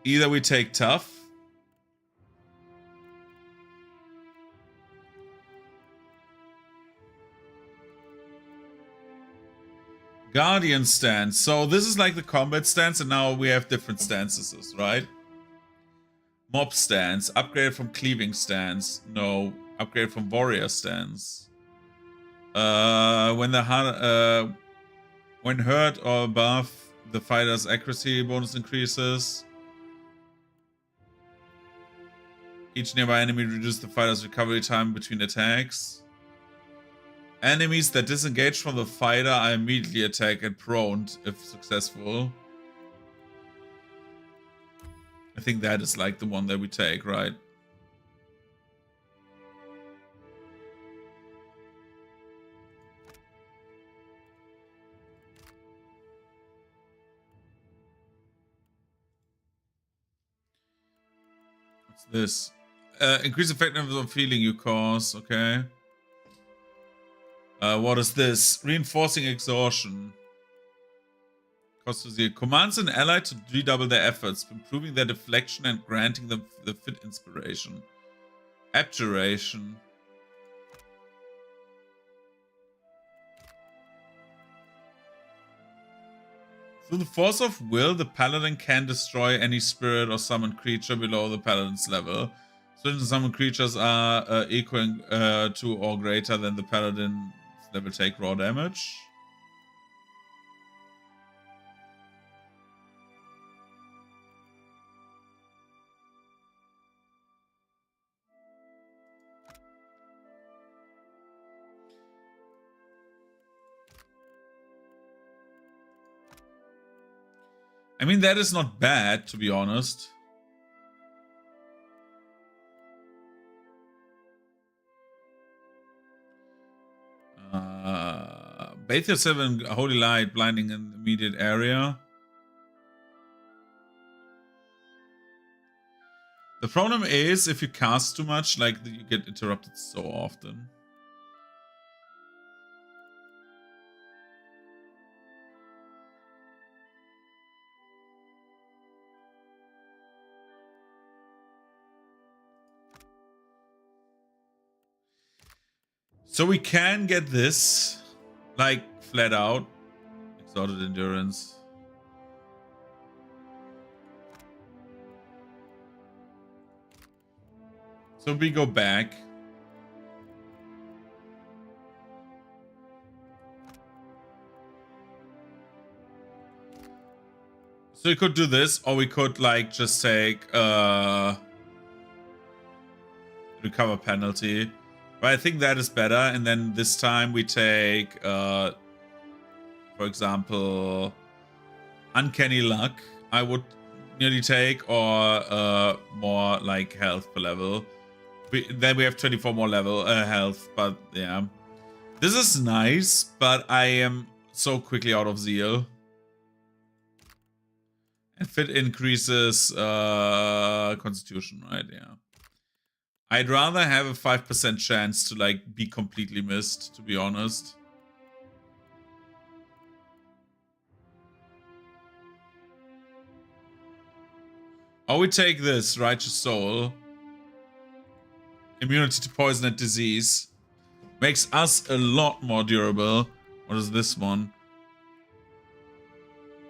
Either we take tough. Guardian stance. So this is like the combat stance, and now we have different stances, right? Mob stance. Upgrade from cleaving stance. No. Upgrade from warrior stance. When hurt or above, the fighter's accuracy bonus increases. Each nearby enemy reduces the fighter's recovery time between attacks. Enemies that disengage from the fighter are immediately attacked and prone if successful. I think that is like the one that we take, right? What's this? Increase effectiveness of healing you cause. Okay. What is this? Reinforcing exhaustion. Cost 0. Commands an ally to redouble their efforts, improving their deflection and granting them the fit inspiration. Abjuration. Through the force of will, the paladin can destroy any spirit or summoned creature below the paladin's level. Certain summoned creatures are equaling to or greater than the paladin's level take raw damage. I mean, that is not bad, to be honest. Bathe yourself in holy light, blinding in the immediate area. The problem is, if you cast too much, like, you get interrupted so often. So we can get this, like, flat out. Exalted Endurance. So we go back. So we could do this, or we could, like, just take recover penalty. But I think that is better, and then this time we take, for example, Uncanny Luck, I would nearly take, or more like health per level. Then we have 24 more level health, but yeah. This is nice, but I am so quickly out of zeal. And fit increases constitution, right? Yeah. I'd rather have a 5% chance to, like, be completely missed, to be honest. Or we take this, Righteous Soul. Immunity to poison and disease. Makes us a lot more durable. What is this one?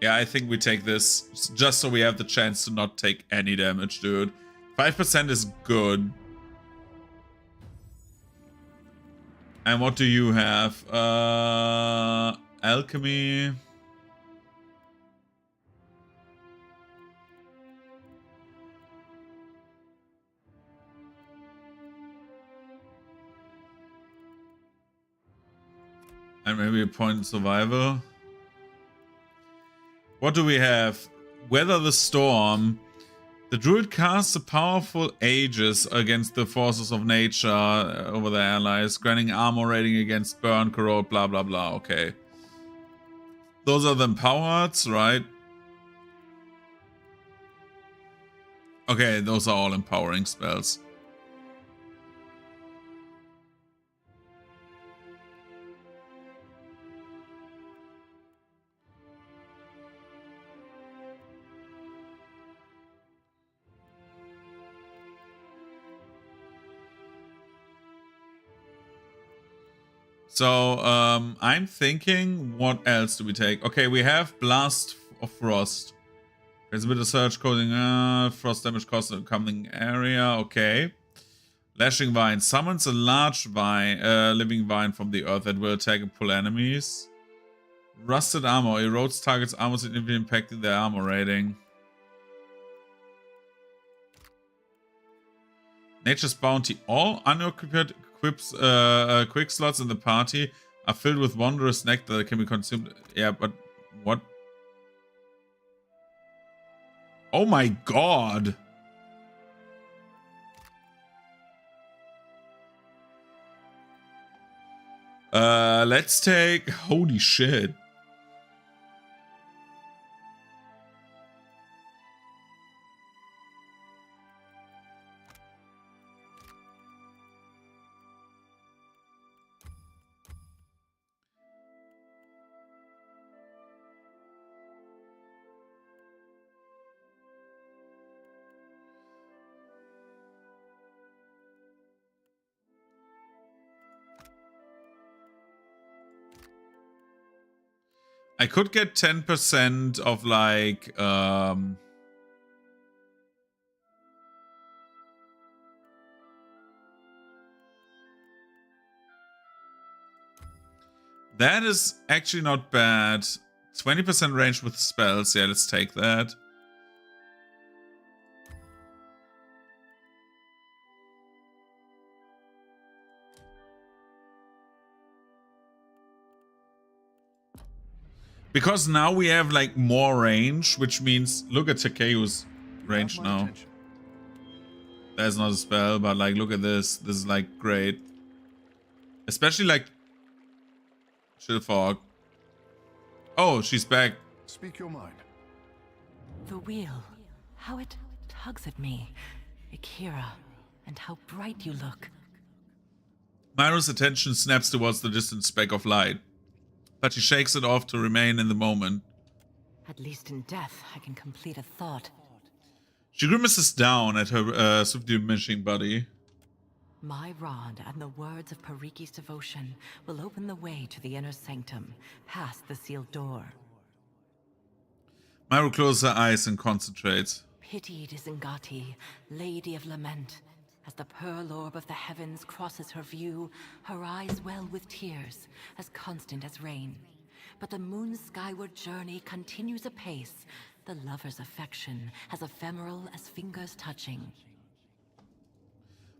Yeah, I think we take this. Just so we have the chance to not take any damage, dude. 5% is good. And what do you have? Alchemy. And maybe a point in survival. What do we have? Weather the Storm. The druid casts a powerful Aegis against the forces of nature over their allies, granting armor rating against burn, corrode, blah blah blah. Okay. Those are the empowered, right? Okay, those are all empowering spells. So, I'm thinking, what else do we take? Okay, we have Blast of Frost. There's a bit of surge causing frost damage cost in the coming area. Okay. Lashing Vine summons a large vine, living vine from the earth that will attack and pull enemies. Rusted Armor erodes targets' armor, significantly impacting their armor rating. Nature's Bounty. All unoccupied quick slots in the party are filled with wondrous nectar that can be consumed. Yeah, but what? Oh my god. Let's take... Holy shit. I could get 10% of like that is actually not bad. 20% range with spells. Yeah, let's take that. Because now we have like more range, which means look at Takeu's range now. Attention. There's not a spell, but like look at this. This is like great. Especially like Shilfog. Oh, she's back. Speak your mind. The wheel. How it tugs at me. Akira. And how bright you look. Myro's attention snaps towards the distant speck of light, but she shakes it off to remain in the moment. At least in death, I can complete a thought. She grimaces down at her swiftly diminishing body. My rod and the words of Pariki's devotion will open the way to the inner sanctum, past the sealed door. Myro closes her eyes and concentrates. Pitied is Ngati, Lady of Lament. As the pearl orb of the heavens crosses her view, her eyes well with tears, as constant as rain. But the moon's skyward journey continues apace, the lover's affection as ephemeral as fingers touching.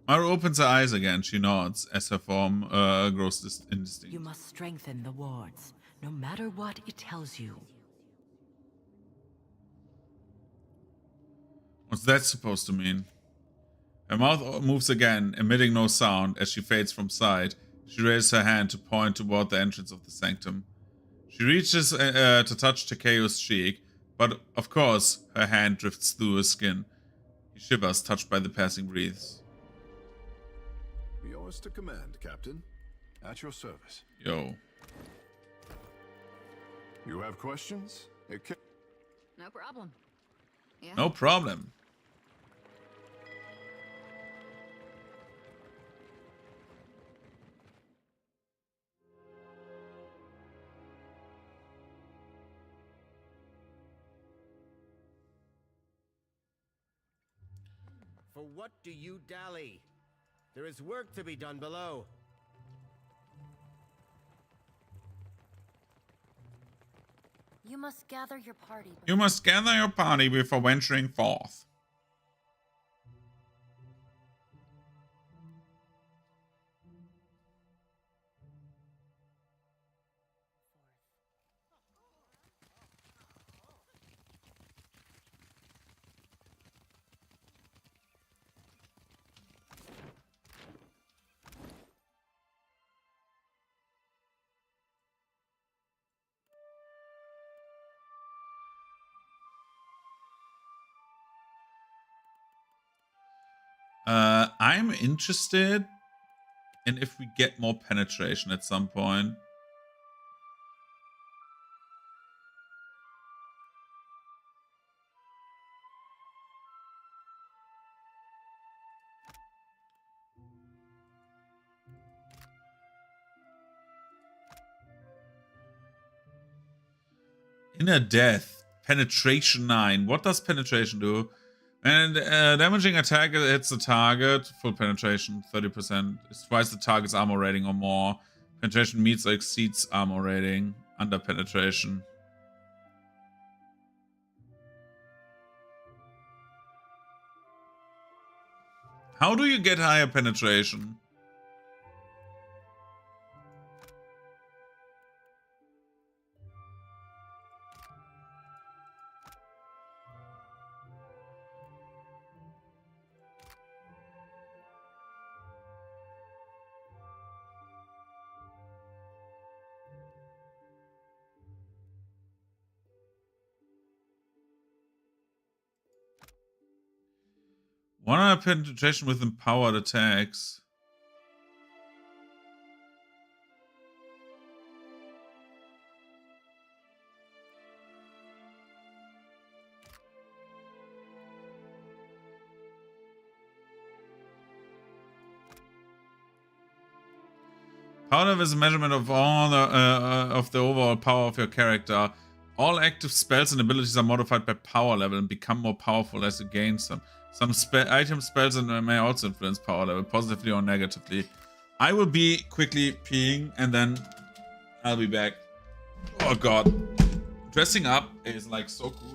Myro opens her eyes again. She nods as her form grows indistinct. You must strengthen the wards, no matter what it tells you. What's that supposed to mean? Her mouth moves again, emitting no sound as she fades from sight. She raises her hand to point toward the entrance of the sanctum. She reaches to touch Takeu's cheek, but of course her hand drifts through his skin. He shivers, touched by the passing breeze. Yours to command, Captain. At your service. Yo. You have questions? No problem. Yeah. No problem. For what do you dally? There is work to be done below. You must gather your party. You must gather your party before venturing forth. I'm interested in if we get more penetration at some point. Inner Death. Penetration 9. What does penetration do? And damaging attack hits the target. Full penetration, 30%. It's twice the target's armor rating or more. Penetration meets or exceeds armor rating. Under penetration. How do you get higher penetration? 100 penetration with empowered attacks. Power level is a measurement of all the overall power of your character. All active spells and abilities are modified by power level and become more powerful as you gain some. Some item spells may also influence power level, positively or negatively. I will be quickly peeing and then I'll be back. Oh god. Dressing up is like so cool.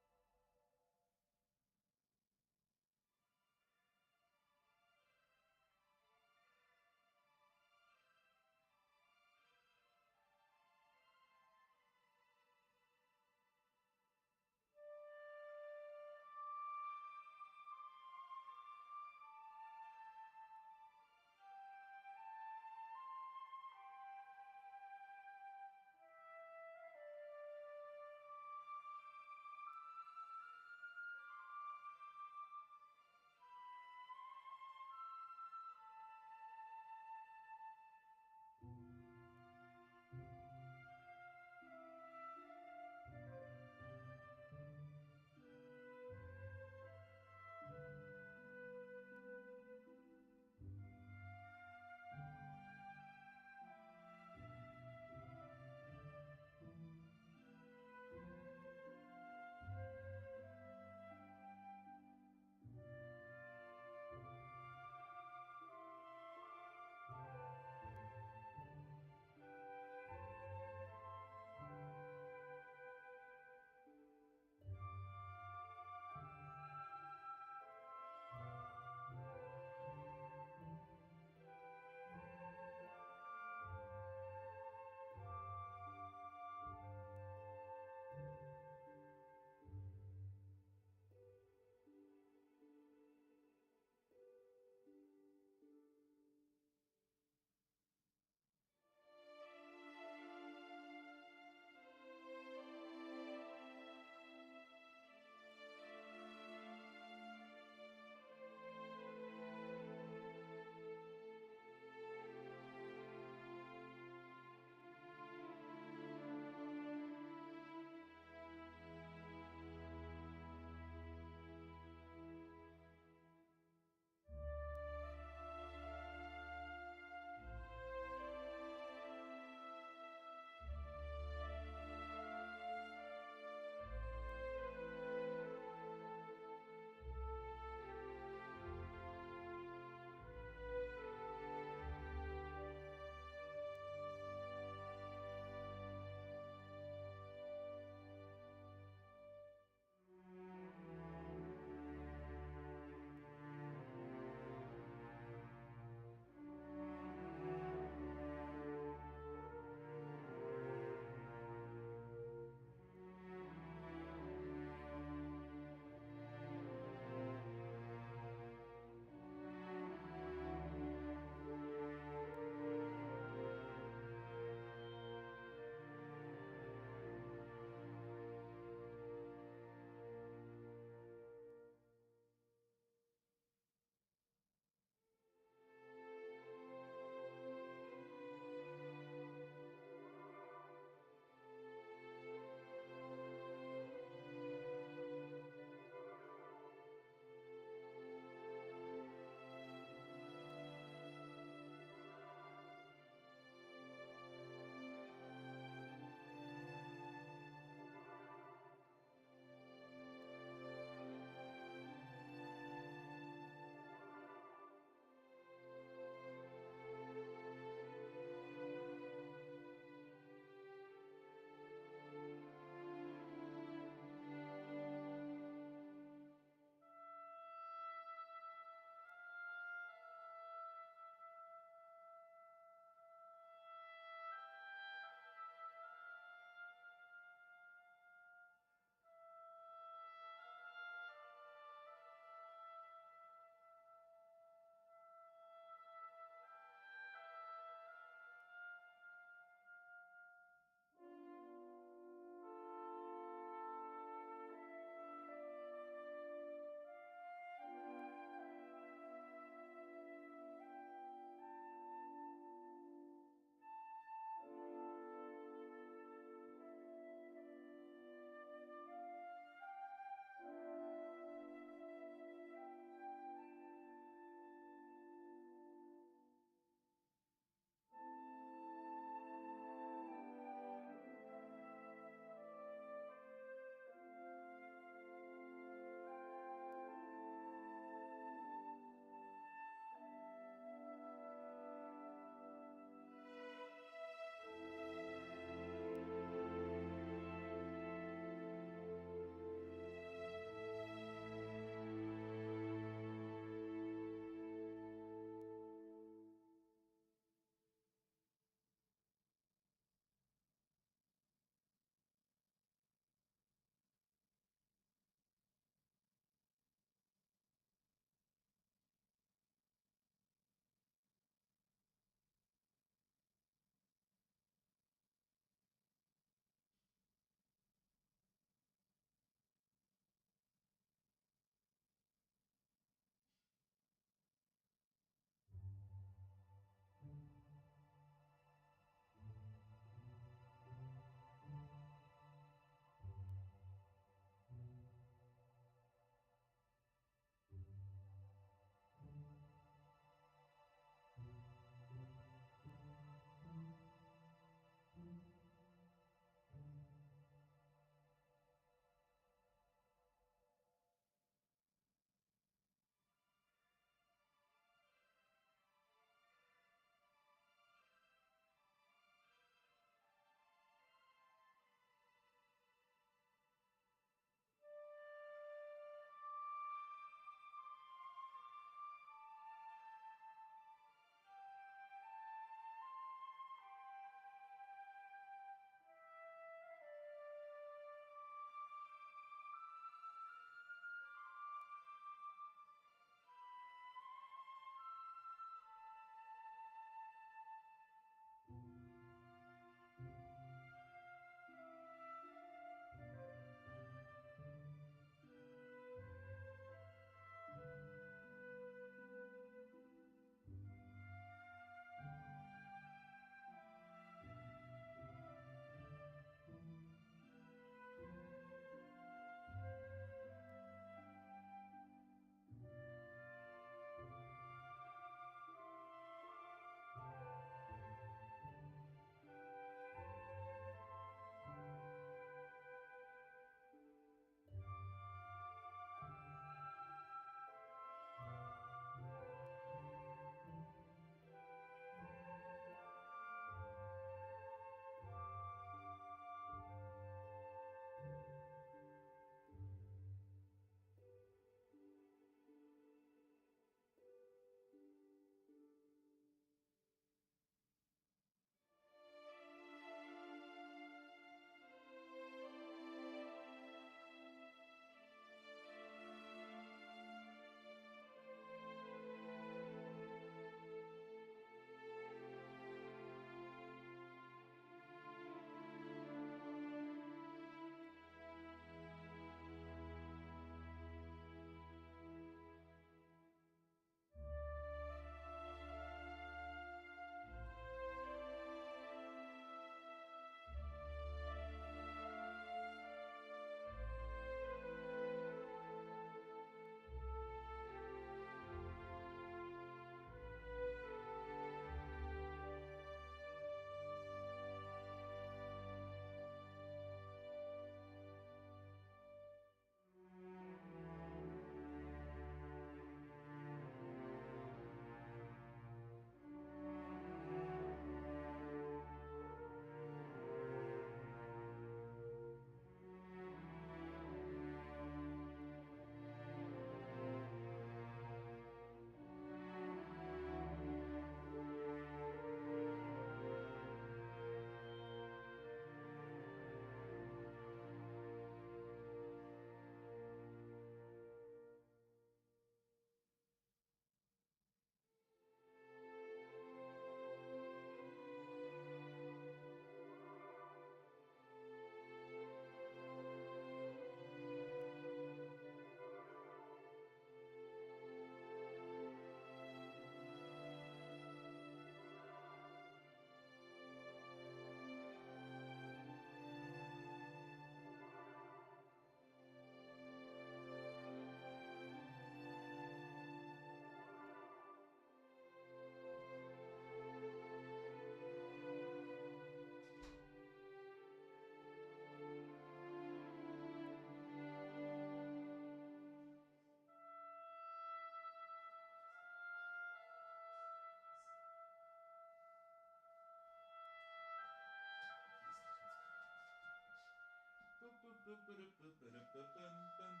will be back in just 5 seconds.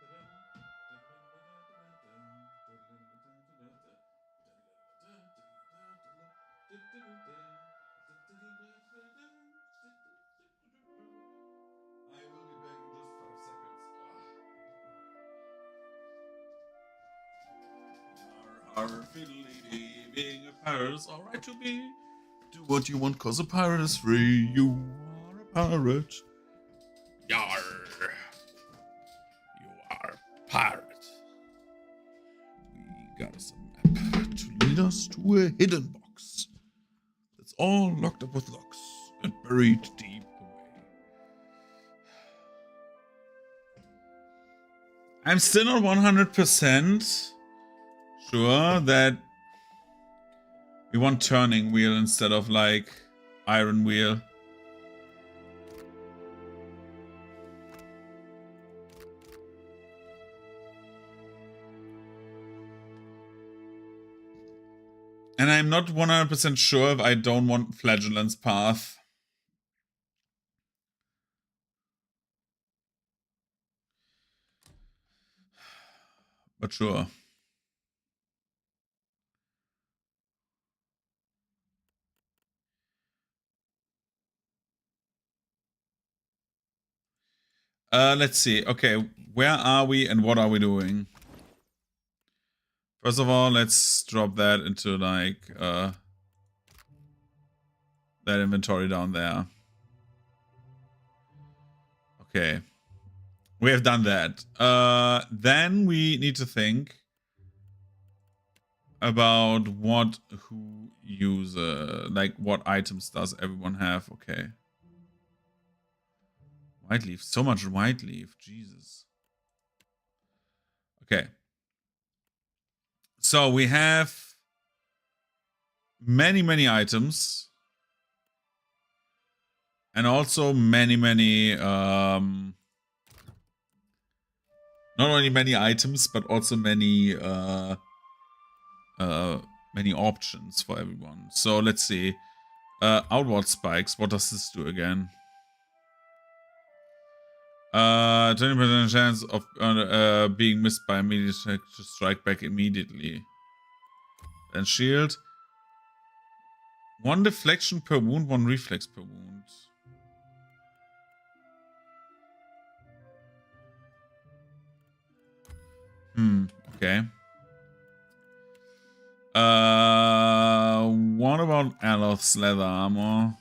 Fiddly-dee, being a pirate is alright to be. Do what you want, cause a pirate is free. You are a pirate. Yar. You are a pirate. We got us a map to lead us to a hidden box. That's all locked up with locks and buried deep away. I'm still not 100% sure that we want turning wheel instead of like iron wheel. And I'm not 100% sure if I don't want Flagellant's Path. But sure. Let's see. Okay, where are we and what are we doing? First of all, let's drop that into like that inventory down there. Okay. We have done that. Then we need to think about who user, like what items does everyone have. Okay. White leaf, so much white leaf, Jesus. Okay. So we have many items. And also many, not only many items, but also many options for everyone. So let's see. Outward spikes, what does this do again? 20% chance of being missed by immediate attack to strike back immediately. And shield. 1 deflection per wound, 1 reflex per wound. Okay. What about Aloth's leather armor?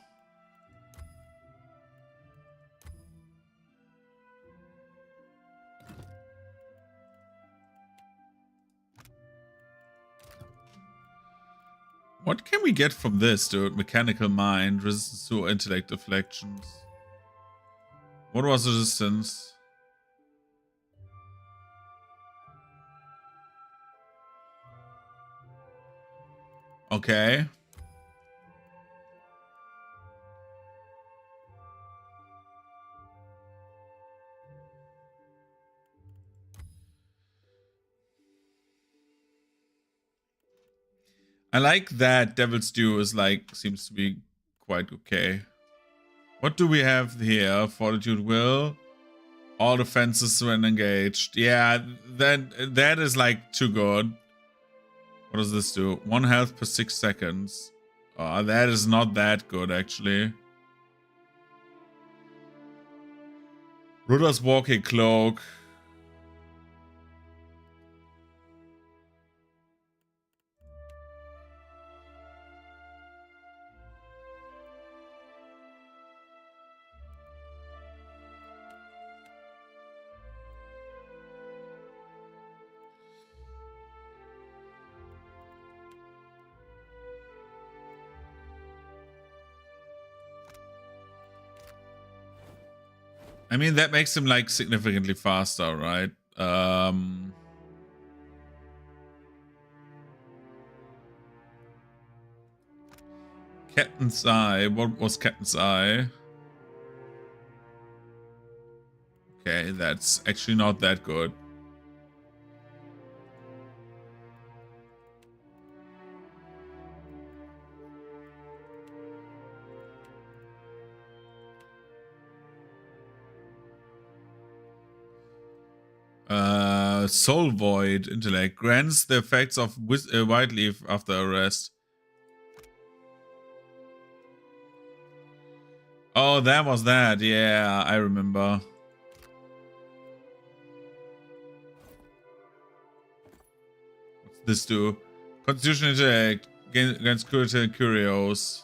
What can we get from this, dude? Mechanical mind, resistance to intellect deflections. What was resistance? Okay. I like that Devil's Due is like, seems to be quite okay. What do we have here? Fortitude Will. All defenses when engaged. Yeah, that is like too good. What does this do? 1 health per 6 seconds. That is not that good, actually. Rudder's Walking Cloak. I mean, that makes him like significantly faster, right? Captain's Eye. What was Captain's Eye? Okay, that's actually not that good. Soul Void intellect grants the effects of White Leaf after arrest. Oh, that was that. Yeah, I remember. What's this do? Constitution intellect against critical curios.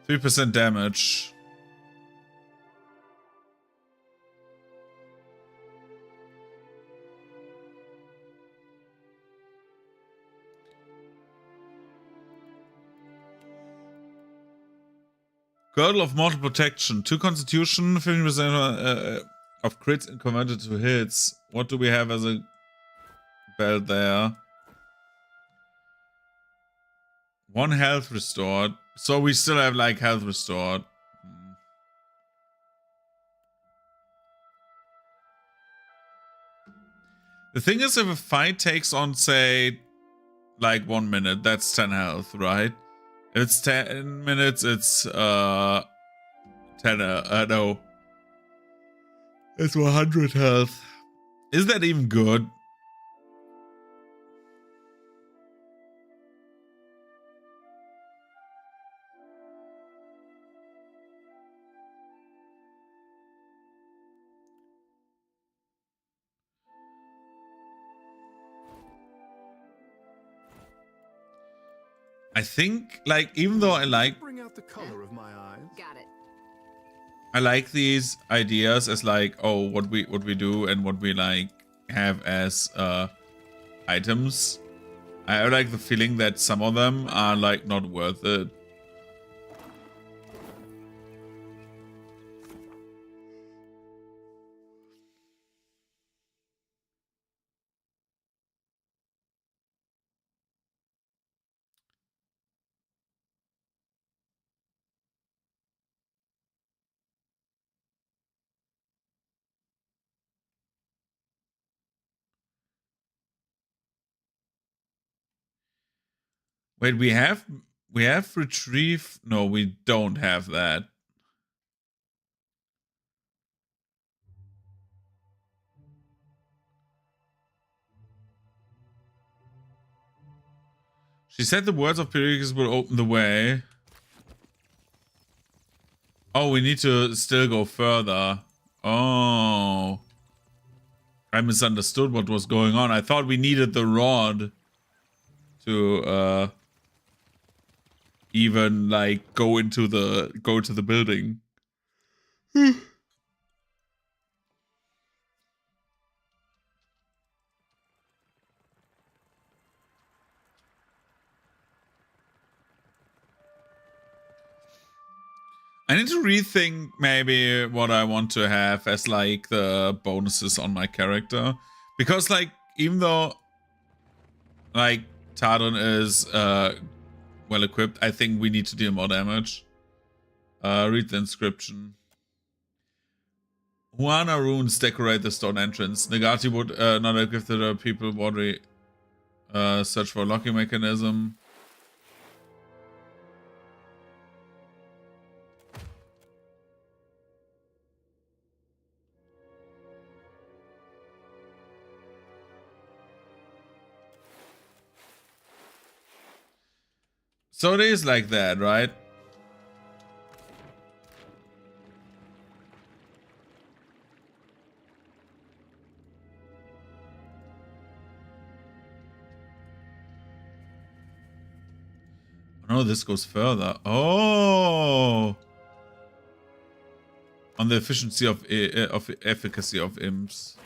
%3 damage. Girdle of Mortal Protection. 2 Constitution, 50% of crits and converted to hits. What do we have as a belt there? 1 health restored. So we still have like health restored. The thing is, if a fight takes on, say, like 1 minute, that's 10 health, right? If it's 10 minutes, it's 10, no. It's 100 health. Is that even good? I think, like, even though I like, Bring out the color of my eyes. Got it. I like these ideas as like, oh, what we do and what we like have as items. I like the feeling that some of them are like not worth it. Wait, we have retrieve. No, we don't have that. She said the words of Pericles will open the way. Oh, we need to still go further. Oh. I misunderstood what was going on. I thought we needed the rod to even like go to the building. I need to rethink maybe what I want to have as like the bonuses on my character. Because like, even though like Tardon is well equipped, I think we need to deal more damage. Read the inscription. Huana runes decorate the stone entrance. Nagati would not have gifted her people worry search for a locking mechanism. So it is like that, right? No, this goes further. Oh, on the efficiency of efficacy of imps.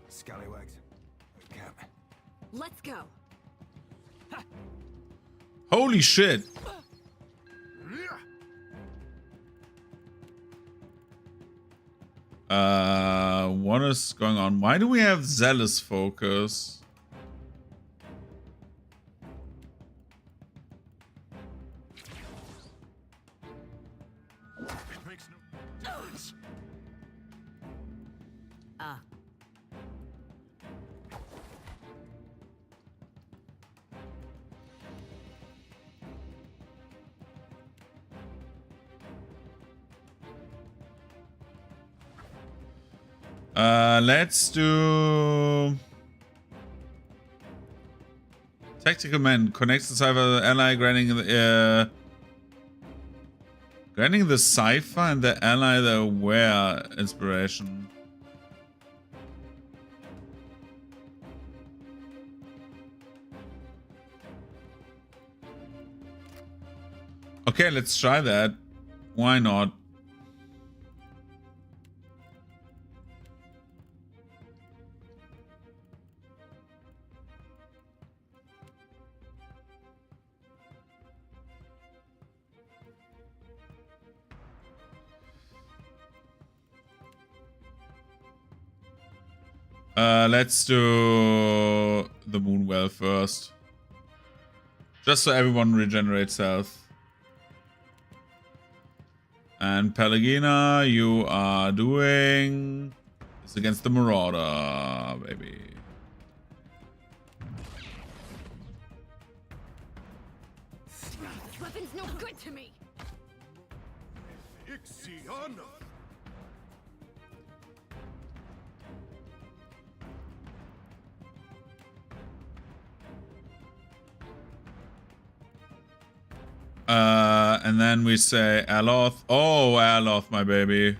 Scallywags. We can't. Let's go. Holy shit. What is going on? Why do we have zealous focus? Let's do Tactical Man connects the cipher ally, granting the cipher and the ally the aware inspiration. Okay, let's try that. Why not? Let's do the Moonwell first. Just so everyone regenerates health. And Pelagina, you are doing this against the Marauder, baby. This weapon's no good to me. And then we say Aloth. Oh, Aloth, my baby.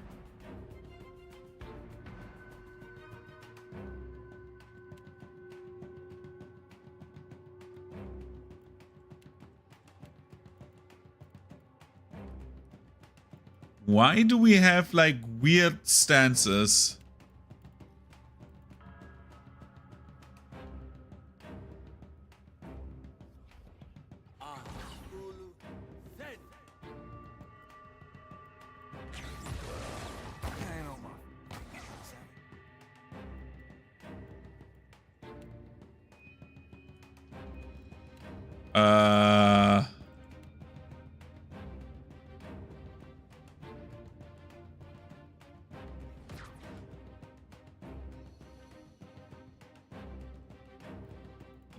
Why do we have like weird stances?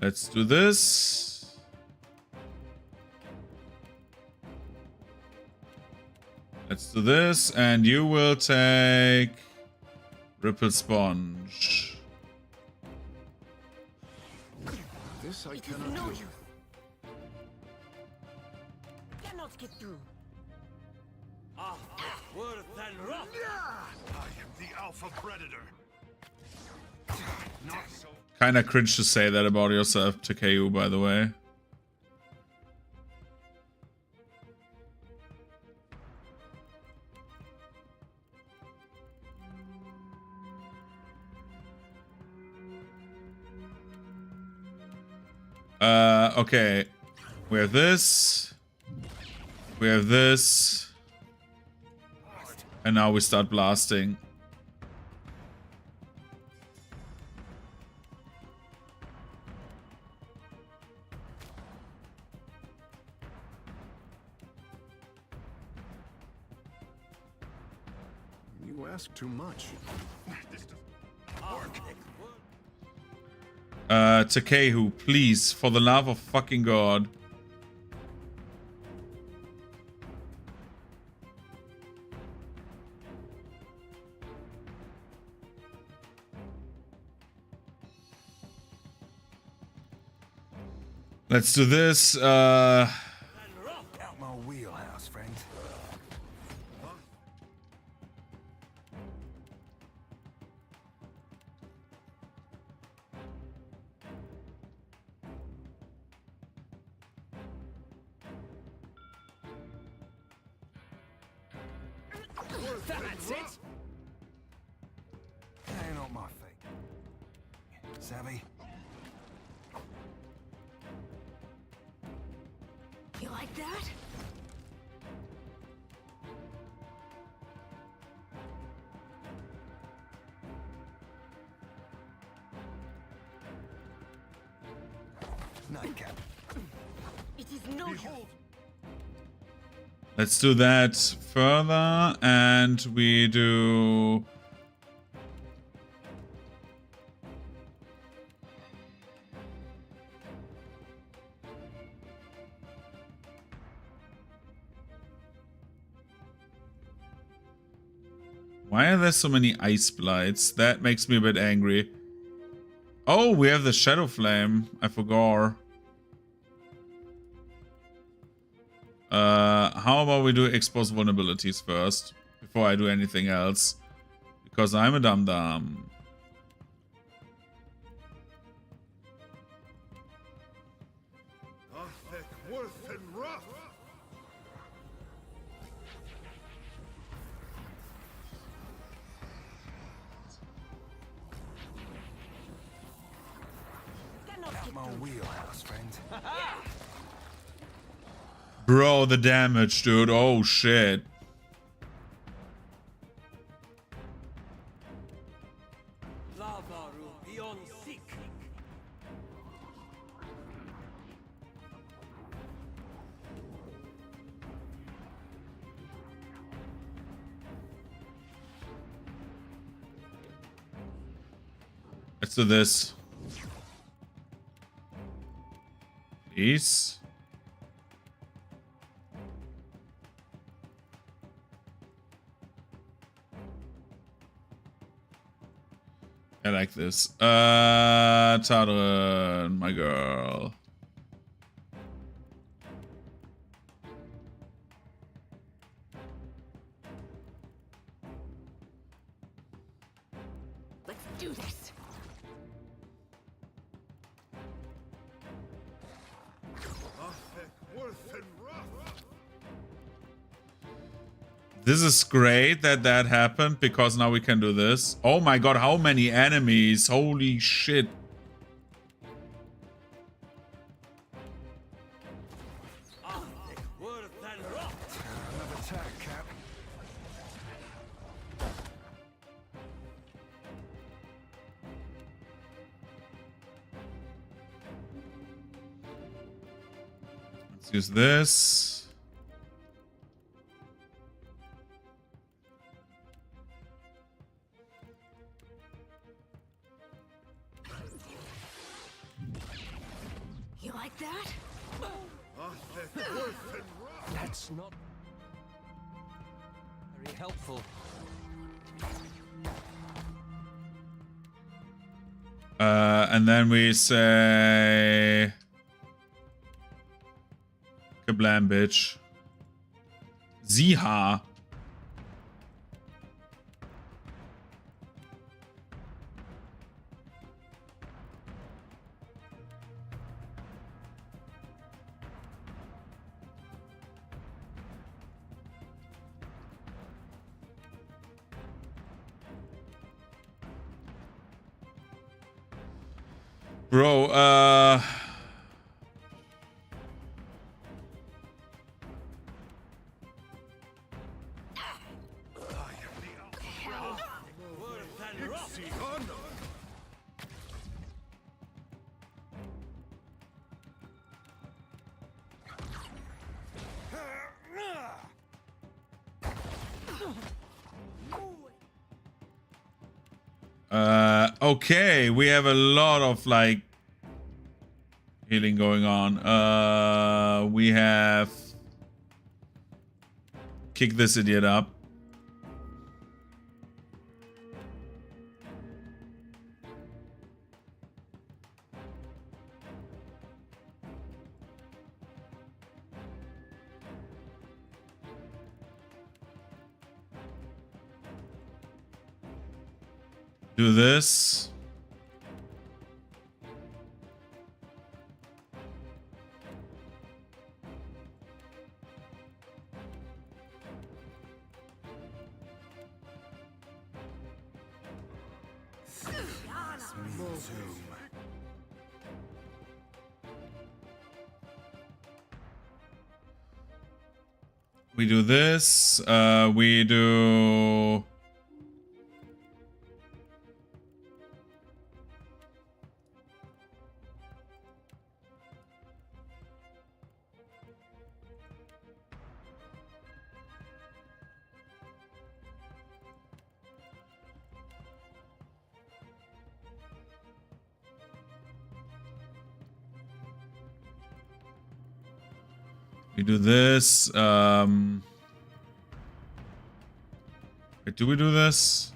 Let's do this. Let's do this, and you will take Ripple Sponge. This I cannot do. Cannot get through. Worse than rock. I am the Alpha Predator. Not so. Kinda cringe to say that about yourself, Takeu, by the way. Okay. We have this. We have this. And now we start blasting. You ask too much. Takehu, please, for the love of fucking God. Let's do this. Out my wheelhouse, friend. That's it. Ain't on my feet. Savvy? You like that? Nightcap. It is no use. Let's do that further, and we do... Why are there so many ice blights? That makes me a bit angry. Oh, we have the Shadow Flame. I forgot. How about we do expose vulnerabilities first before I do anything else? Because I'm a dum-dum. Bro, the damage, dude. Oh, shit. Let's do this. Peace. I like this. Tadrin, my girl. Let's do this. This is great that that happened because now we can do this. Oh my god, how many enemies? Holy shit. Let's use this. You like that? That's not very helpful. And then we say kablam, bitch. Ziha. Bro, okay, we have a lot of like healing going on. We have kick this idiot up. Do this. We do this. We do. We do this. Wait, do we do this?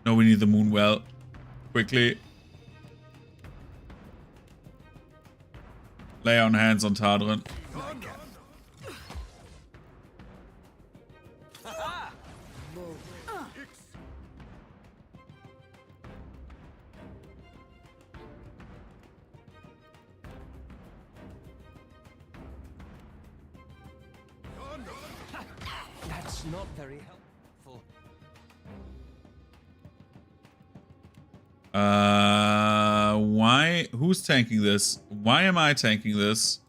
No, we need the moon well. Quickly. Lay on hands on Tadrin. That's not very helpful. Why? Who's tanking this? Why am I tanking this?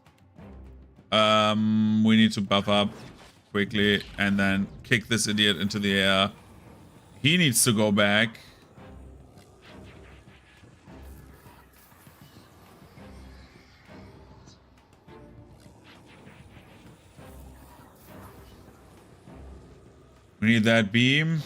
We need to buff up quickly and then kick this idiot into the air. He needs to go back. We need that beam.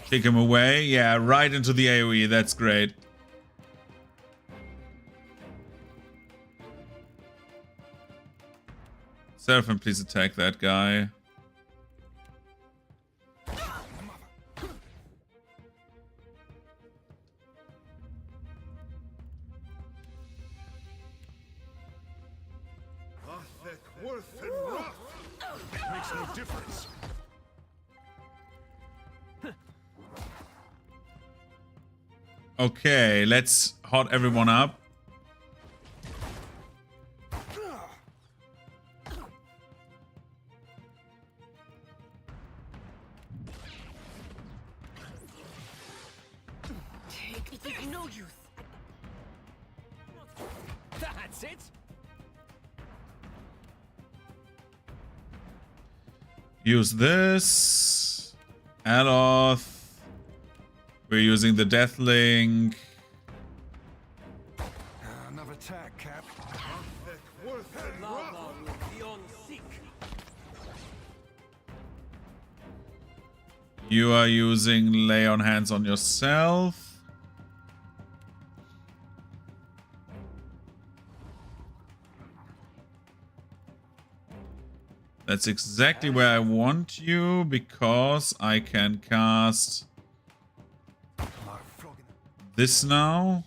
Kick him away. Yeah, right into the AoE. That's great. Seraphim, please attack that guy. Makes no difference. Okay, let's hot everyone up. It is no use. That's it. Use this. Aloth. We're using the Deathlink. Another attack, Cap. Lava will be on sick. You are using lay on hands on yourself. That's exactly where I want you, because I can cast this now.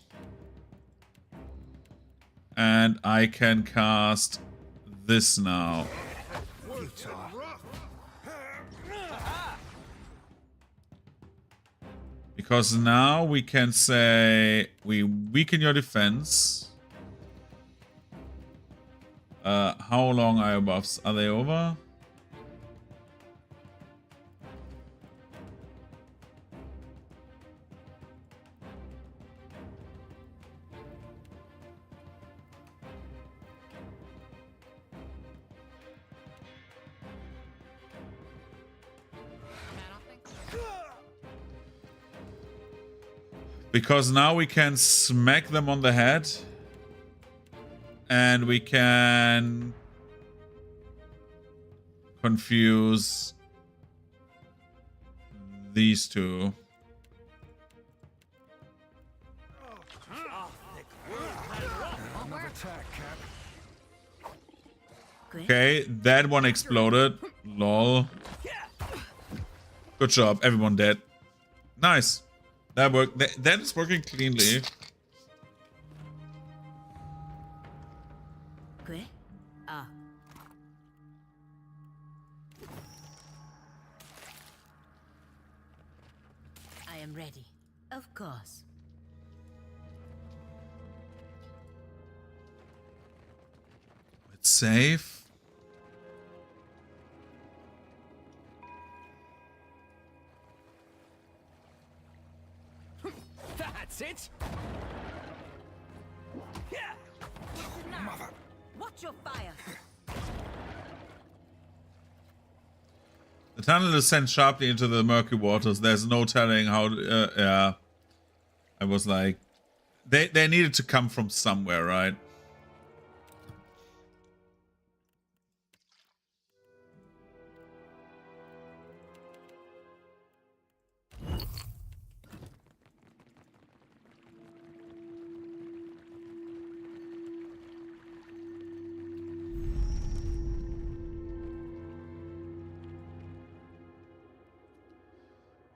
And I can cast this now. Because now we can say we weaken your defense. How long are your buffs? Are they over? Because now we can smack them on the head. And we can confuse these two. Another attack, Cap. Okay, that one exploded. Lol. Good job, everyone dead. Nice. That worked. That is working cleanly. Okay. Ah. I am ready. Of course. Let's save. That's it. Watch your fire. The tunnel descends sharply into the murky waters. There's no telling how... yeah. I was like... They needed to come from somewhere, right?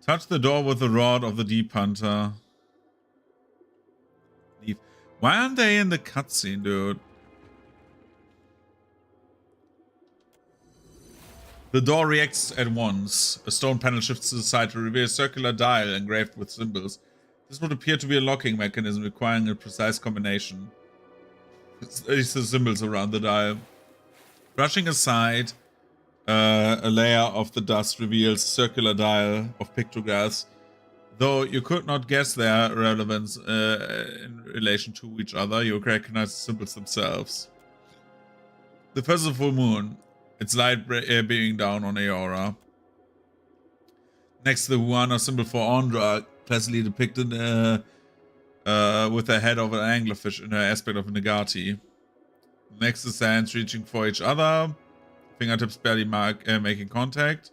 Touch the door with the rod of the Deep Hunter. Leave. Why aren't they in the cutscene, dude? The door reacts at once. A stone panel shifts to the side to reveal a circular dial engraved with symbols. This would appear to be a locking mechanism requiring a precise combination. These are symbols around the dial. Brushing aside a layer of the dust reveals a circular dial of pictographs, though you could not guess their relevance in relation to each other. You recognize the symbols themselves. The first is a full moon, its light beaming down on Eora. Next, the Huana symbol for Ondra, classically depicted with the head of an anglerfish in her aspect of a Nagati. Next is the hands reaching for each other, fingertips barely making contact.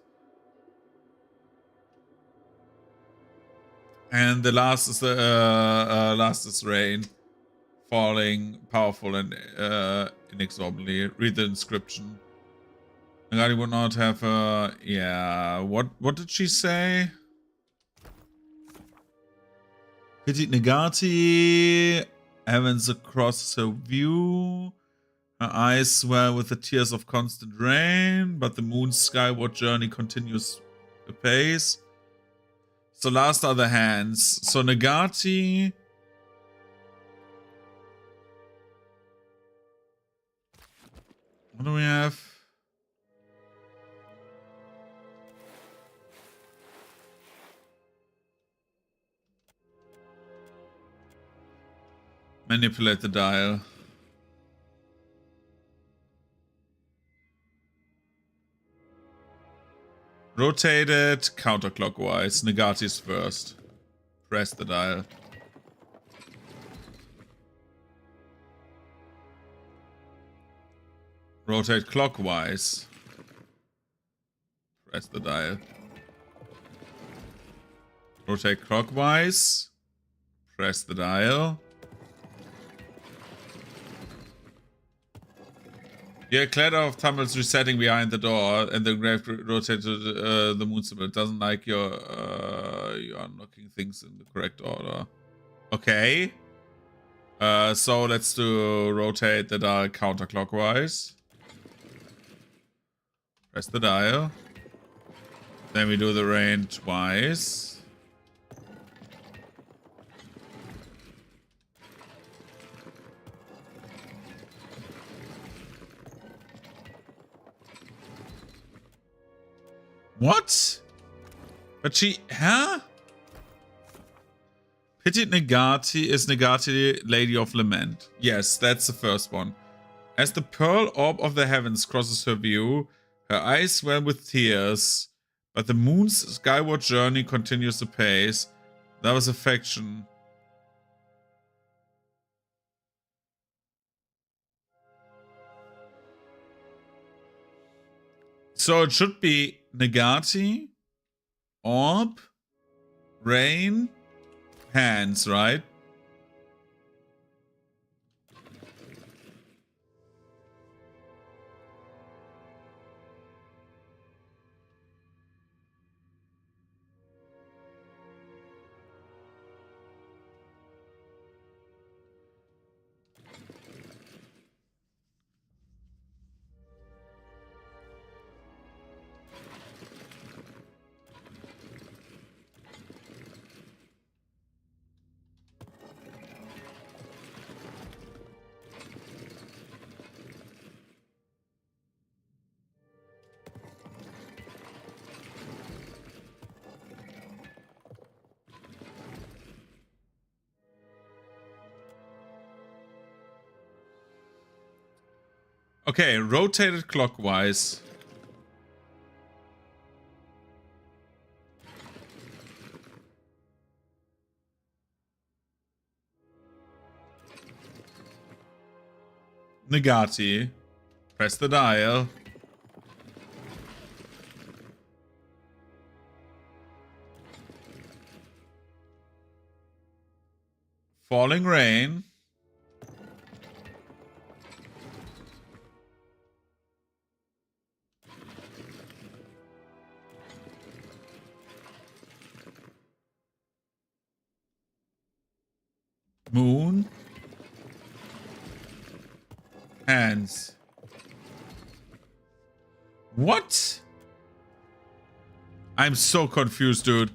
And the last is rain, falling powerful and inexorably. Read the inscription. Nagati would not have yeah, what did she say? Pitied Nagati, heavens across her view. Her eyes swell with the tears of constant rain, but the moon's skyward journey continues apace. So last are the hands. So Nagati. What do we have? Manipulate the dial. Rotate it counterclockwise. Nagati's first. Press the dial. Rotate clockwise. Press the dial. Rotate clockwise. Press the dial. Yeah, Clatter of Tumbles resetting behind the door, and the grave rotated the moon symbol. It doesn't like you unlocking things in the correct order. Okay. So let's do rotate the dial counterclockwise. Press the dial. Then we do the rain twice. What? But she, huh? Pitied Nagati is Nagati, Lady of Lament. Yes, that's the first one. As the pearl orb of the heavens crosses her view, her eyes swell with tears, but the moon's skyward journey continues apace. That was affection. So it should be Nagati, orb, rain, hands, right? Okay, rotate it clockwise. Nagati. Press the dial. Falling rain. Moon. Hands. What? I'm so confused, dude.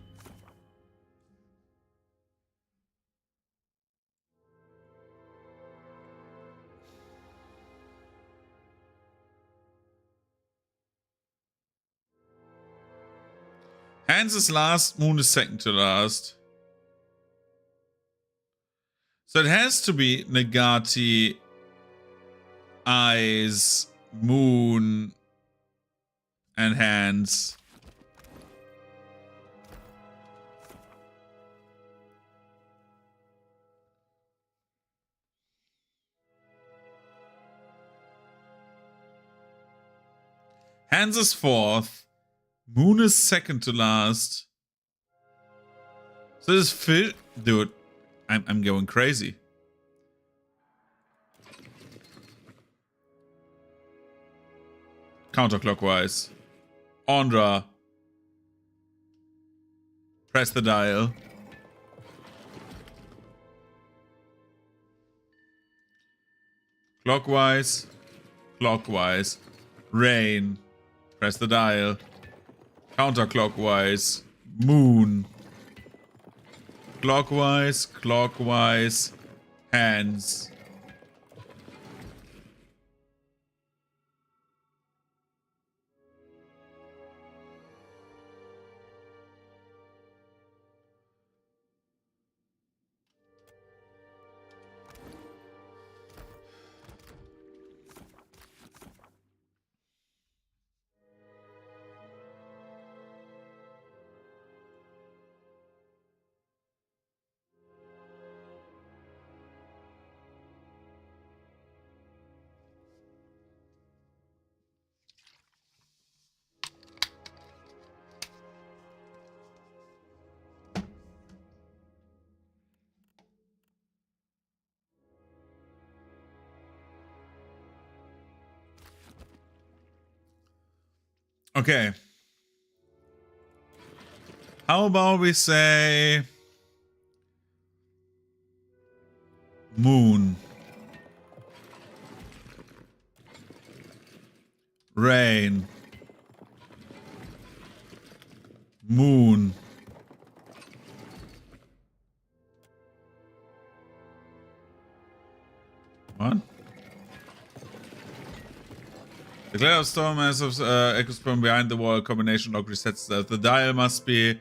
Hands is last, Moon is second to last. So it has to be Nagati, Eyes, Moon, and Hands. Hands is fourth. Moon is second to last. So this Phil, dude, I'm going crazy. Counterclockwise. Ondra. Press the dial. Clockwise. Clockwise. Rain. Press the dial. Counterclockwise. Moon. Clockwise. Clockwise. Hands. Okay. How about we say Moon, Rain, Moon, what? The Glare of Storm has echoes from behind the wall. Combination lock resets that. The dial must be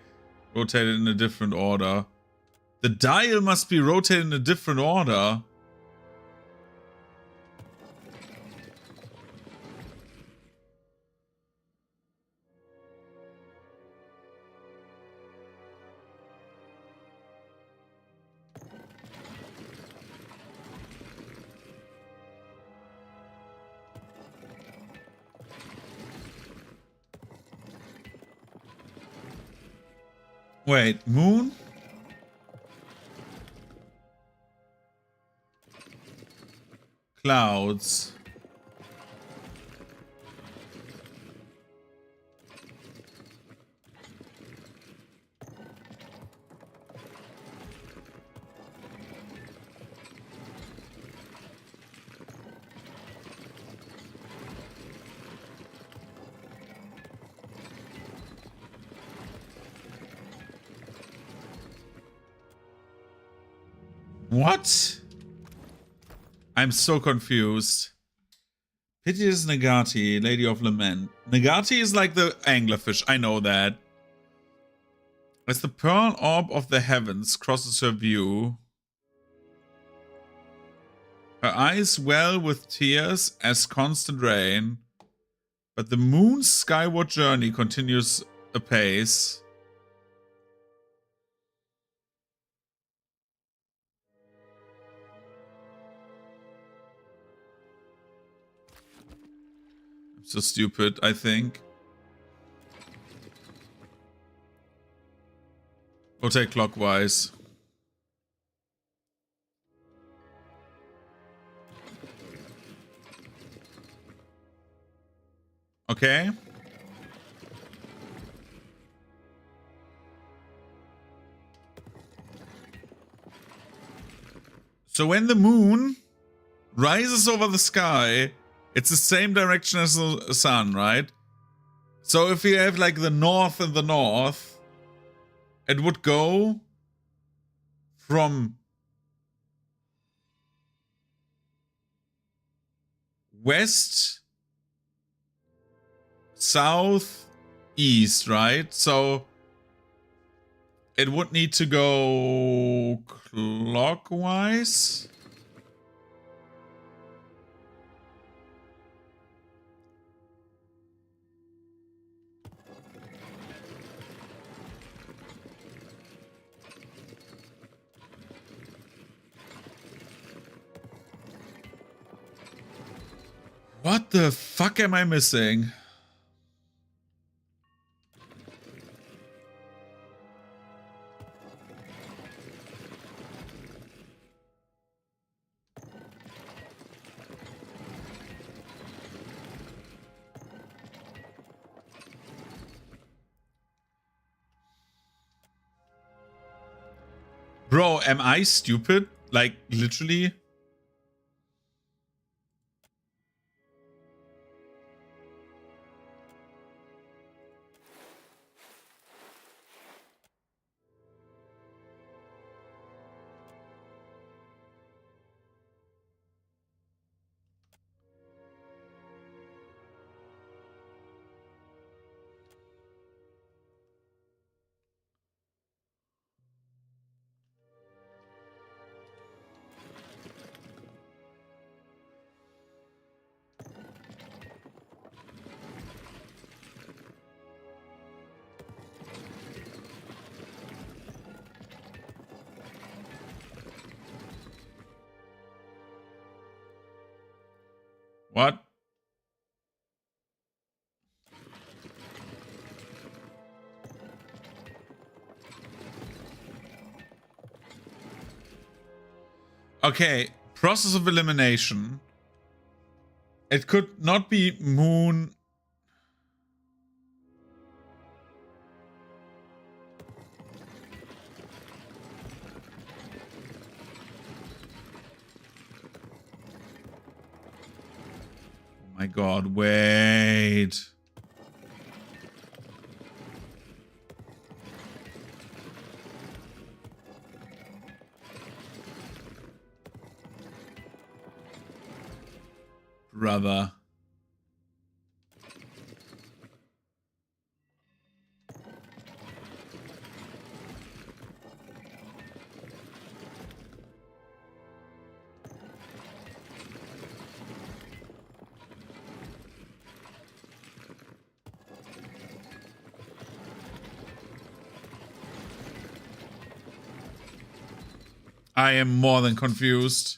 rotated in a different order. The dial must be rotated in a different order. Wait, Moon? Clouds. What? I'm so confused. Piteous Nagati, Lady of Lament. Nagati is like the anglerfish, I know that. As the pearl orb of the heavens crosses her view, her eyes well with tears as constant rain, but the moon's skyward journey continues apace. so stupid, I think. Rotate clockwise. Okay. So when the moon rises over the sky, it's the same direction as the sun, right? So if you have like the north and the north, it would go from west, south, east, right? So it would need to go clockwise. What the fuck am I missing? Bro, am I stupid? Like, literally? What? Okay, process of elimination. It could not be moon. Oh my god, wait. Brother. I am more than confused.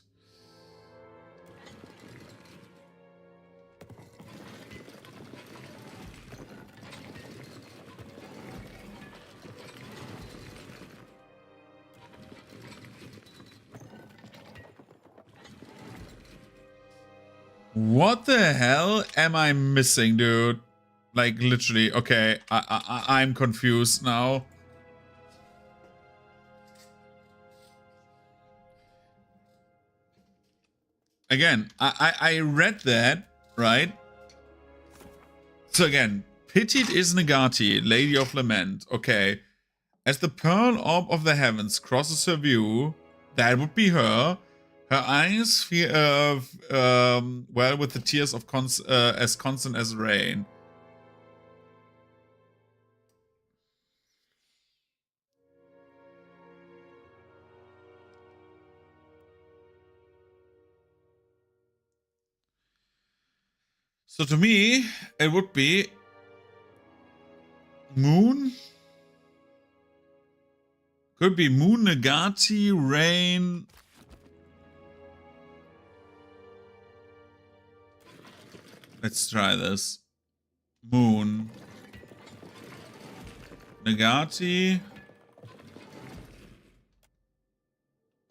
What the hell am I missing, dude? Like, literally. Okay, I'm confused now. Again, I read that, right? So again, pitied is Nagati, Lady of Lament. Okay. As the pearl orb of the heavens crosses her view, that would be her. Her eyes feel, well, with the tears of as constant as rain. So to me, it would be moon. Could be moon, Nagati, rain. Let's try this. Moon. Nagati.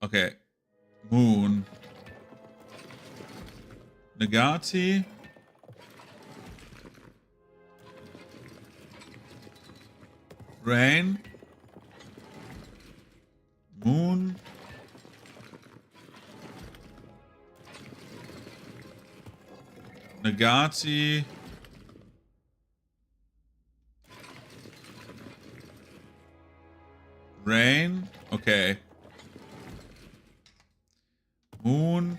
Okay. Moon. Nagati. Rain. Moon. Nagati. Rain. Okay. Moon.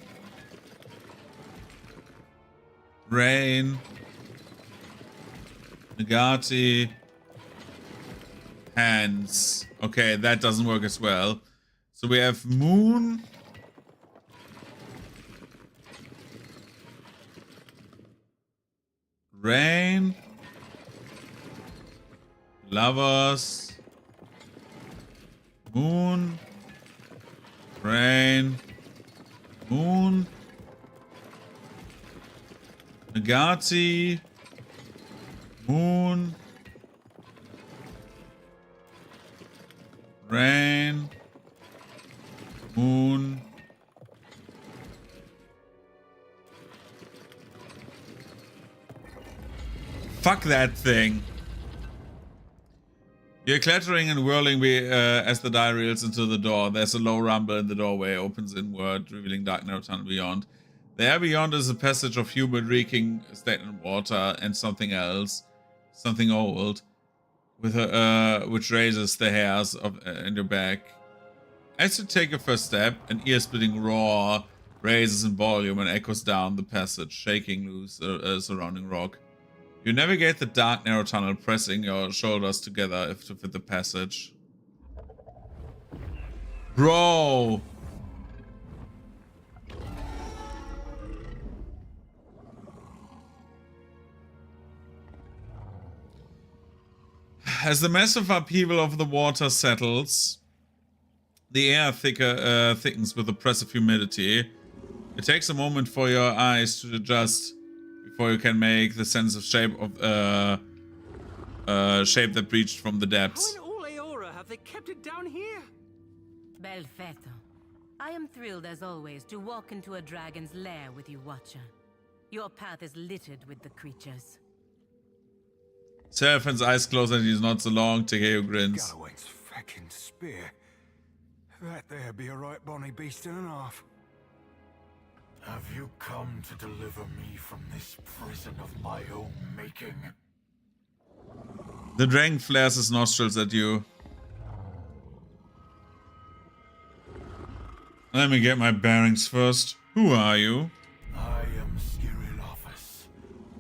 Rain. Nagati. Hands. Okay, that doesn't work as well. So we have Moon. Rain. Lovers. Moon. Rain. Moon. Nagati. Moon. Rain. Moon. Fuck that thing. You're clattering and whirling as the die reels into the door. There's a low rumble in the doorway, opens inward, revealing dark narrow tunnel beyond. The air beyond is a passage of humid, reeking stagnant water and something else, something old, with which raises the hairs in your back. As you take a first step, an ear-splitting roar raises in volume and echoes down the passage, shaking loose surrounding rock. You navigate the dark, narrow tunnel, pressing your shoulders together to fit the passage. Bro! As the massive upheaval of the water settles, the air thickens with oppressive humidity. It takes a moment for your eyes to adjust before you can make the sense of shape that breached from the depths. How in all Aora have they kept it down here? Belfetto. I am thrilled as always to walk into a dragon's lair with you, Watcher. Your path is littered with the creatures. Seraphim's eyes close and he's not so long. Takeo grins. Galloway's fucking spear. That there be a right bonny beast and a half. Have you come to deliver me from this prison of my own making? The dragon flares his nostrils at you. Let me get my bearings first. Who are you? I am Skirilophus,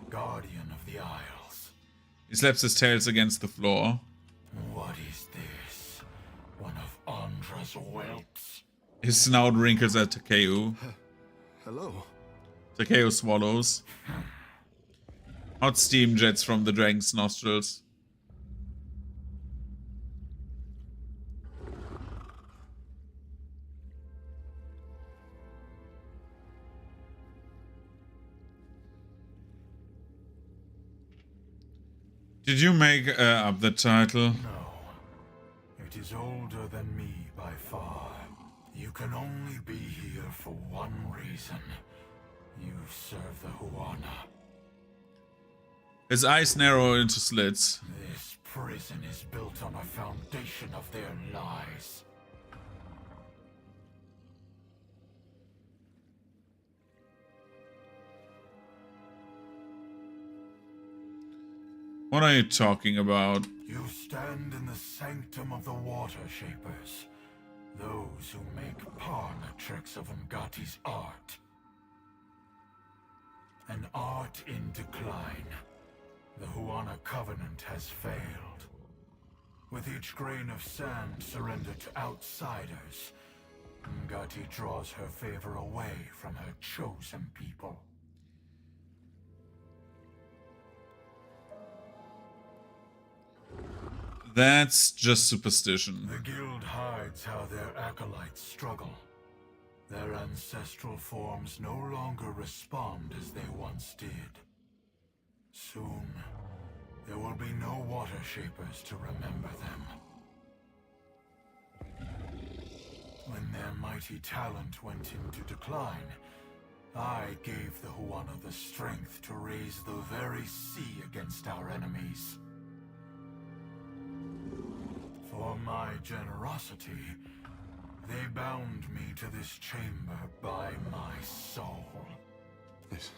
Guardian of the Isles. He slaps his tails against the floor. What is this? One of Andra's whelps? His snout wrinkles at Takeo. Hello. Takeo swallows. Hot steam jets from the dragon's nostrils. Did you make up the title? No. It is older than me by far. You can only be here for one reason. You serve the Huana. His eyes narrow into slits. This prison is built on a foundation of their lies. What are you talking about? You stand in the sanctum of the Water Shapers. Those who make parlor tricks of Ngati's art. An art in decline. The Huana Covenant has failed. With each grain of sand surrendered to outsiders, Ngati draws her favor away from her chosen people. That's just superstition. The guild hides how their acolytes struggle. Their ancestral forms no longer respond as they once did. be no water shapers to remember them. When their mighty talent went into decline, I gave the Huana the strength to raise the very sea against our enemies. For my generosity, they bound me to this chamber by my soul. This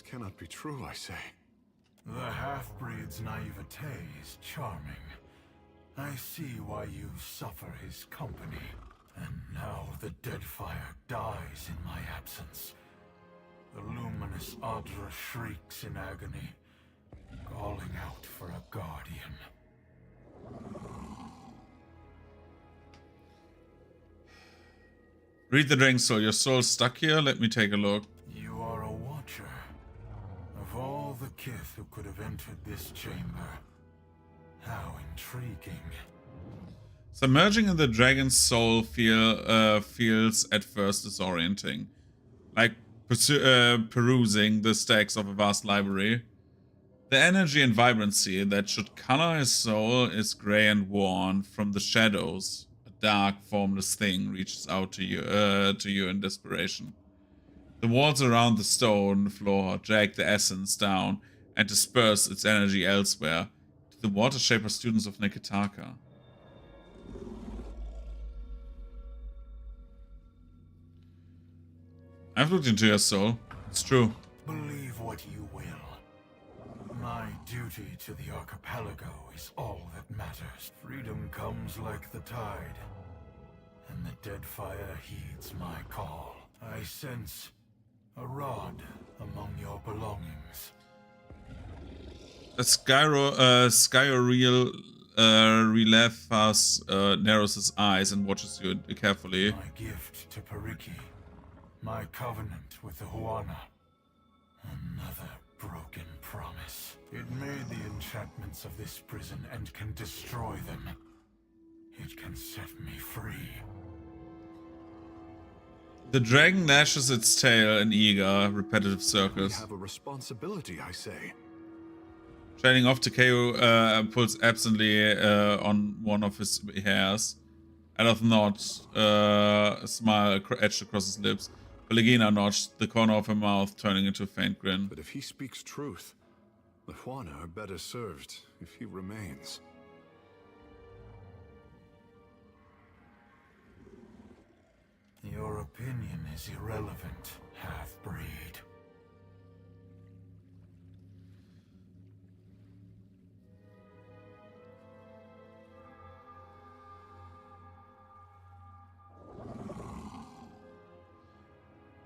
cannot be true, I say. The half-breed's naivete is charming. I see why you suffer his company. And now the Deadfire dies in my absence. The luminous Adra shrieks in agony, calling out for a guardian. Read the Dragon Soul. Your soul's stuck here? Let me take a look. You are a watcher. Of all the Kith who could have entered this chamber, how intriguing. Submerging in the Dragon's Soul feels at first disorienting. Like perusing the stacks of a vast library. The energy and vibrancy that should color his soul is grey and worn from the shadows. A dark, formless thing reaches out to you in desperation. The walls around the stone floor drag the essence down and disperse its energy elsewhere to the Water Shaper students of Neketaka. I've looked into your soul. It's true. Believe what you will. My duty to the archipelago is all that matters. Freedom comes like the tide, and the Deadfire heeds my call. I sense a rod among your belongings. A Skyreal Relefas narrows his eyes and watches you carefully. My gift to Periki. My covenant with the Huana. Another broken promise. It made the enchantments of this prison and can destroy them. It can set me free. The dragon lashes its tail in eager, repetitive We circles. have a responsibility, I say. Trailing off, Takeo pulls absently on one of his hairs. Out of nod, a smile etched across his lips. Pelagina notched the corner of her mouth, turning into a faint grin. But if he speaks truth, the Huana are better served if he remains. Your opinion is irrelevant, half-breed.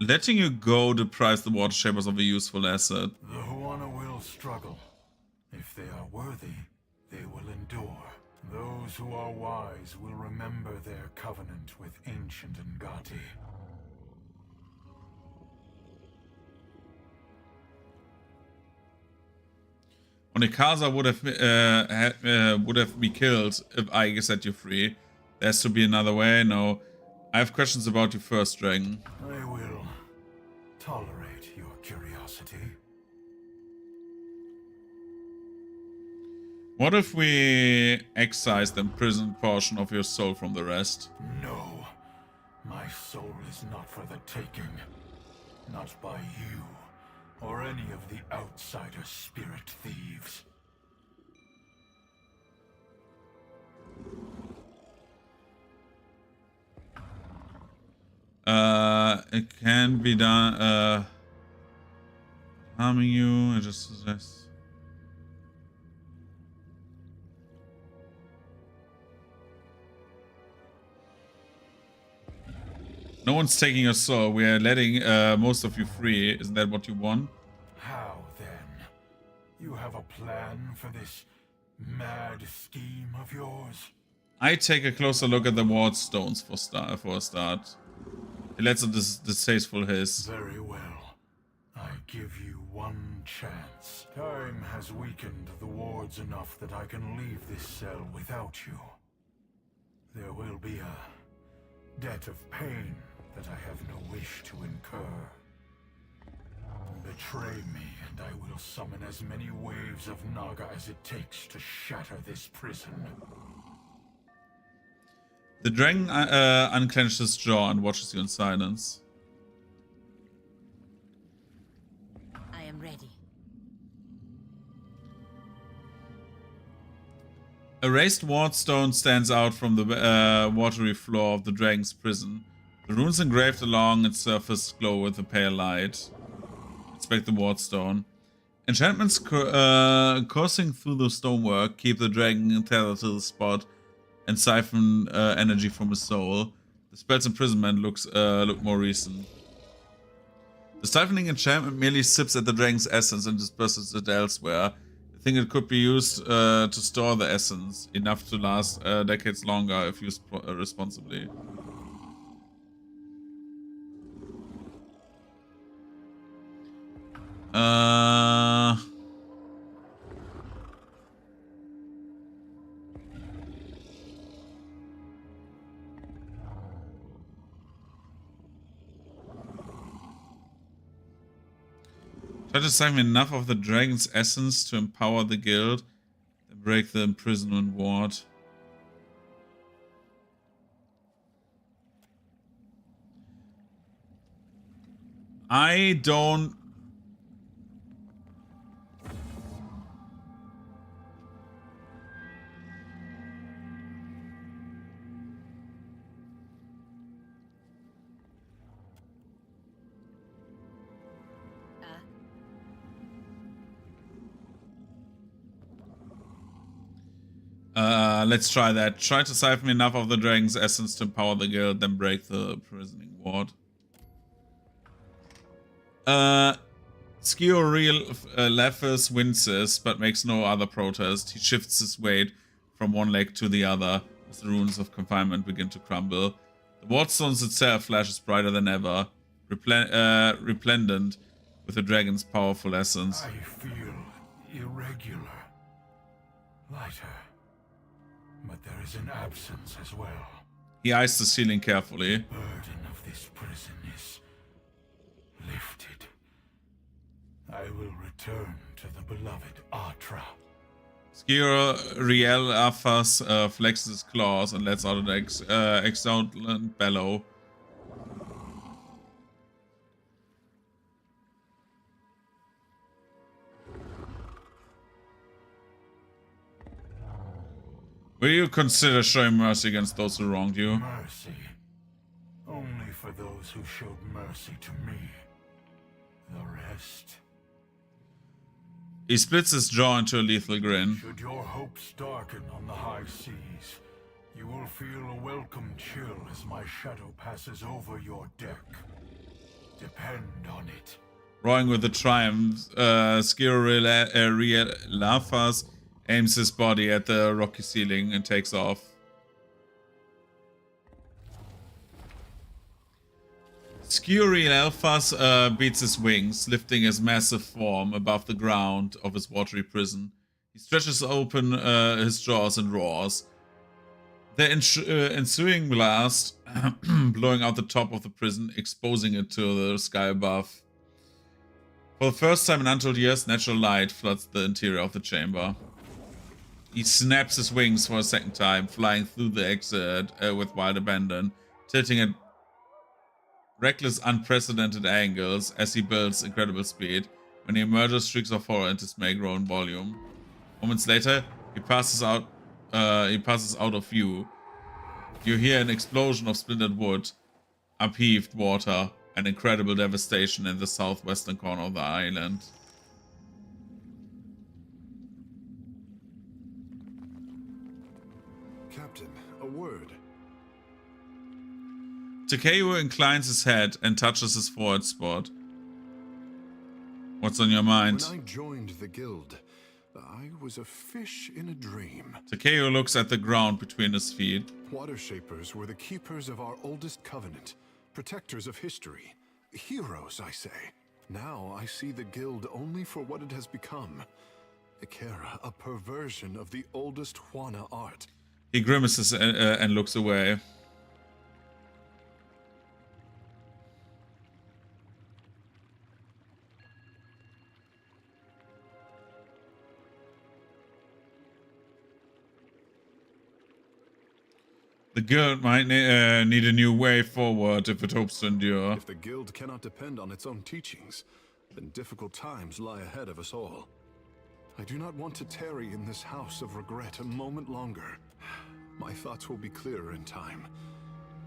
Letting you go deprives the Water Shapers of a useful asset. The Huana will struggle. If they are worthy, they will endure. Those who are wise will remember their covenant with ancient Ngati. Onikaza would have been killed if I set you free. There has to be another way. No, I have questions about you first, Dragon. I will tolerate your curiosity. What if we excise the imprisoned portion of your soul from the rest? No, my soul is not for the taking. Not by you, or any of the outsider spirit thieves. It can be done, harming you, I just suggest. No one's taking your soul. We are letting most of you free. Isn't that what you want? How then? You have a plan for this mad scheme of yours? I take a closer look at the ward stones for a start. He lets a distasteful hiss. Very well. I give you one chance. Time has weakened the wards enough that I can leave this cell without you. There will be a debt of pain that I have no wish to incur. Betray me and and I will summon as many waves of Naga as it takes to shatter this prison. The dragon unclenches his jaw and watches you in silence. I am ready. A raised wardstone stands out from the watery floor of the dragon's prison. The runes engraved along its surface glow with a pale light. Inspect the wardstone. Enchantments coursing through the stonework keep the dragon tethered to the spot and siphon energy from his soul. The spell's imprisonment look more recent. The siphoning enchantment merely sips at the dragon's essence and disperses it elsewhere. I think it could be used to store the essence, enough to last decades longer if used responsibly. Try to siphon enough of the dragon's essence to empower the guild and break the imprisonment ward. I don't... Let's try that. Try to siphon enough of the dragon's essence to empower the guild, then break the imprisoning ward. Sciorelafus winces, but makes no other protest. He shifts his weight from one leg to the other as the runes of confinement begin to crumble. The wardstones itself flashes brighter than ever, resplendent with the dragon's powerful essence. I feel irregular, lighter, but there is an absence as well. He eyes the ceiling carefully. The burden of this prison is lifted. I will return to the beloved Atra. Sciorelafus flexes his claws and lets out an exultant bellow. Will you consider showing mercy against those who wronged you? Mercy? Only for those who showed mercy to me. The rest... He splits his jaw into a lethal grin. Should your hopes darken on the high seas, you will feel a welcome chill as my shadow passes over your deck. Depend on it. Roaring with the triumph, Sciorelafus aims his body at the rocky ceiling and takes off. Sciorelafus beats his wings, lifting his massive form above the ground of his watery prison. He stretches open his jaws and roars. The ensuing blast blowing out the top of the prison, exposing it to the sky above. For the first time in untold years, natural light floods the interior of the chamber. He snaps his wings for a second time, flying through the exit with wild abandon, tilting at reckless, unprecedented angles as he builds incredible speed. When he emerges, shrieks of horror and dismay grow in volume. Moments later, he passes out of view. You hear an explosion of splintered wood, upheaved water, and incredible devastation in the southwestern corner of the island. Captain, a word. Takeo inclines his head and touches his forehead spot. What's on your mind? When I joined the guild, I was a fish in a dream. Takeo looks at the ground between his feet. Water Shapers were the keepers of our oldest covenant, protectors of history. Heroes, I say. Now I see the guild only for what it has become. Ikera, a perversion of the oldest Juana art. He grimaces and looks away. guild might need a new way forward if it hopes to endure. If the guild cannot depend on its own teachings, then difficult times lie ahead of us all. I do not want to tarry in this house of regret a moment longer. My thoughts will be clearer in time.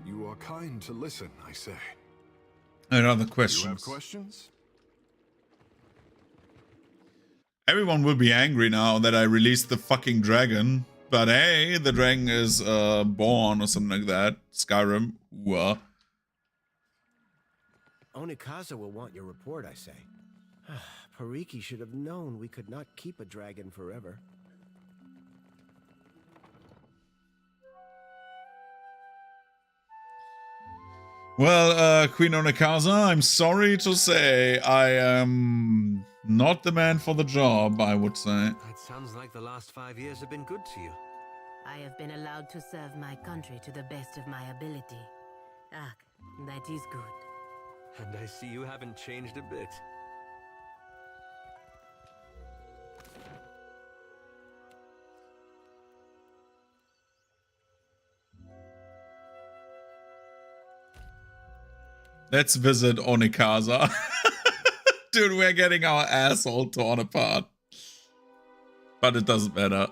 You are kind to listen, I say. And other You have questions? questions? Everyone will be angry now that I released the fucking dragon. But hey, the dragon is born or something like that. Skyrim. Ooh. Onikaza will want your report, I say. Pariki should have known we could not keep a dragon forever. Well, Queen Onikaza, I'm sorry to say I am not the man for the job, I would say. It sounds like the last 5 years have been good to you. I have been allowed to serve my country to the best of my ability. Ah, that is good. And I see you haven't changed a bit. Let's visit Onikaza. Dude, we're getting our asshole torn apart. But it doesn't matter.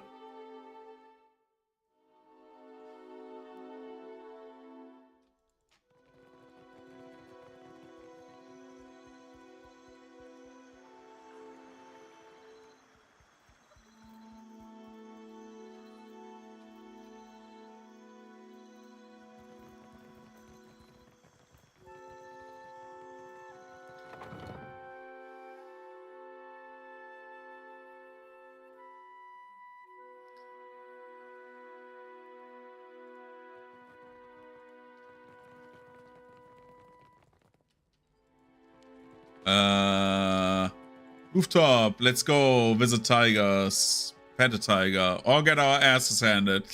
Rooftop, let's go visit tigers, pet a tiger, or get our asses handed.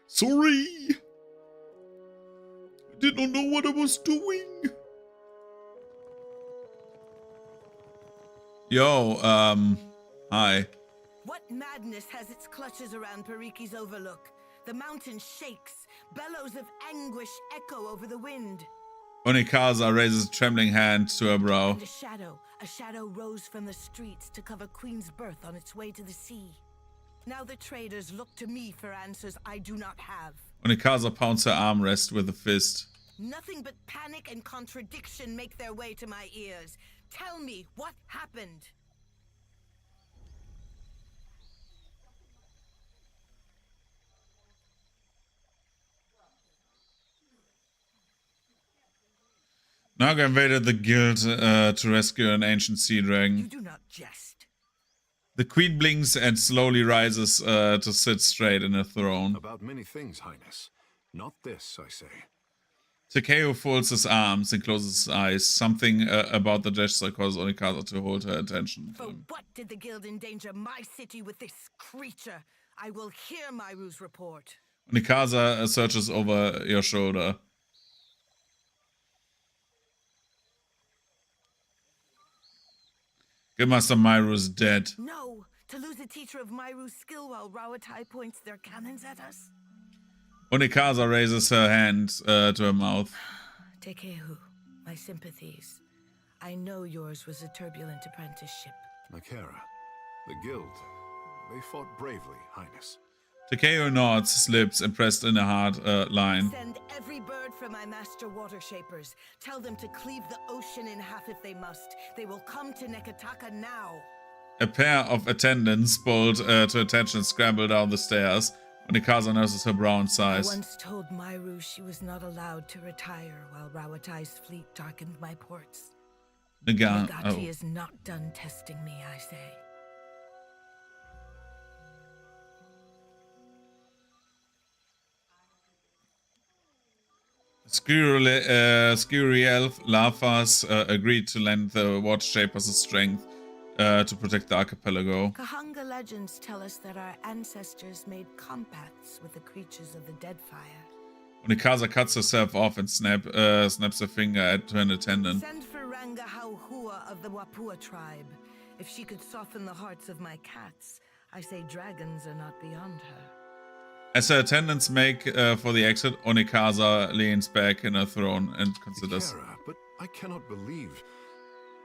Sorry, I did not know what I was doing. Yo, hi. What madness has its clutches around Pariki's overlook? The mountain shakes, bellows of anguish echo over the wind. Onikaza raises a trembling hand to her brow. And a shadow rose from the streets to cover Queen's Birth on its way to the sea. Now the traders look to me for answers I do not have. Onikaza pounds her armrest with a fist. Nothing but panic and contradiction make their way to my ears. Tell me what happened. Naga invaded the guild to rescue an ancient sea dragon. You do not jest. The queen blinks and slowly rises to sit straight in her throne. About many things, Highness. Not this, I say. Takeo folds his arms and closes his eyes. Something about the gesture causes Onikaza to hold her attention. For what did the guild endanger my city with this creature? I will hear Myru's report. Onikaza searches over your shoulder. Guildmaster Myru is dead. No, to lose a teacher of Myru's skill while Rawatai points their cannons at us? Onikaza raises her hand to her mouth. Tekehu, my sympathies. I know yours was a turbulent apprenticeship. Makera, the guild, they fought bravely, Highness. Takeo nods his lips, impressed in a hard line. Send every bird from my master water shapers. Tell them to cleave the ocean in half if they must. They will come to Neketaka now. A pair of attendants bolt to attention and scramble down the stairs. Onikaza nurses her brow and sighs. I once told Myru she was not allowed to retire while Rawatai's fleet darkened my ports. Nagati is not done testing me, I say. Skuriel Lafas agreed to lend the Water Shapers a strength to protect the archipelago. Kahanga legends tell us that our ancestors made compacts with the creatures of the Deadfire. Onikaza cuts herself off and snaps her finger at an attendant. Send for Ranga Hauhua of the Wapua tribe. If she could soften the hearts of my cats, I say dragons are not beyond her. As her attendants make for the exit, Onikaza leans back in her throne and considers. Ikera, but I cannot believe...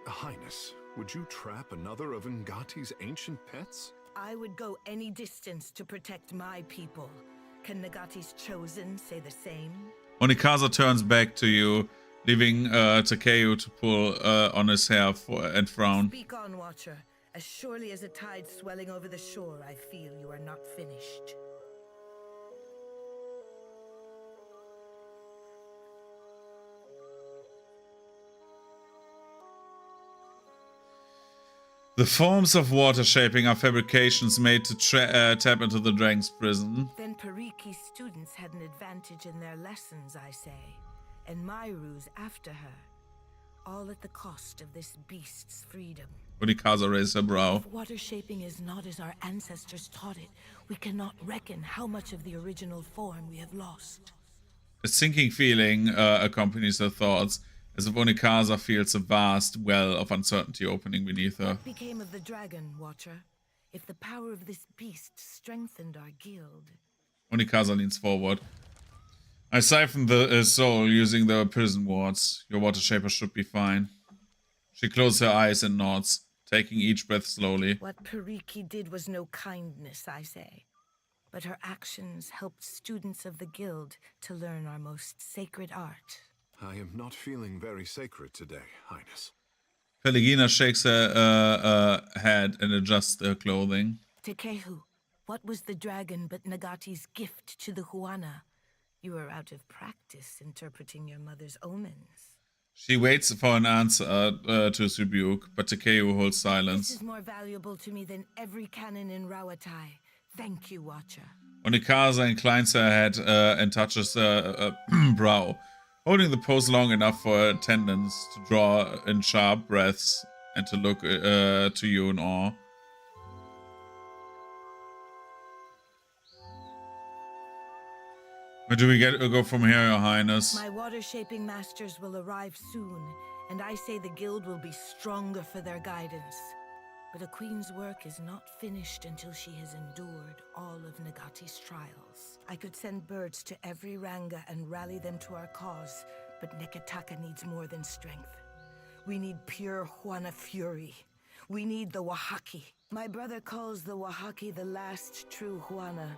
Highness, would you trap another of Ngati's ancient pets? I would go any distance to protect my people. Can Nagati's chosen say the same? Onikaza turns back to you, leaving Takeo to pull on his hair and frown. Speak on, Watcher. As surely as a tide swelling over the shore, I feel you are not finished. The forms of water shaping are fabrications made to tap into the dragon's prison. Then Pariki's students had an advantage in their lessons, I say, and my ruse after her. All at the cost of this beast's freedom. Onikaza raises her brow. If water shaping is not as our ancestors taught it, we cannot reckon how much of the original form we have lost. A sinking feeling accompanies her thoughts, as if Onikaza feels a vast well of uncertainty opening beneath her. What became of the dragon, Watcher? If the power of this beast strengthened our guild... Onikaza leans forward. I siphoned the soul using the prison wards. Your water shaper should be fine. She closes her eyes and nods, taking each breath slowly. What Pariki did was no kindness, I say. But her actions helped students of the guild to learn our most sacred art. I am not feeling very sacred today, Highness. Pelegina shakes her head and adjusts her clothing. Tekehu, what was the dragon but Nagati's gift to the Huana? You are out of practice interpreting your mother's omens. She waits for an answer to his rebuke, but Takeo holds silence. This is more valuable to me than every cannon in Rawatai. Thank you, Watcher. Onikaza inclines her head and touches her brow, holding the pose long enough for her attendants to draw in sharp breaths and to look to you in awe. Where do we go from here, Your Highness? My water-shaping masters will arrive soon, and I say the guild will be stronger for their guidance. But a queen's work is not finished until she has endured all of Nagati's trials. I could send birds to every Ranga and rally them to our cause, but Neketaka needs more than strength. We need pure Huana fury. We need the Wahaki. My brother calls the Wahaki the last true Huana.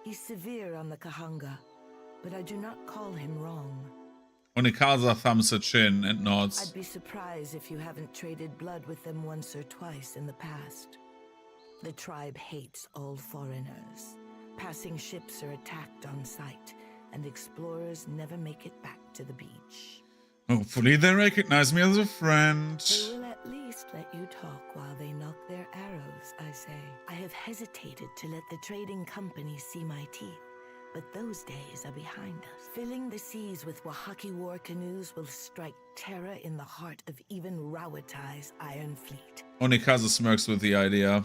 He's severe on the Kahanga, but I do not call him wrong. Onikaza thumbs her chin and nods. I'd be surprised if you haven't traded blood with them once or twice in the past. The tribe hates all foreigners. Passing ships are attacked on sight, and explorers never make it back to the beach. Hopefully they recognize me as a friend. They will at least let you talk while they knock their arrows, I say. I have hesitated to let the trading companies see my teeth, but those days are behind us. Filling the seas with Wahaki war canoes will strike terror in the heart of even Rawatai's Iron Fleet. Onikaza smirks with the idea.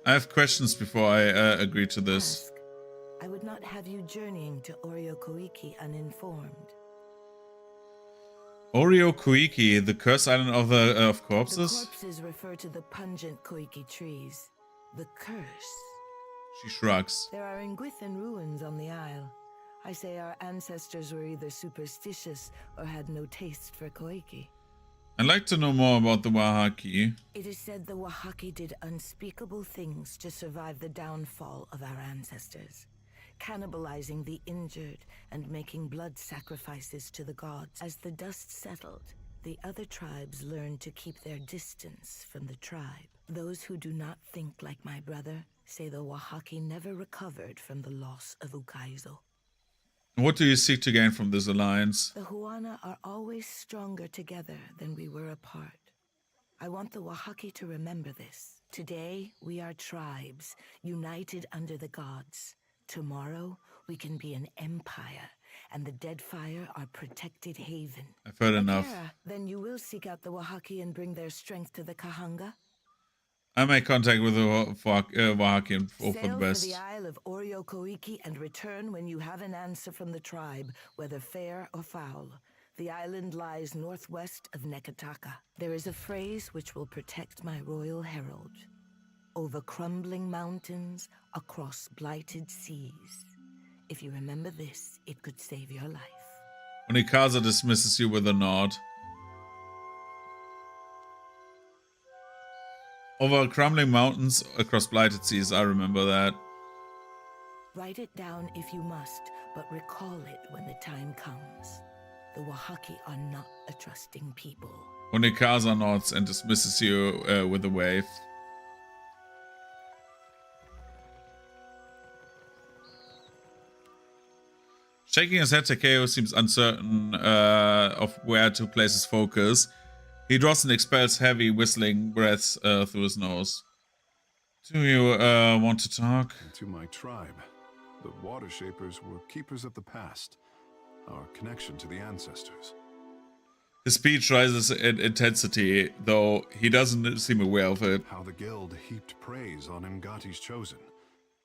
I have questions before I agree to this. Ask. I would not have you journeying to Oriokoiki uninformed. Oriokoiki, the cursed island of corpses? The corpses refer to the pungent Koiki trees. The curse. She shrugs. There are Nguithan ruins on the isle. I say our ancestors were either superstitious or had no taste for Koiki. I'd like to know more about the Wahaki. It is said the Wahaki did unspeakable things to survive the downfall of our ancestors, cannibalizing the injured and making blood sacrifices to the gods. As the dust settled, the other tribes learned to keep their distance from the tribe. Those who do not think like my brother say the Wahaki never recovered from the loss of Ukaizo. What do you seek to gain from this alliance? The Huana are always stronger together than we were apart. I want the Wahaki to remember this. Today, we are tribes, united under the gods. Tomorrow, we can be an empire, and the Deadfire our protected haven. I've heard enough. Then you will seek out the Wahaki and bring their strength to the Kahanga? I make contact with the Wahaki and hope for the best. Sail for the Isle of Oriokoiki and return when you have an answer from the tribe, whether fair or foul. The island lies northwest of Neketaka. There is a phrase which will protect my royal herald. Over crumbling mountains, across blighted seas. If you remember this, it could save your life. Onikaza dismisses you with a nod. Over crumbling mountains, across blighted seas, I remember that. Write it down if you must, but recall it when the time comes. The Wahaki are not a trusting people. Onikaza nods and dismisses you with a wave. Shaking his head, Takeo seems uncertain of where to place his focus. He draws and expels heavy, whistling breaths through his nose. Do you want to talk? To my tribe, the Water Shapers were keepers of the past, our connection to the ancestors. His speech rises in intensity, though he doesn't seem aware of it. How the guild heaped praise on Ngati's chosen.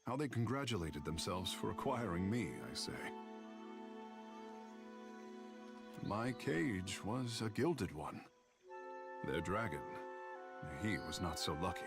How they congratulated themselves for acquiring me, I say. My cage was a gilded one. Their dragon, he was not so lucky.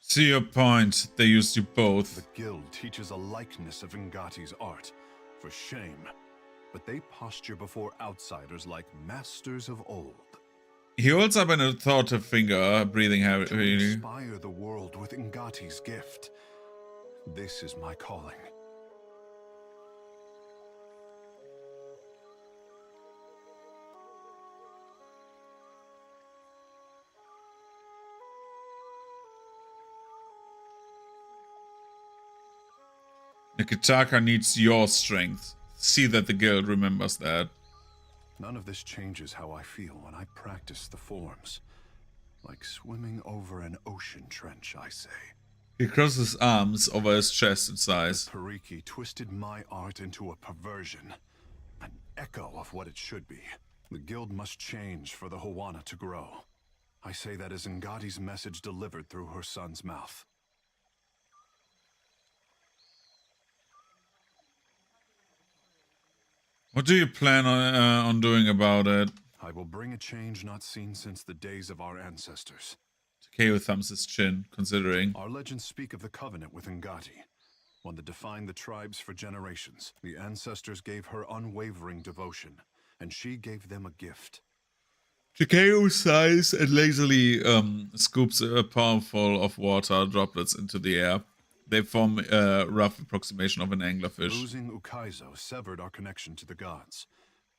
See your point. They used you both. The guild teaches a likeness of Ngati's art. For shame. But they posture before outsiders like masters of old. He holds up an authoritative finger, breathing heavily. To inspire the world with Ngati's gift. This is my calling. Neketaka needs your strength. See that the guild remembers that. None of this changes how I feel when I practice the forms. Like swimming over an ocean trench, I say. He crosses his arms over his chest and sighs. Pariki twisted my art into a perversion. An echo of what it should be. The guild must change for the Huana to grow. I say that as Ngati's message delivered through her son's mouth. What do you plan on doing about it? I will bring a change not seen since the days of our ancestors. Takeo thumbs his chin, considering. Our legends speak of the covenant with Ngati, one that defined the tribes for generations. The ancestors gave her unwavering devotion, and she gave them a gift. Takeo sighs and lazily scoops a palmful of water droplets into the air. They form a rough approximation of an anglerfish. Losing Ukaizo severed our connection to the gods.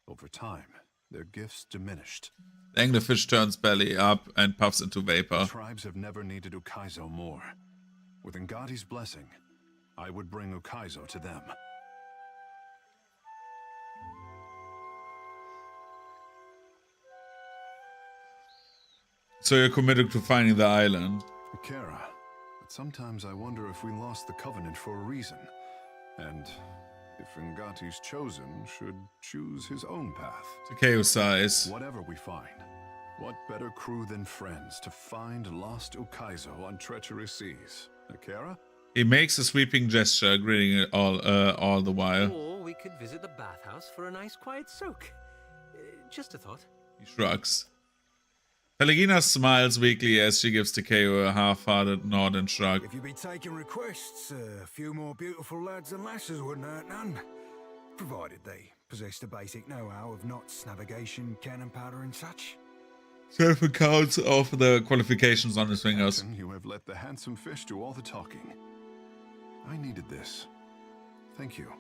Over time, their gifts diminished. The anglerfish turns belly up and puffs into vapor. The tribes have never needed Ukaizo more. With Ngati's blessing, I would bring Ukaizo to them. So you're committed to finding the island? Kara. But sometimes I wonder if we lost the Covenant for a reason, and if Ngati's chosen should choose his own path. Takeo sighs. Whatever we find, what better crew than friends to find lost Ukaizo on treacherous seas? Akira? He makes a sweeping gesture, grinning it all the while. Or we could visit the bathhouse for a nice quiet soak. Just a thought. He shrugs. Pelagina smiles weakly as she gives Takeo a half-hearted nod and shrug. If you'd be taking requests, a few more beautiful lads and lasses wouldn't hurt none. Provided they possess the basic know-how of knots, navigation, cannon powder and such. Surfer counts off the qualifications on his fingers. Captain, you have let the handsome fish do all the talking. I needed this. Thank you.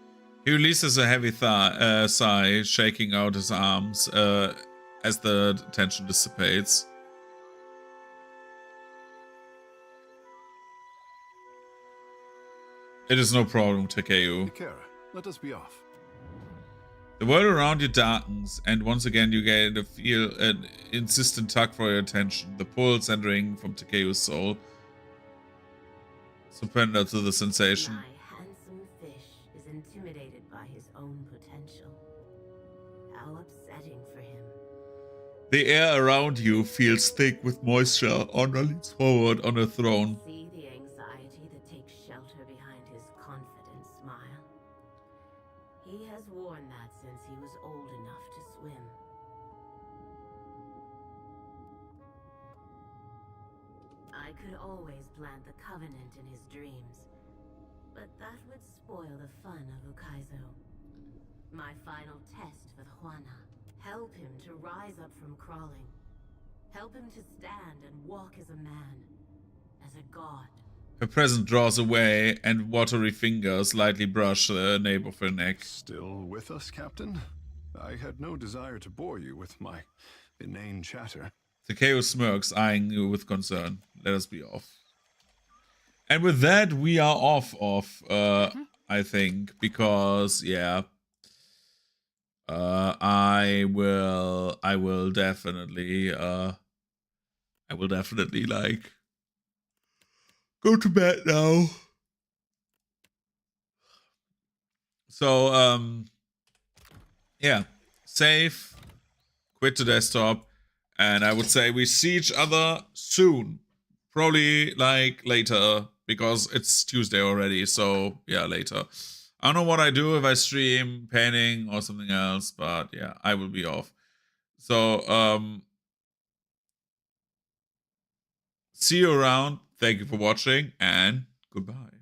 He releases a heavy sigh, shaking out his arms as the tension dissipates. It is no problem, Takeo. Ikera, let us be off. The world around you darkens, and once again you get an insistent tug for your attention, the pull centering from Takeo's soul. Surrender to the sensation. My handsome fish is intimidated by his own potential. How upsetting for him. The air around you feels thick with moisture. Honor leans forward on a throne. See the anxiety that takes shelter behind his confident smile? He has worn that since he was old enough to swim. I could always plant the Covenant in his dreams, but that would spoil the fun of Ukaizo. My final test for the Juana. Help him to rise up from crawling. Help him to stand and walk as a man, as a god. Her present draws away, and watery fingers lightly brush the nape of her neck. Still with us, Captain? I had no desire to bore you with my inane chatter. Takeo smirks, eyeing you with concern. Let us be off. And with that, we are off, I think, because, yeah. I will definitely like go to bed now. So yeah, save, quit the desktop, and I would say we see each other soon. Probably like later, because it's Tuesday already, so yeah, later. I don't know what I do if I stream painting or something else, but yeah, I will be off. So, see you around. Thank you for watching, and goodbye.